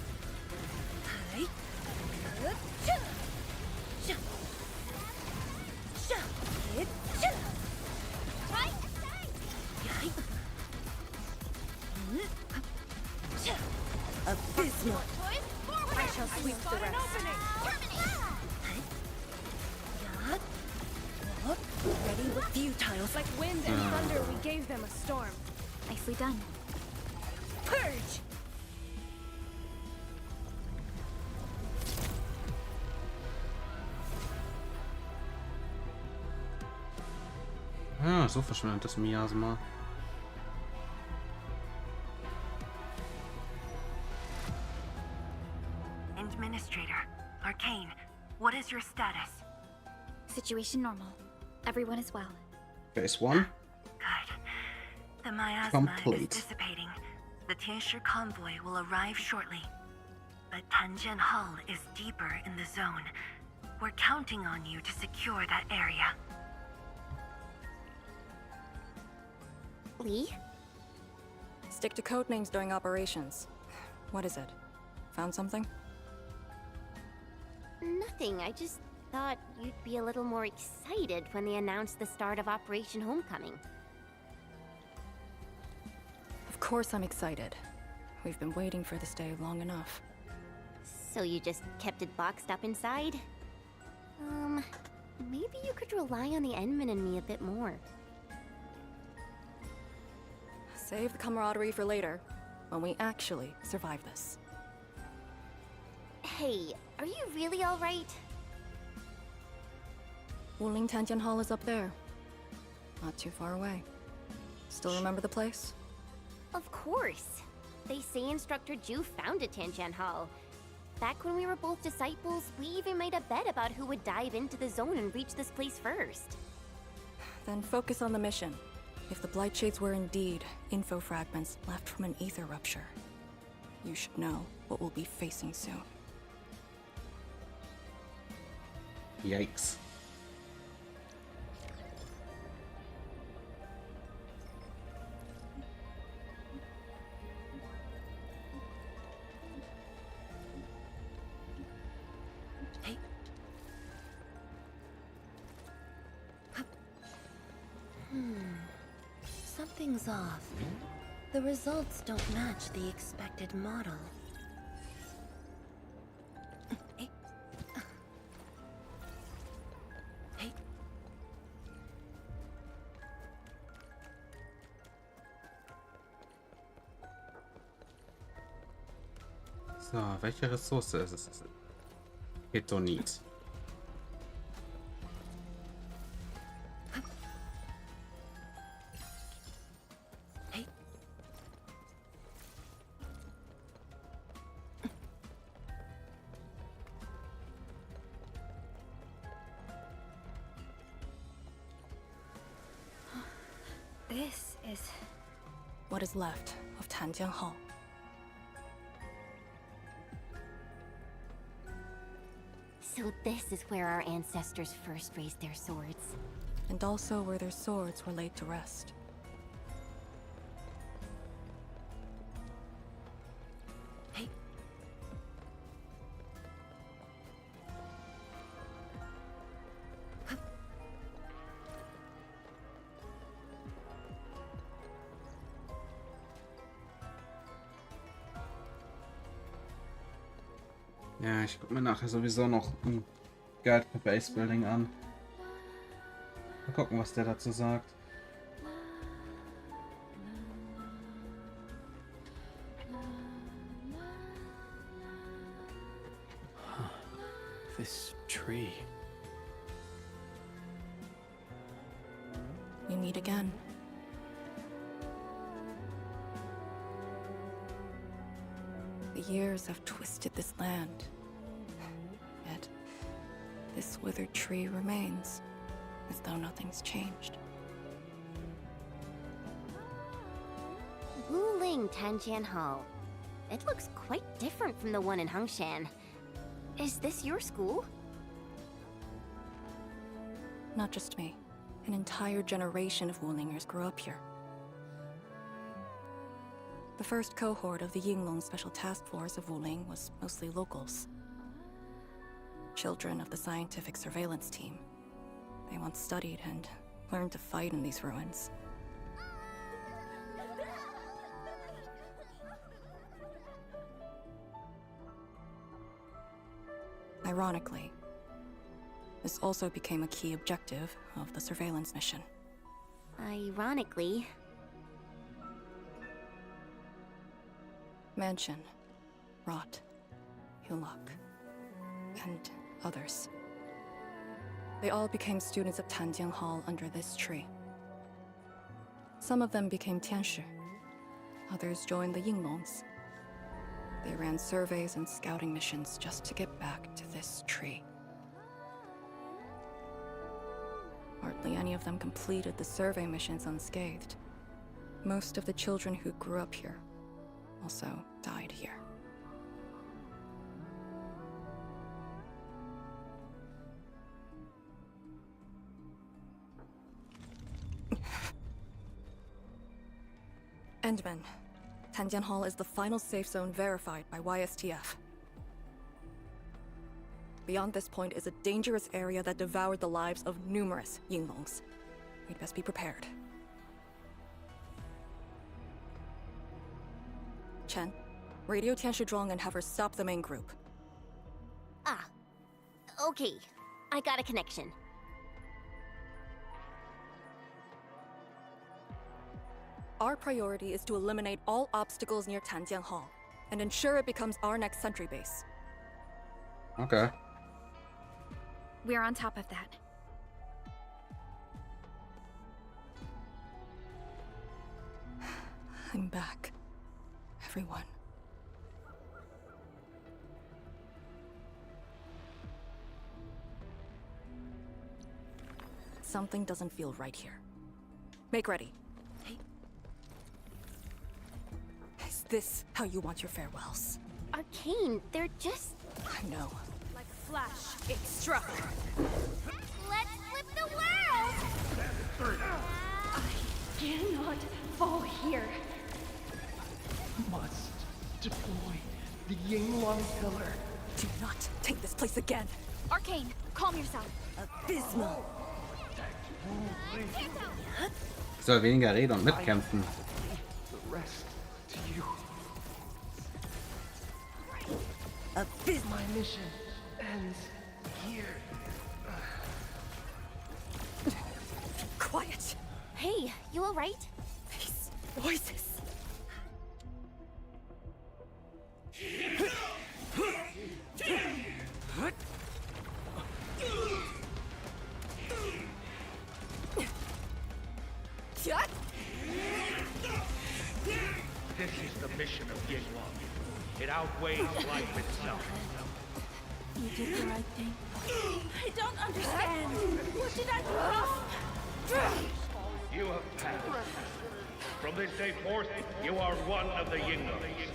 Abysmal. I shall sweep the rest. Ready with Futiles. Like wind and thunder, we gave them a storm. Nicely done. Purge! Ah, so verschwindet das Miasma. Administrator, Arcane, what is your status? Situation normal. Everyone is well. Phase 1. Good. The miasma Complete. is dissipating. The Tianshi convoy will arrive shortly. But Tanjian Hall is deeper in the zone. We're counting on you to secure that area. Lee? Stick to codenames during operations. What is it? Found something? Nothing. I just thought you'd be a little more excited when they announced the start of Operation Homecoming. Of course I'm excited. We've been waiting for this day long enough. So you just kept it boxed up inside? Maybe you could rely on the Endman and me a bit more. Save the camaraderie for later, when we actually survive this. Hey, are you really alright? Wuling Tanjian Hall is up there. Not too far away. Still remember the place? Of course. They say Instructor Ju founded Tianjian Hall. Back when we were both disciples, we even made a bet about who would dive into the zone and reach this place first. Then focus on the mission. If the Blight Shades were indeed info fragments left from an ether rupture, you should know what we'll be facing soon. Yikes. Something's off. The results don't match the expected model. So, welche Ressource ist es? Hetonit. This is what is left of Tianjian Hall. So this is where our ancestors first raised their swords. And also where their swords were laid to rest. Ja, ich gucke mir nachher sowieso noch ein Guide für Base Building an. Mal gucken, was der dazu sagt. This tree. We meet again. The years have twisted this land. Yet, this withered tree remains, as though nothing's changed. Wuling Tianjian Hall. It looks quite different from the one in Hongshan. Is this your school? Not just me. An entire generation of Wulingers grew up here. The first cohort of the Yinglong Special Task Force of Wuling was mostly locals. Children of the scientific surveillance team. They once studied and learned to fight in these ruins. Ironically, this also became a key objective of the surveillance mission. Ironically. Mansion, Rot, Hillock, and others. They all became students of Tianjian Hall under this tree. Some of them became Tianshi. Others joined the Yinglongs. They ran surveys and scouting missions just to get back to this tree. Hardly any of them completed the survey missions unscathed. Most of the children who grew up here also died here. Endman, Tianjian Hall is the final safe zone verified by YSTF. Beyond this point is a dangerous area that devoured the lives of numerous Yinglongs. We'd best be prepared. Chen, radio Tianshi Zhuang and have her stop the main group. Ah. Okay. I got a connection. Our priority is to eliminate all obstacles near Tianjian Hall and ensure it becomes our next sentry base. Okay. We're on top of that. I'm back. Everyone. Something doesn't feel right here. Make ready. Hey. Is this how you want your farewells? Arcane, they're just... I know. Like a flash, it struck. Let's flip the world! I cannot fall here. Must deploy the Yinglong pillar. Do not take this place again. Arcane, calm yourself. Abysmal. Ich soll weniger reden und mitkämpfen. The rest to you. Abysmal. My mission ends here. Quiet. Hey, you alright? These voices. This is the mission of Yinglong. It outweighs life itself. You did the right thing. I don't understand. What did I do wrong? You have passed. From this day forth, you are one of the Yinglongs.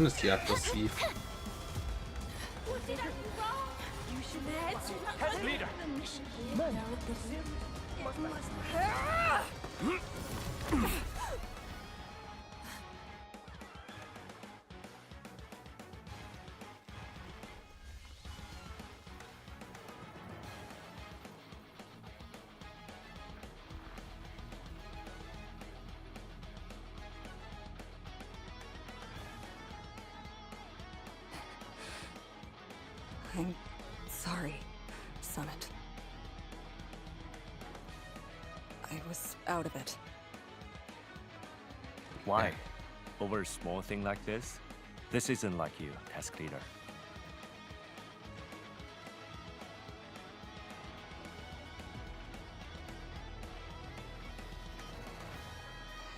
Mann, ist die aggressiv. What did I do wrong? You should answer Leader! I'm sorry, Summit. I was out of it. Why? Over a small thing like this? This isn't like you, task leader.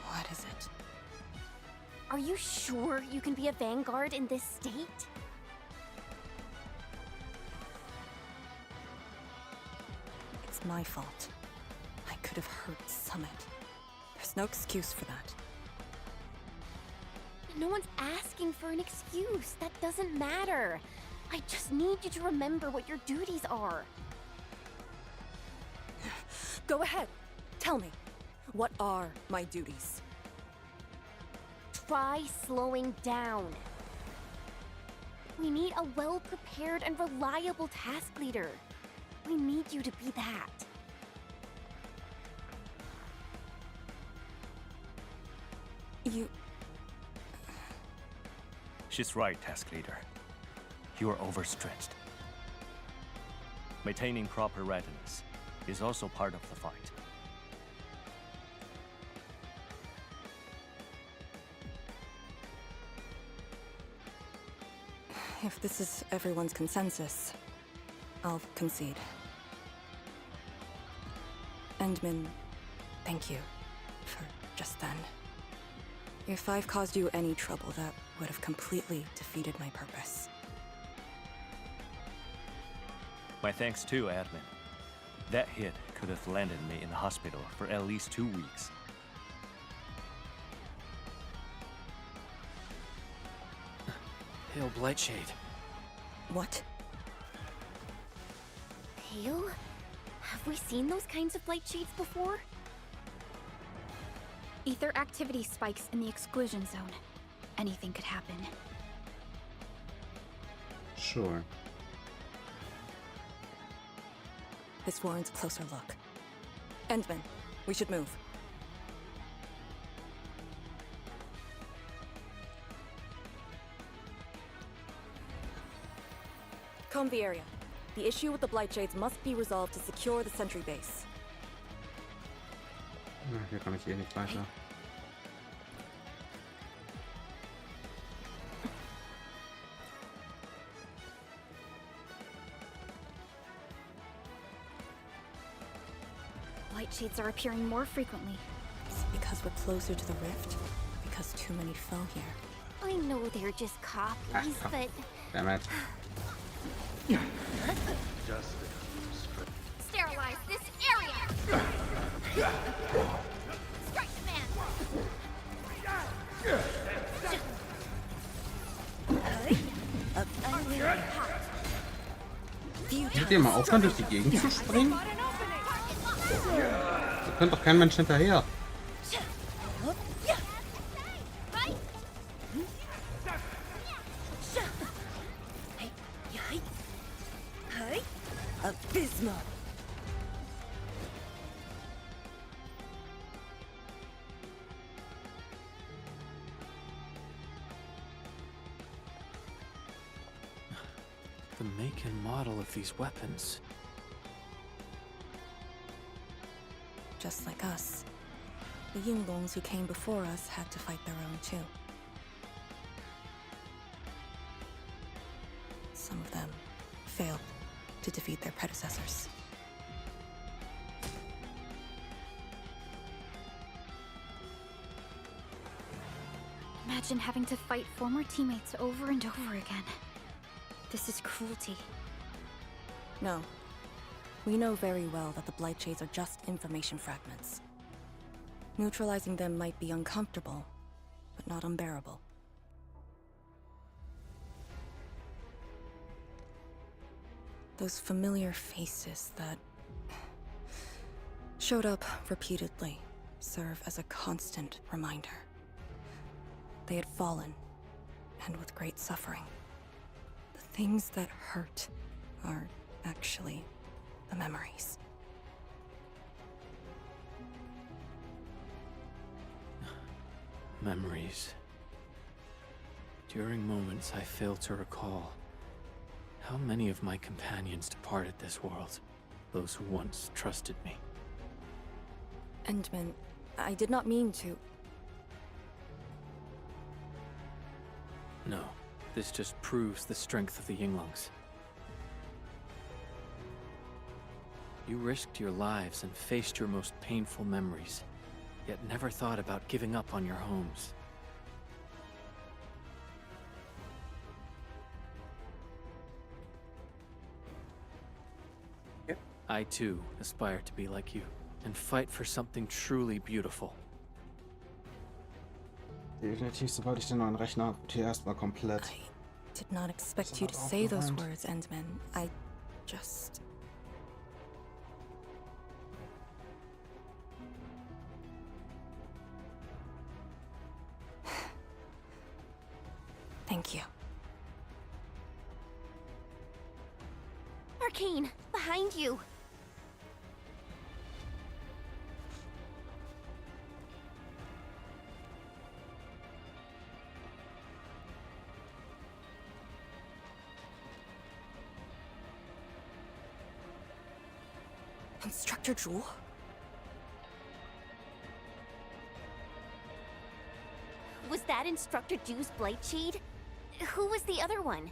What is it? Are you sure you can be a vanguard in this state? It's my fault. I could have hurt Summit. There's no excuse for that. No one's asking for an excuse. That doesn't matter. I just need you to remember what your duties are. Go ahead. Tell me. What are my duties? Try slowing down. We need a well-prepared and reliable task leader. We need you to be that. You... She's right, task leader. You are overstretched. Maintaining proper readiness is also part of the fight. If this is everyone's consensus, I'll concede. Endman, thank you for just then. If I've caused you any trouble, that would have completely defeated my purpose. My thanks too, admin. That hit could have landed me in the hospital for at least 2 weeks. Hail Blightshade. What? Hail? Have we seen those kinds of light shades before? Ether activity spikes in the exclusion zone. Anything could happen. Sure. This warrants a closer look. Endman, we should move. combed the area. The issue with the Blightshades must be resolved to secure the sentry base. Na, hier kann ich eh nicht weiter. Light shades are appearing more frequently. Is it because we're closer to the rift? Because too many fell here? I know they're just copies, but... Damn it. Just Sterilize this area! Strike command! Könnt ihr mal aufhören, durch die Gegend zu springen? Da kommt doch kein Mensch hinterher. Abysmal. The make and model of these weapons. Just like us. The Yinglongs who came before us had to fight their own too. Some of them failed to defeat their predecessors. Imagine having to fight former teammates over and over again. This is cruelty. No. We know very well that the Blightshades are just information fragments. Neutralizing them might be uncomfortable, but not unbearable. Those familiar faces that showed up repeatedly serve as a constant reminder. They had fallen, and with great suffering. The things that hurt are actually the memories. Memories. During moments I fail to recall, how many of my companions departed this world, those who once trusted me. Endman, I did not mean to... No, this just proves the strength of the Yinglongs. You risked your lives and faced your most painful memories, yet never thought about giving up on your homes. Yep. I too aspire to be like you, and fight for something truly beautiful. Definitiv, sobald ich den neuen Rechner habe, hier erstmal komplett. I did not expect you to say those words, Endman. I just... Thank you. Arcane, behind you! Instructor Jewel? Was that Instructor Jew's Blightshade? Who was the other one?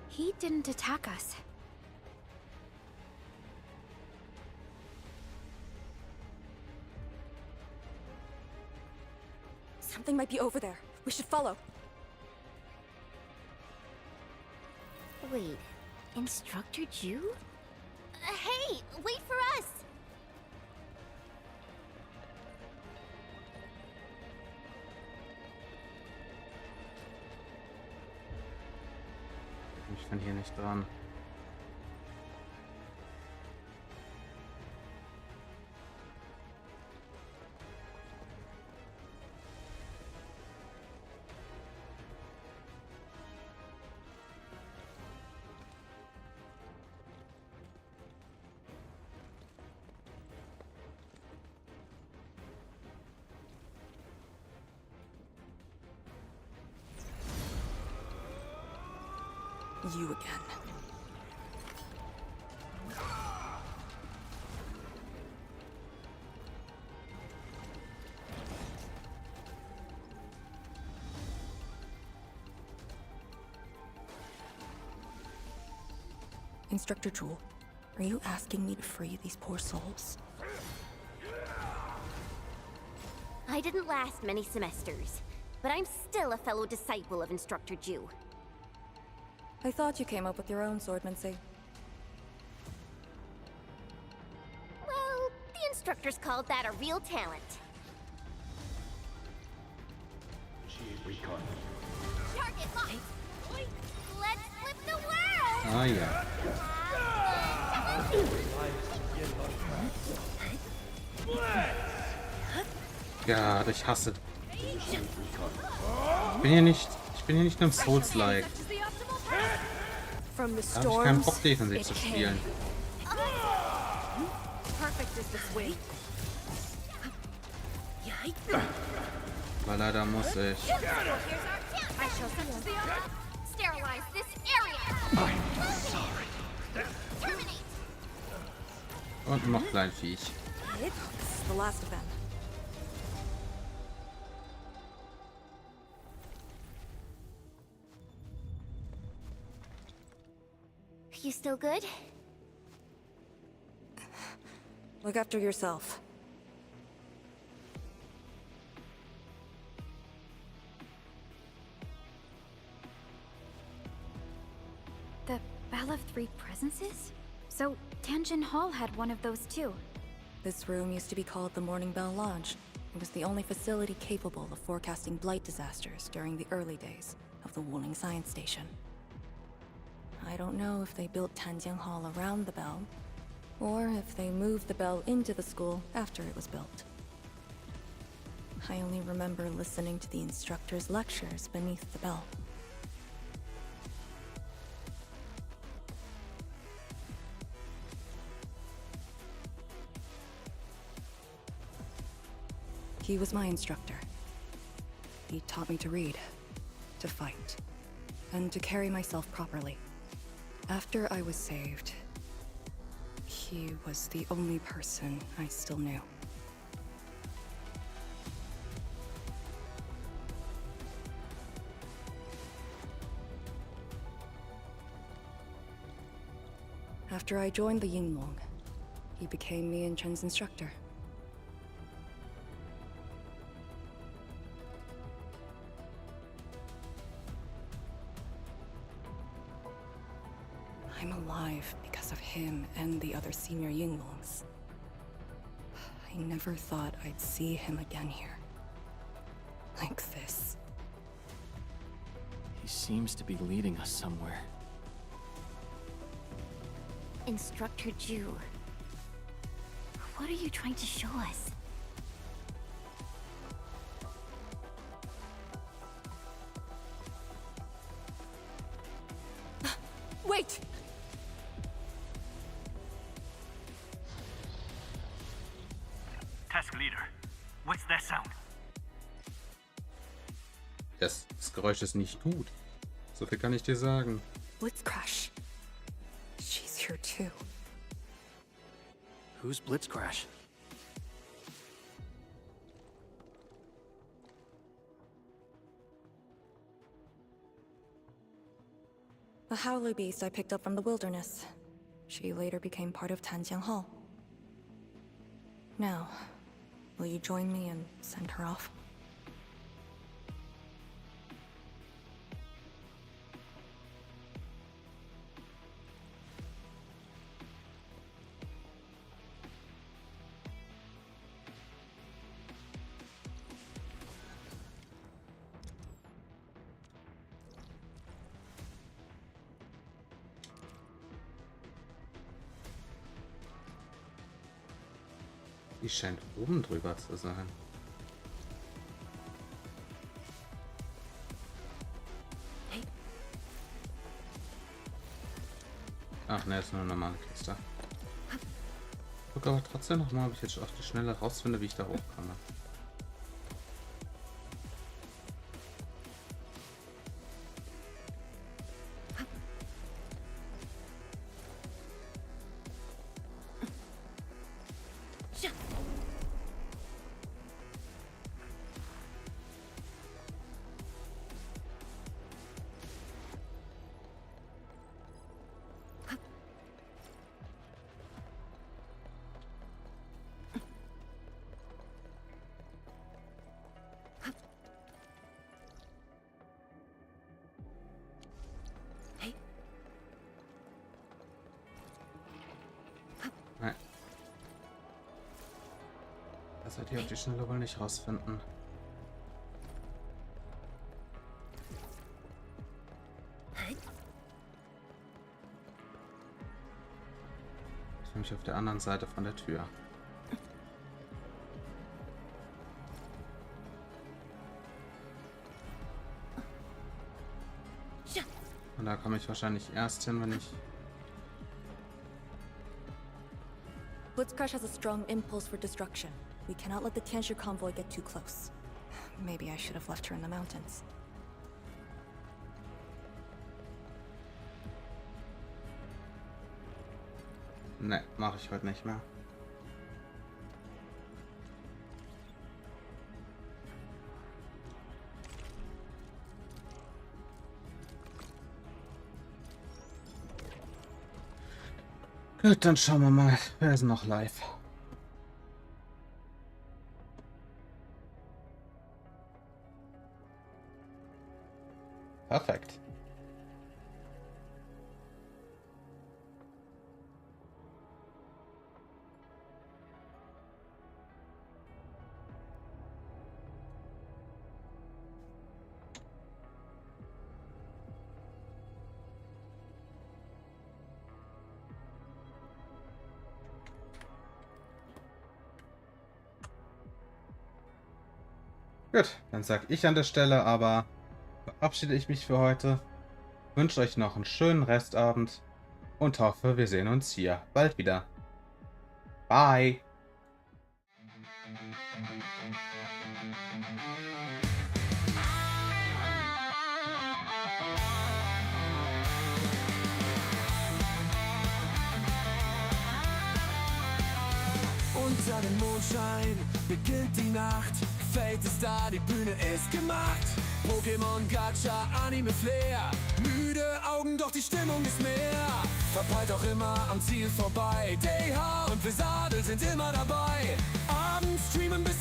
He didn't attack us. Something might be over there. We should follow. Wait, Instructor Jew? Hey, wait for us! Ich bin hier nicht dran. You again. Instructor Jewel, are you asking me to free these poor souls? I didn't last many semesters, but I'm still a fellow disciple of Instructor Jew. I thought you came up with your own swordmancy. Well, the instructors called that a real talent. Target locked. Let's flip the world. Ah ja. Ja, ich hasse. Ich bin hier nicht nur im Souls-like. Da habe ich keinen Bock, defensiv zu spielen. Aber leider muss ich. Sterilize this area. Und noch Kleinviech. It's the last of them. You still good? Look after yourself. The Bell of Three Presences? So, Tanjin Hall had one of those too. This room used to be called the Morning Bell Lodge. It was the only facility capable of forecasting blight disasters during the early days of the Wuling Science Station. I don't know if they built Tanjin Hall around the bell, or if they moved the bell into the school after it was built. I only remember listening to the instructor's lectures beneath the bell. He was my instructor. He taught me to read, to fight, and to carry myself properly. After I was saved, he was the only person I still knew. After I joined the Yinglong, he became me and Chen's instructor. I'm alive because of him and the other senior Yinglongs. I never thought I'd see him again here. Like this. He seems to be leading us somewhere. Instructor Jew. What are you trying to show us? Wait! Task Leader, what's that sound? Das Geräusch ist nicht gut. So viel kann ich dir sagen. Blitzcrash. She's here too. Who's Blitzcrash? A howler beast I picked up from the wilderness. She later became part of Tanjiang Hall. Now, will you join me and send her off? Die scheint oben drüber zu sein. Ach ne, ist nur eine normale Kiste. Guck aber trotzdem noch mal, ob ich jetzt auf die Schnelle rausfinde, wie ich da hochkomme. Das wird ihr auf die Schnelle wohl nicht rausfinden. Ich bin nämlich auf der anderen Seite von der Tür. Und da komme ich wahrscheinlich erst hin, wenn ich... Blitzcrash has a strong impulse for destruction. We cannot let the Tianxia convoy get too close. Maybe I should have left her in the mountains. Ne, mache ich heute nicht mehr. Gut, dann schauen wir mal, wer ist noch live. Perfekt. Gut, dann sage ich an der Stelle aber, verabschiede ich mich für heute, wünsche euch noch einen schönen Restabend und hoffe, wir sehen uns hier bald wieder. Bye! Unter dem Mondschein beginnt die Nacht. Fate ist da, die Bühne ist gemacht. Pokémon, Gacha, Anime, Flair. Müde Augen, doch die Stimmung ist mehr. Verpeilt auch immer am Ziel vorbei. DH und Visadel sind immer dabei. Abends streamen bis